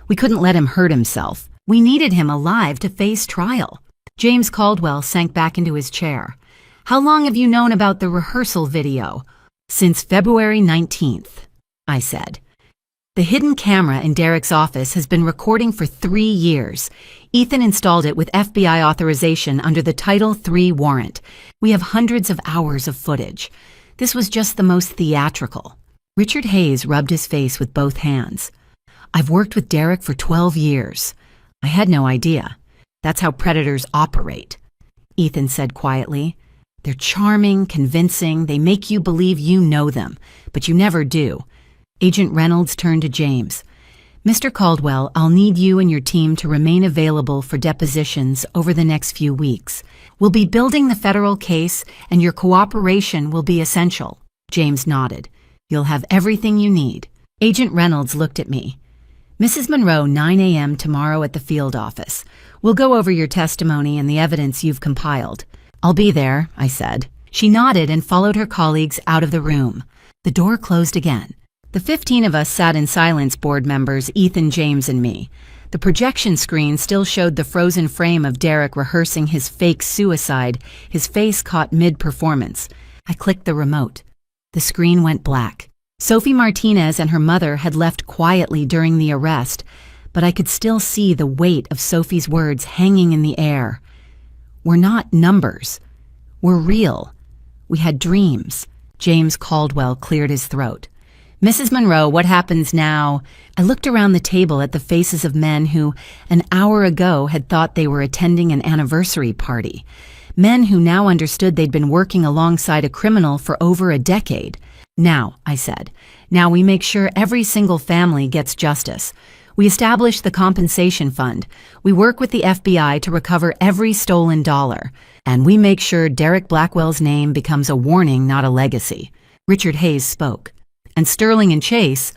We couldn't let him hurt himself. We needed him alive to face trial. James Caldwell sank back into his chair. How long have you known about the rehearsal video? Since February 19th, I said. The hidden camera in Derek's office has been recording for 3 years. Ethan installed it with FBI authorization under the Title III warrant. We have hundreds of hours of footage. This was just the most theatrical. Richard Hayes rubbed his face with both hands. I've worked with Derek for 12 years. I had no idea. That's how predators operate. Ethan said quietly. They're charming, convincing, they make you believe you know them, but you never do. Agent Reynolds turned to James. Mr. Caldwell, I'll need you and your team to remain available for depositions over the next few weeks. We'll be building the federal case, and your cooperation will be essential. James nodded. You'll have everything you need. Agent Reynolds looked at me. Mrs. Monroe, 9 a.m. tomorrow at the field office. We'll go over your testimony and the evidence you've compiled. I'll be there, I said. She nodded and followed her colleagues out of the room. The door closed again. The 15 of us sat in silence, board members, Ethan, James, and me. The projection screen still showed the frozen frame of Derek rehearsing his fake suicide, his face caught mid-performance. I clicked the remote. The screen went black. Sophie Martinez and her mother had left quietly during the arrest, but I could still see the weight of Sophie's words hanging in the air. We're not numbers. We're real. We had dreams. James Caldwell cleared his throat. Mrs. Monroe, what happens now? I looked around the table at the faces of men who, an hour ago, had thought they were attending an anniversary party. Men who now understood they'd been working alongside a criminal for over a decade. Now, I said, now we make sure every single family gets justice. We establish the compensation fund. We work with the FBI to recover every stolen dollar. And we make sure Derek Blackwell's name becomes a warning, not a legacy. Richard Hayes spoke. And Sterling and Chase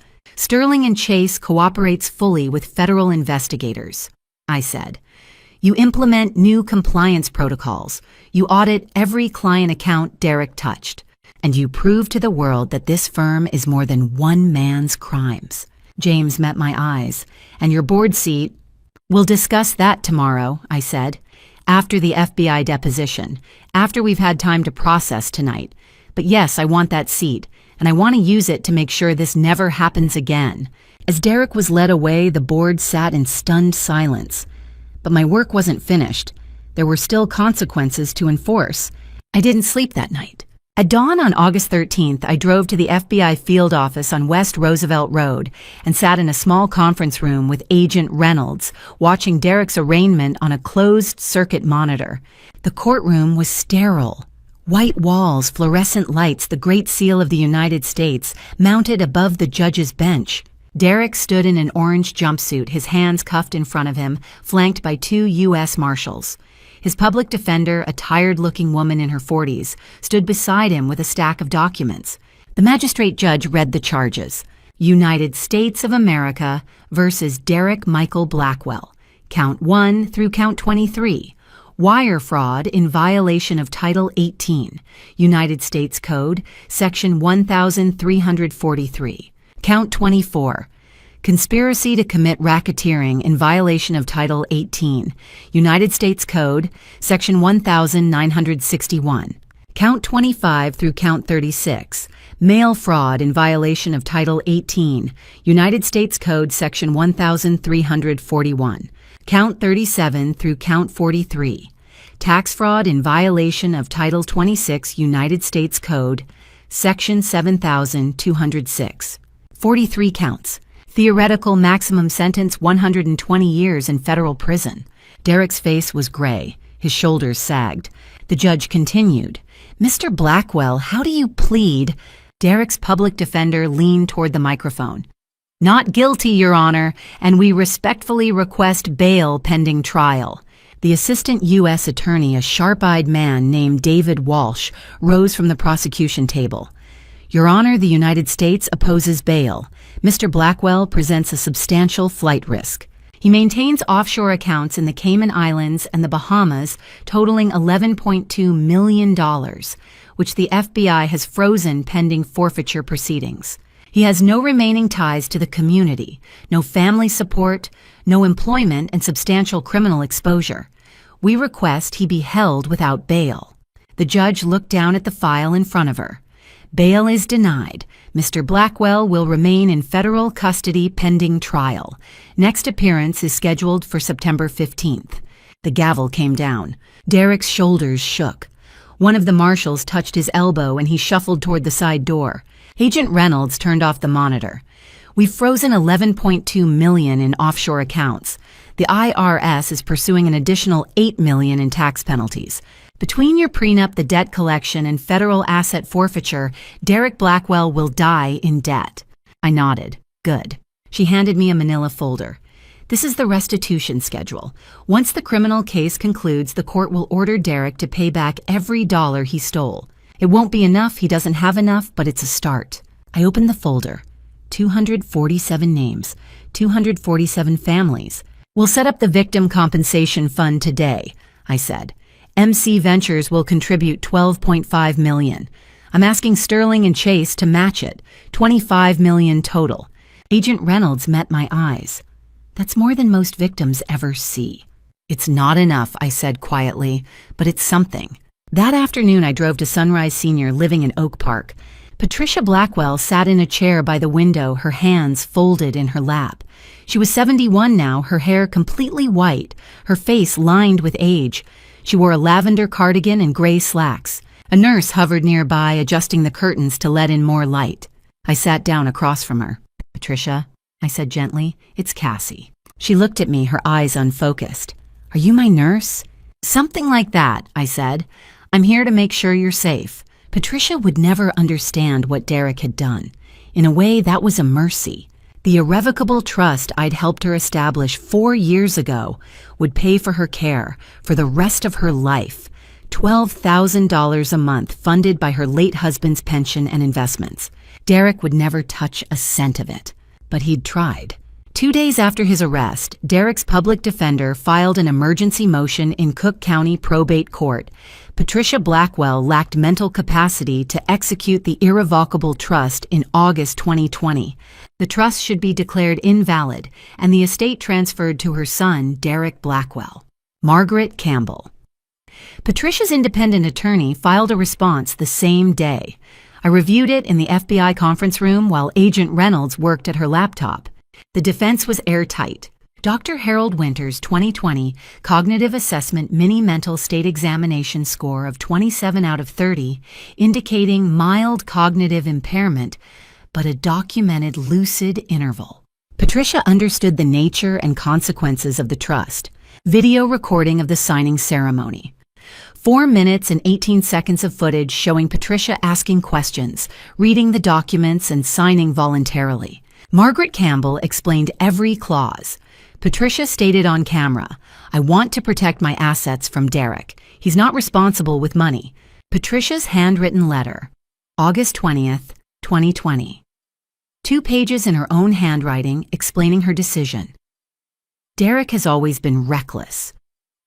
cooperates fully with federal investigators, I said. You implement new compliance protocols. You audit every client account Derek touched. And you prove to the world that this firm is more than one man's crimes. James met my eyes. And your board seat? We'll discuss that tomorrow, I said. After the FBI deposition. After we've had time to process tonight. But yes, I want that seat. And I want to use it to make sure this never happens again. As Derek was led away, the board sat in stunned silence. But my work wasn't finished. There were still consequences to enforce. I didn't sleep that night. At dawn on August 13th, I drove to the FBI field office on West Roosevelt Road and sat in a small conference room with Agent Reynolds, watching Derek's arraignment on a closed-circuit monitor. The courtroom was sterile. White walls, fluorescent lights, the Great Seal of the United States, mounted above the judge's bench. Derek stood in an orange jumpsuit, his hands cuffed in front of him, flanked by 2 U.S. Marshals. His public defender, a tired-looking woman in her 40s, stood beside him with a stack of documents. The magistrate judge read the charges. United States of America versus Derek Michael Blackwell. Count 1 through count 23. Wire fraud in violation of Title 18, United States Code, Section 1343. Count 24. Conspiracy to commit racketeering in violation of Title 18, United States Code, Section 1961. Count 25 through count 36. Mail fraud in violation of Title 18, United States Code, Section 1341. Count 37 through count 43. Tax fraud in violation of Title 26 United States Code, Section 7206. 43 counts. Theoretical maximum sentence 120 years in federal prison. Derek's face was gray. His shoulders sagged. The judge continued. Mr. Blackwell, how do you plead? Derek's public defender leaned toward the microphone. Not guilty, Your Honor, and we respectfully request bail pending trial. The assistant U.S. attorney, a sharp-eyed man named David Walsh, rose from the prosecution table. Your Honor, the United States opposes bail. Mr. Blackwell presents a substantial flight risk. He maintains offshore accounts in the Cayman Islands and the Bahamas totaling $11.2 million, which the FBI has frozen pending forfeiture proceedings. He has no remaining ties to the community, no family support, no employment, and substantial criminal exposure. We request he be held without bail. The judge looked down at the file in front of her. Bail is denied. Mr. Blackwell will remain in federal custody pending trial. Next appearance is scheduled for September 15th. The gavel came down. Derek's shoulders shook. One of the marshals touched his elbow and he shuffled toward the side door. Agent Reynolds turned off the monitor. We've frozen $11.2 million in offshore accounts. The IRS is pursuing an additional $8 million in tax penalties. Between your prenup, the debt collection, and federal asset forfeiture, Derek Blackwell will die in debt. I nodded. Good. She handed me a manila folder. This is the restitution schedule. Once the criminal case concludes, the court will order Derek to pay back every dollar he stole. It won't be enough, he doesn't have enough, but it's a start. I opened the folder. 247 names, 247 families. We'll set up the victim compensation fund today, I said. MC Ventures will contribute $12.5 million. I'm asking Sterling and Chase to match it, $25 million total. Agent Reynolds met my eyes. That's more than most victims ever see. It's not enough, I said quietly, but it's something. That afternoon I drove to Sunrise Senior living in Oak Park. Patricia Blackwell sat in a chair by the window, her hands folded in her lap. She was 71 now, her hair completely white, her face lined with age. She wore a lavender cardigan and gray slacks. A nurse hovered nearby, adjusting the curtains to let in more light. I sat down across from her. Patricia, I said gently, it's Cassie. She looked at me, her eyes unfocused. Are you my nurse? Something like that, I said. I'm here to make sure you're safe. Patricia would never understand what Derek had done. In a way, that was a mercy. The irrevocable trust I'd helped her establish 4 years ago would pay for her care for the rest of her life. $12,000 a month funded by her late husband's pension and investments. Derek would never touch a cent of it, but he'd tried. 2 days after his arrest, Derek's public defender filed an emergency motion in Cook County Probate Court. Patricia Blackwell lacked mental capacity to execute the irrevocable trust in August 2020. The trust should be declared invalid and the estate transferred to her son, Derek Blackwell. Margaret Campbell. Patricia's independent attorney filed a response the same day. I reviewed it in the FBI conference room while Agent Reynolds worked at her laptop. The defense was airtight. Dr. Harold Winter's 2020 Cognitive Assessment Mini-Mental State Examination score of 27 out of 30, indicating mild cognitive impairment, but a documented lucid interval. Patricia understood the nature and consequences of the trust. Video recording of the signing ceremony. 4 minutes and 18 seconds of footage showing Patricia asking questions, reading the documents, and signing voluntarily. Margaret Campbell explained every clause. Patricia stated on camera, I want to protect my assets from Derek. He's not responsible with money. Patricia's handwritten letter. August 20th, 2020. 2 pages in her own handwriting explaining her decision. Derek has always been reckless.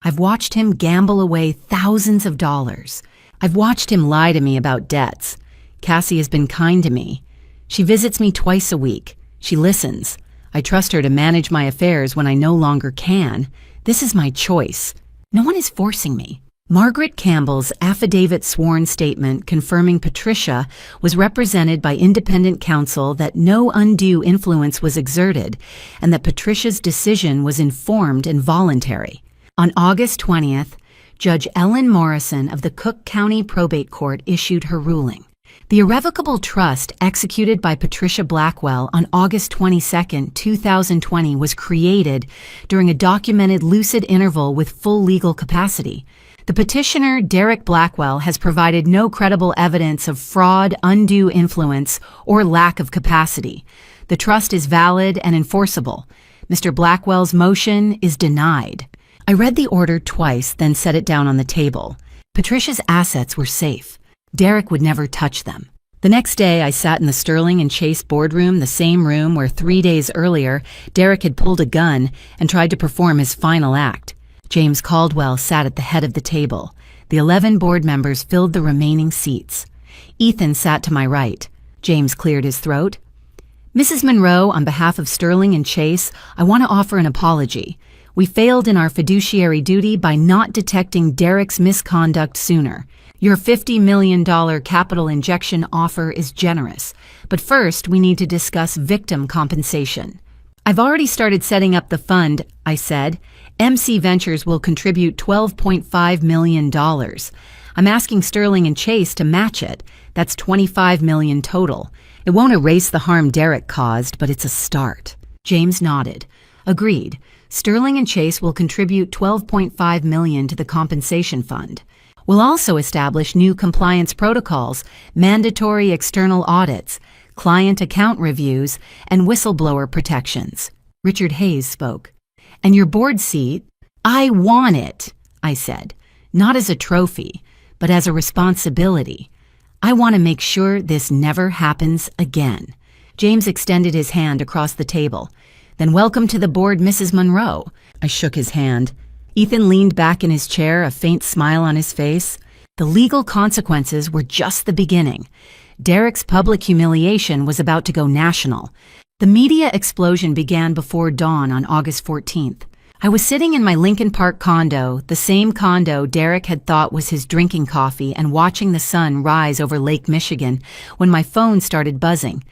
I've watched him gamble away thousands of dollars. I've watched him lie to me about debts. Cassie has been kind to me. She visits me twice a week. She listens. I trust her to manage my affairs when I no longer can. This is my choice. No one is forcing me. Margaret Campbell's affidavit sworn statement confirming Patricia was represented by independent counsel that no undue influence was exerted and that Patricia's decision was informed and voluntary. On August 20th, Judge Ellen Morrison of the Cook County Probate Court issued her ruling. The irrevocable trust executed by Patricia Blackwell on August 22, 2020 was created during a documented lucid interval with full legal capacity. The petitioner, Derek Blackwell, has provided no credible evidence of fraud, undue influence, or lack of capacity. The trust is valid and enforceable. Mr. Blackwell's motion is denied. I read the order twice, then set it down on the table. Patricia's assets were safe. Derek would never touch them. The next day, I sat in the Sterling and Chase boardroom, the same room where 3 days earlier, Derek had pulled a gun and tried to perform his final act. James Caldwell sat at the head of the table. The 11 board members filled the remaining seats. Ethan sat to my right. James cleared his throat. Mrs. Monroe, on behalf of Sterling and Chase, I want to offer an apology. We failed in our fiduciary duty by not detecting Derek's misconduct sooner. Your $50 million capital injection offer is generous, but first we need to discuss victim compensation. I've already started setting up the fund, I said. MC Ventures will contribute $12.5 million. I'm asking Sterling and Chase to match it. That's $25 million total. It won't erase the harm Derek caused, but it's a start. James nodded. Agreed. Sterling and Chase will contribute $12.5 million to the compensation fund. We'll also establish new compliance protocols, mandatory external audits, client account reviews, and whistleblower protections. Richard Hayes spoke. And your board seat? I want it, I said. Not as a trophy, but as a responsibility. I want to make sure this never happens again. James extended his hand across the table. Then welcome to the board, Mrs. Monroe. I shook his hand. Ethan leaned back in his chair, a faint smile on his face. The legal consequences were just the beginning. Derek's public humiliation was about to go national. The media explosion began before dawn on August 14th. I was sitting in my Lincoln Park condo, the same condo Derek had thought was his drinking coffee, and watching the sun rise over Lake Michigan when my phone started buzzing.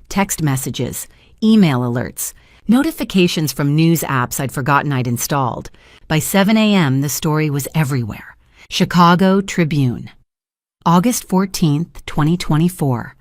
Text messages, email alerts, notifications from news apps I'd forgotten I'd installed. By 7 a.m., the story was everywhere. Chicago Tribune. August 14th, 2024.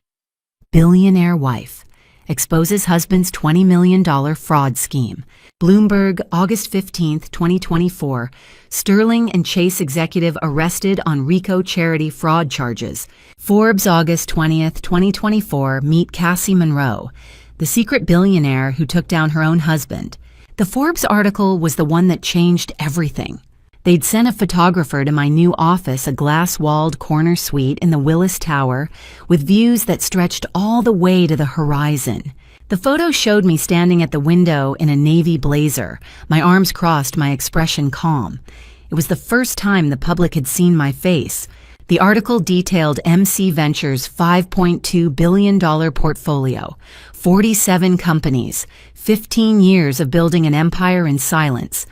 Billionaire wife exposes husband's $20 million fraud scheme. Bloomberg, August 15th, 2024. Sterling and Chase executive arrested on RICO charity fraud charges. Forbes, August 20th, 2024. Meet Cassie Monroe, the secret billionaire who took down her own husband. The Forbes article was the one that changed everything. They'd sent a photographer to my new office, a glass-walled corner suite in the Willis Tower, with views that stretched all the way to the horizon. The photo showed me standing at the window in a navy blazer, my arms crossed, my expression calm. It was the first time the public had seen my face. The article detailed MC Ventures' $5.2 billion portfolio, 47 companies, 15 years of building an empire in silence.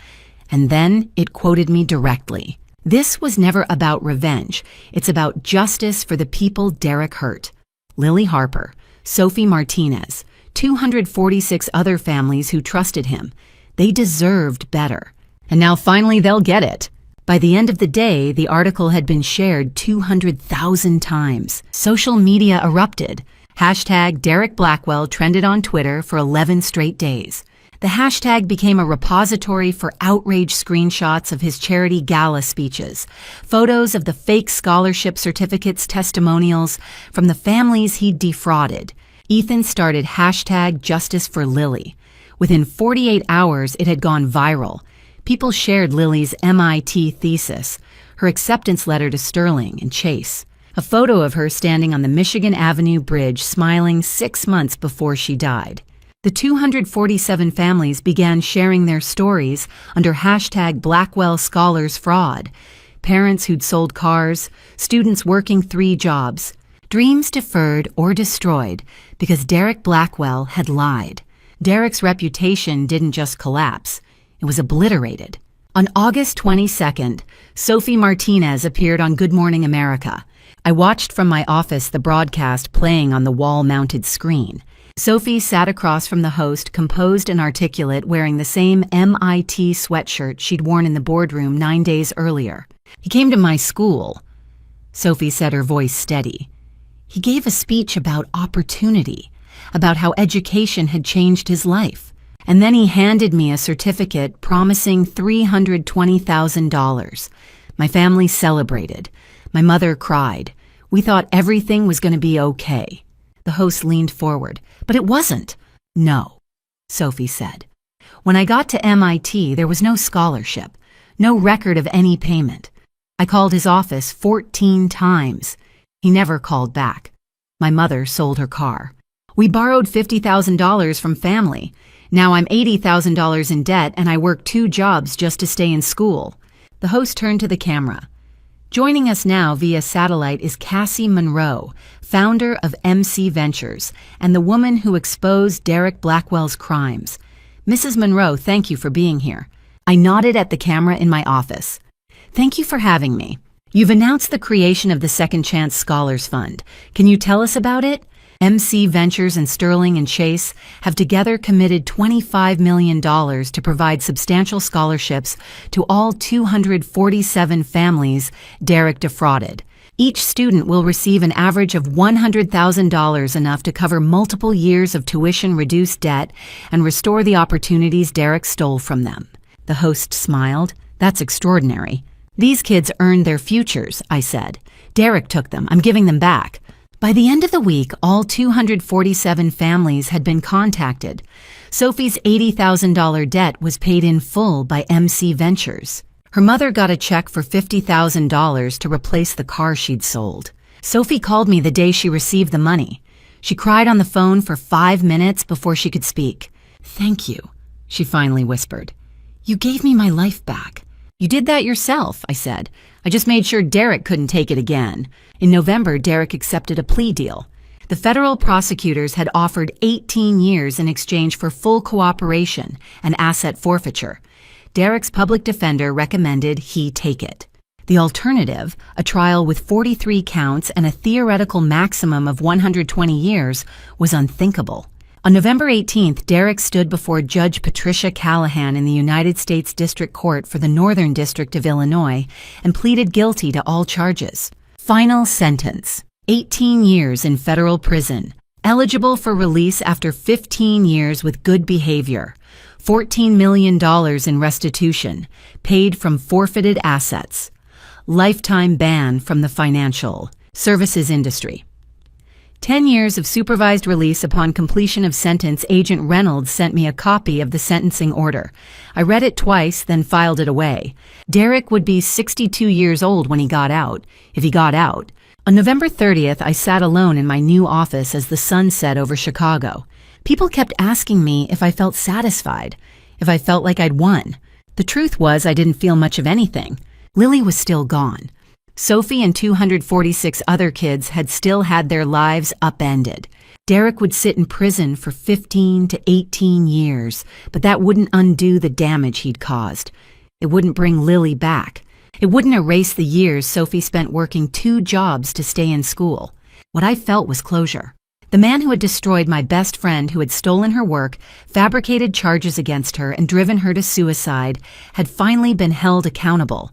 And then it quoted me directly. This was never about revenge. It's about justice for the people Derek hurt. Lily Harper, Sophie Martinez, 246 other families who trusted him. They deserved better. And now finally they'll get it. By the end of the day, the article had been shared 200,000 times. Social media erupted. Hashtag Derek Blackwell trended on Twitter for 11 straight days. The hashtag became a repository for outrage screenshots of his charity gala speeches, photos of the fake scholarship certificates, testimonials from the families he'd defrauded. Ethan started hashtag Justice for Lily. Within 48 hours, it had gone viral. People shared Lily's MIT thesis, her acceptance letter to Sterling and Chase, a photo of her standing on the Michigan Avenue Bridge smiling 6 months before she died. The 247 families began sharing their stories under hashtag Blackwell Scholars Fraud. Parents who'd sold cars, students working 3 jobs, dreams deferred or destroyed because Derek Blackwell had lied. Derek's reputation didn't just collapse, it was obliterated. On August 22nd, Sophie Martinez appeared on Good Morning America. I watched from my office the broadcast playing on the wall-mounted screen. Sophie sat across from the host, composed and articulate, wearing the same MIT sweatshirt she'd worn in the boardroom 9 days earlier. "He came to my school," Sophie said, her voice steady. "He gave a speech about opportunity, about how education had changed his life. And then he handed me a certificate promising $320,000. My family celebrated. My mother cried. We thought everything was going to be okay." The host leaned forward. "But it wasn't." "No," Sophie said. "When I got to MIT, there was no scholarship, No record of any payment. I called his office 14 times. He never called back. My mother sold her car. We borrowed $50,000 from family. Now I'm $80,000 in debt and I work 2 jobs just to stay in school. The host turned to the camera. Joining us now via satellite is Cassie Monroe, founder of MC Ventures and the woman who exposed Derek Blackwell's crimes. Mrs. Monroe, thank you for being here. I nodded at the camera in my office. Thank you for having me. You've announced the creation of the Second Chance Scholars Fund. Can you tell us about it? MC Ventures and Sterling and Chase have together committed $25 million to provide substantial scholarships to all 247 families Derek defrauded. Each student will receive an average of $100,000, enough to cover multiple years of tuition-reduced debt and restore the opportunities Derek stole from them. The host smiled. That's extraordinary. These kids earned their futures, I said. Derek took them. I'm giving them back. By the end of the week, all 247 families had been contacted. Sophie's $80,000 debt was paid in full by MC Ventures. Her mother got a check for $50,000 to replace the car she'd sold. Sophie called me the day she received the money. She cried on the phone for 5 minutes before she could speak. "Thank you," she finally whispered. "You gave me my life back." "You did that yourself," I said. "I just made sure Derek couldn't take it again." In November, Derek accepted a plea deal. The federal prosecutors had offered 18 years in exchange for full cooperation and asset forfeiture. Derek's public defender recommended he take it. The alternative, a trial with 43 counts and a theoretical maximum of 120 years, was unthinkable. On November 18th, Derek stood before Judge Patricia Callahan in the United States District Court for the Northern District of Illinois and pleaded guilty to all charges. Final sentence: 18 years in federal prison, eligible for release after 15 years with good behavior, $14 million in restitution, paid from forfeited assets, lifetime ban from the financial services industry. 10 years of supervised release upon completion of sentence. Agent Reynolds sent me a copy of the sentencing order. I read it twice, then filed it away. Derek would be 62 years old when he got out, if he got out. On November 30th, I sat alone in my new office as the sun set over Chicago. People kept asking me if I felt satisfied, if I felt like I'd won. The truth was I didn't feel much of anything. Lily was still gone. Sophie and 246 other kids had still had their lives upended. Derek would sit in prison for 15 to 18 years, but that wouldn't undo the damage he'd caused. It wouldn't bring Lily back. It wouldn't erase the years Sophie spent working 2 jobs to stay in school. What I felt was closure. The man who had destroyed my best friend, who had stolen her work, fabricated charges against her, and driven her to suicide, had finally been held accountable.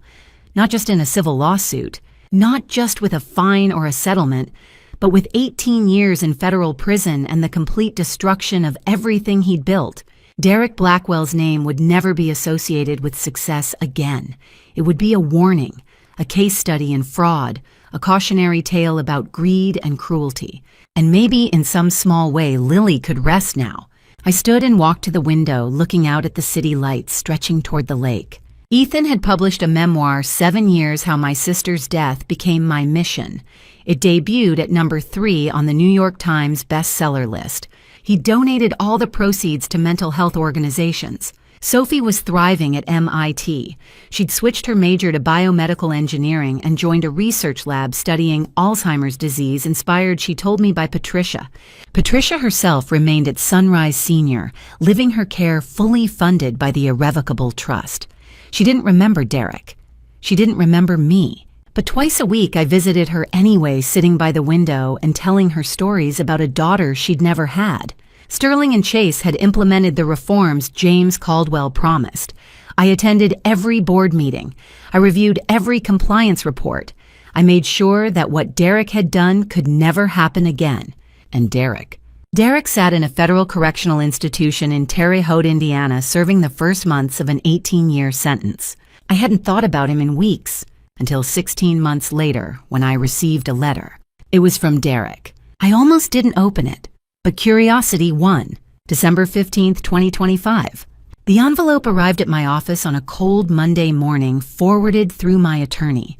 Not just in a civil lawsuit, not just with a fine or a settlement, but with 18 years in federal prison and the complete destruction of everything he'd built. Derek Blackwell's name would never be associated with success again. It would be a warning, a case study in fraud, a cautionary tale about greed and cruelty. And maybe in some small way, Lily could rest now. I stood and walked to the window, looking out at the city lights stretching toward the lake. Ethan had published a memoir, 7 Years How My Sister's Death Became My Mission. It debuted at number 3 on the New York Times bestseller list. He donated all the proceeds to mental health organizations. Sophie was thriving at MIT. She'd switched her major to biomedical engineering and joined a research lab studying Alzheimer's disease, inspired, she told me, by Patricia. Patricia herself remained at Sunrise Senior, living her care fully funded by the Irrevocable Trust. She didn't remember Derek. She didn't remember me. But twice a week I visited her anyway, sitting by the window and telling her stories about a daughter she'd never had. Sterling and Chase had implemented the reforms James Caldwell promised. I attended every board meeting. I reviewed every compliance report. I made sure that what Derek had done could never happen again. And Derek sat in a federal correctional institution in Terre Haute, Indiana, serving the first months of an 18-year sentence. I hadn't thought about him in weeks, until 16 months later, when I received a letter. It was from Derek. I almost didn't open it, but curiosity won. December 15th, 2025. The envelope arrived at my office on a cold Monday morning, forwarded through my attorney.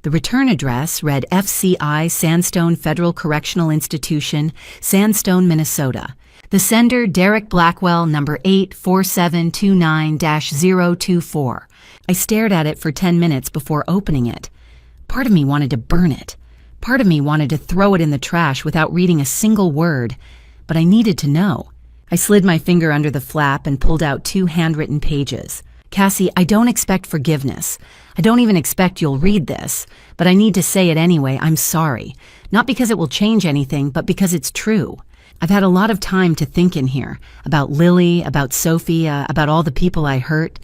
The return address read FCI Sandstone Federal Correctional Institution, Sandstone, Minnesota. The sender, Derek Blackwell, number 84729-024. I stared at it for 10 minutes before opening it. Part of me wanted to burn it. Part of me wanted to throw it in the trash without reading a single word, but I needed to know. I slid my finger under the flap and pulled out 2 handwritten pages. Cassie, I don't expect forgiveness. I don't even expect you'll read this, but I need to say it anyway. I'm sorry. Not because it will change anything, but because it's true. I've had a lot of time to think in here, about Lily, about Sophia, about all the people I hurt.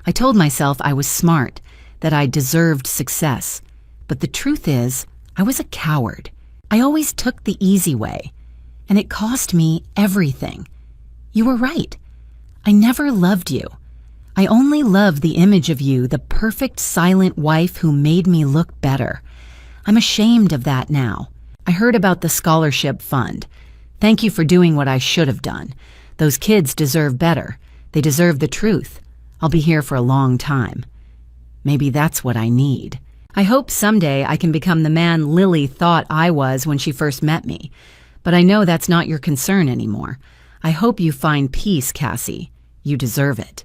I told myself I was smart, that I deserved success. But the truth is, I was a coward. I always took the easy way, and it cost me everything. You were right. I never loved you. I only loved the image of you, the perfect silent wife who made me look better. I'm ashamed of that now. I heard about the scholarship fund. Thank you for doing what I should have done. Those kids deserve better. They deserve the truth. I'll be here for a long time. Maybe that's what I need. I hope someday I can become the man Lily thought I was when she first met me. But I know that's not your concern anymore. I hope you find peace, Cassie. You deserve it.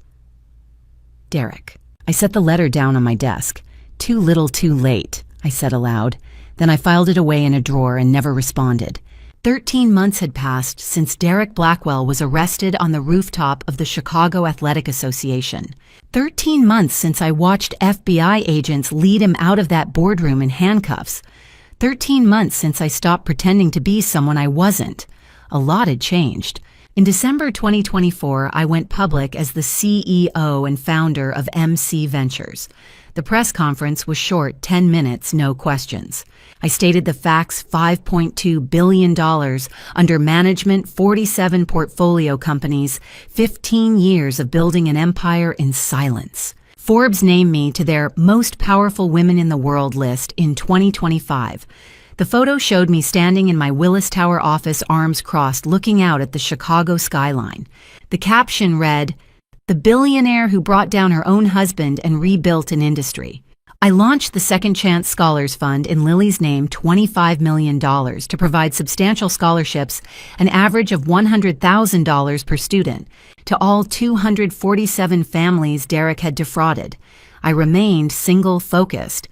Derek. I set the letter down on my desk. Too little, too late, I said aloud. Then I filed it away in a drawer and never responded. 13 months had passed since Derek Blackwell was arrested on the rooftop of the Chicago Athletic Association. 13 months since I watched FBI agents lead him out of that boardroom in handcuffs. 13 months since I stopped pretending to be someone I wasn't. A lot had changed. In December 2024, I went public as the CEO and founder of MC Ventures. The press conference was short, 10 minutes, no questions. I stated the facts: $5.2 billion under management, 47 portfolio companies, 15 years of building an empire in silence. Forbes named me to their Most Powerful Women in the World list in 2025. The photo showed me standing in my Willis Tower office, arms crossed, looking out at the Chicago skyline. The caption read, "The billionaire who brought down her own husband and rebuilt an industry." I launched the Second Chance Scholars Fund in Lily's name, $25 million, to provide substantial scholarships, an average of $100,000 per student, to all 247 families Derek had defrauded. I remained single-focused.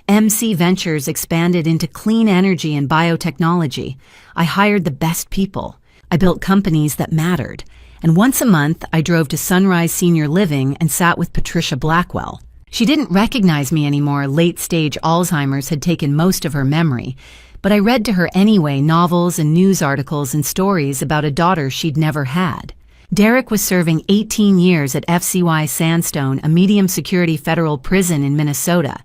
MC Ventures expanded into clean energy and biotechnology. I hired the best people. I built companies that mattered. And once a month, I drove to Sunrise Senior Living and sat with Patricia Blackwell. She didn't recognize me anymore. Late-stage Alzheimer's had taken most of her memory. But I read to her anyway novels and news articles and stories about a daughter she'd never had. Derek was serving 18 years at FCY Sandstone, a medium-security federal prison in Minnesota.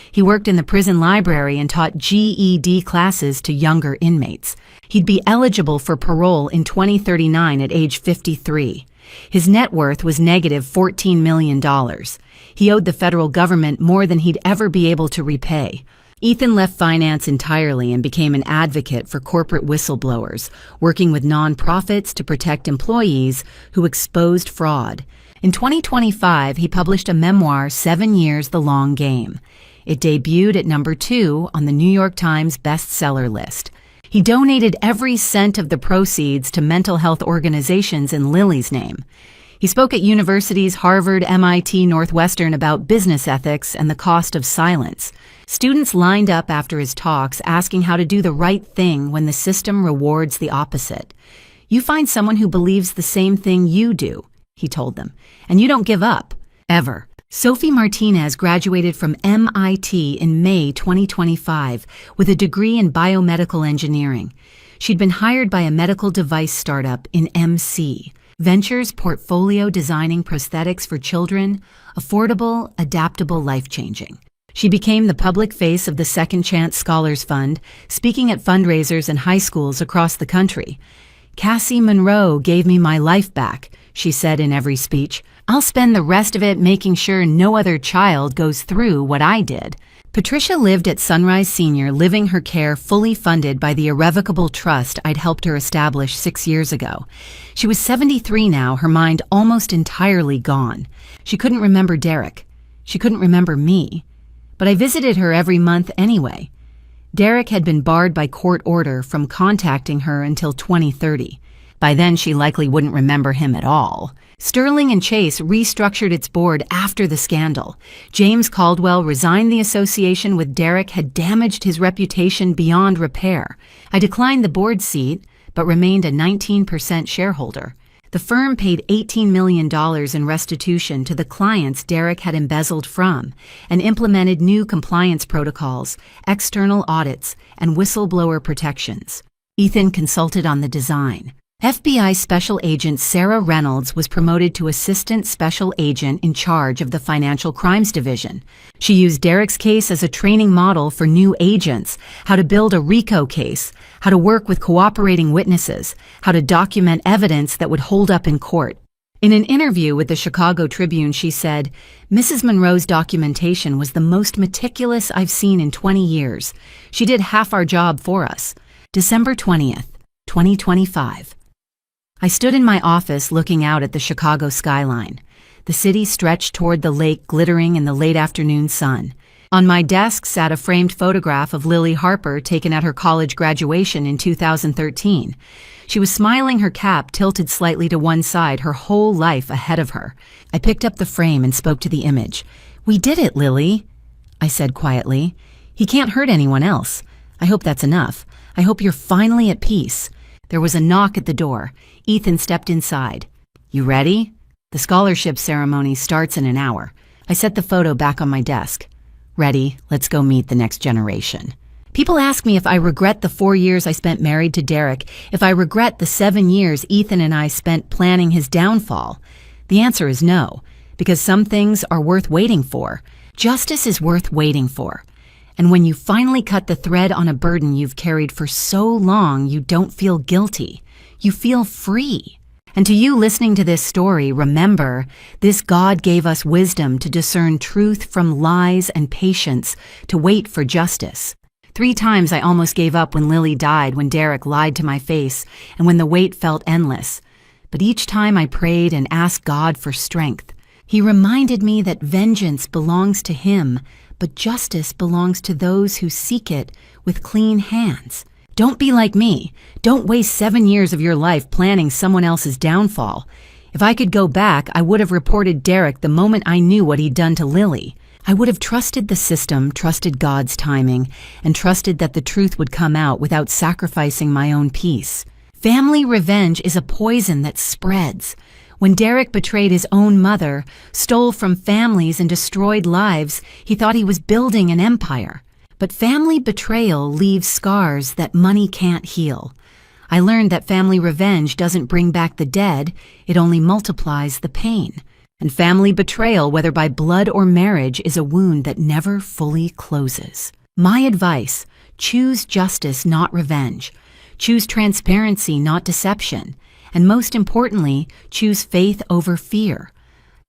He worked in the prison library and taught GED classes to younger inmates. He'd be eligible for parole in 2039 at age 53. His net worth was negative $14 million. He owed the federal government more than he'd ever be able to repay. Ethan left finance entirely and became an advocate for corporate whistleblowers, working with nonprofits to protect employees who exposed fraud. In 2025, he published a memoir, 7 Years, The Long Game. It debuted at number 2 on the New York Times bestseller list. He donated every cent of the proceeds to mental health organizations in Lily's name. He spoke at universities Harvard, MIT, Northwestern about business ethics and the cost of silence. Students lined up after his talks asking how to do the right thing when the system rewards the opposite. "You find someone who believes the same thing you do," he told them, "and you don't give up, ever." Sophie Martinez graduated from MIT in May 2025 with a degree in biomedical engineering. She'd been hired by a medical device startup in MC Ventures, portfolio designing prosthetics for children, affordable, adaptable, life-changing. She became the public face of the Second Chance Scholars Fund, speaking at fundraisers and high schools across the country. "Cassie Monroe gave me my life back," she said in every speech. "I'll spend the rest of it making sure no other child goes through what I did." Patricia lived at Sunrise Senior, living her care fully funded by the irrevocable trust I'd helped her establish 6 years ago. She was 73 now, her mind almost entirely gone. She couldn't remember Derek. She couldn't remember me. But I visited her every month anyway. Derek had been barred by court order from contacting her until 2030. By then, she likely wouldn't remember him at all. Sterling and Chase restructured its board after the scandal. James Caldwell resigned. The association with Derek had damaged his reputation beyond repair. I declined the board seat, but remained a 19% shareholder. The firm paid $18 million in restitution to the clients Derek had embezzled from and implemented new compliance protocols, external audits, and whistleblower protections. Ethan consulted on the design. FBI Special Agent Sarah Reynolds was promoted to Assistant Special Agent in charge of the Financial Crimes Division. She used Derek's case as a training model for new agents: how to build a RICO case, how to work with cooperating witnesses, how to document evidence that would hold up in court. In an interview with the Chicago Tribune, she said, "Mrs. Monroe's documentation was the most meticulous I've seen in 20 years. She did half our job for us." December 20th, 2025. I stood in my office looking out at the Chicago skyline. The city stretched toward the lake, glittering in the late afternoon sun. On my desk sat a framed photograph of Lily Harper taken at her college graduation in 2013. She was smiling, her cap tilted slightly to one side, her whole life ahead of her. I picked up the frame and spoke to the image. "We did it, Lily," I said quietly. "He can't hurt anyone else. I hope that's enough. I hope you're finally at peace." There was a knock at the door. Ethan stepped inside. "You ready? The scholarship ceremony starts in an hour." I set the photo back on my desk. "Ready, let's go meet the next generation." People ask me if I regret the 4 years I spent married to Derek, if I regret the 7 years Ethan and I spent planning his downfall. The answer is no, because some things are worth waiting for. Justice is worth waiting for. And when you finally cut the thread on a burden you've carried for so long, you don't feel guilty. You feel free. And to you listening to this story, remember, this God gave us wisdom to discern truth from lies and patience to wait for justice. 3 times I almost gave up when Lily died, when Derek lied to my face, and when the wait felt endless. But each time I prayed and asked God for strength. He reminded me that vengeance belongs to Him, but justice belongs to those who seek it with clean hands. Don't be like me. Don't waste 7 years of your life planning someone else's downfall. If I could go back, I would have reported Derek the moment I knew what he'd done to Lily. I would have trusted the system, trusted God's timing, and trusted that the truth would come out without sacrificing my own peace. Family revenge is a poison that spreads. When Derek betrayed his own mother, stole from families, and destroyed lives, he thought he was building an empire. But family betrayal leaves scars that money can't heal. I learned that family revenge doesn't bring back the dead, it only multiplies the pain. And family betrayal, whether by blood or marriage, is a wound that never fully closes. My advice: choose justice, not revenge. Choose transparency, not deception. And most importantly, choose faith over fear.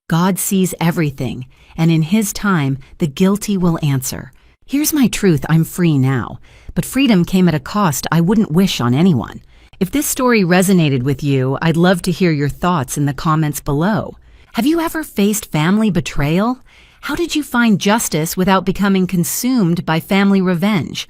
God sees everything, and in His time, the guilty will answer. Here's my truth: I'm free now, but freedom came at a cost I wouldn't wish on anyone. If this story resonated with you, I'd love to hear your thoughts in the comments below. Have you ever faced family betrayal? How did you find justice without becoming consumed by family revenge?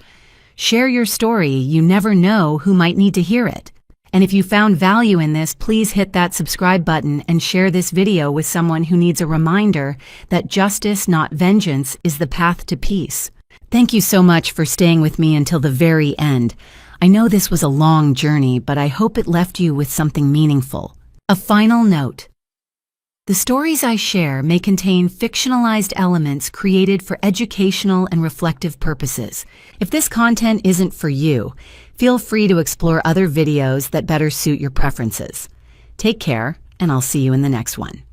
Share your story. You never know who might need to hear it. And if you found value in this, please hit that subscribe button and share this video with someone who needs a reminder that justice, not vengeance, is the path to peace. Thank you so much for staying with me until the very end. I know this was a long journey, but I hope it left you with something meaningful. A final note. The stories I share may contain fictionalized elements created for educational and reflective purposes. If this content isn't for you, feel free to explore other videos that better suit your preferences. Take care, and I'll see you in the next one.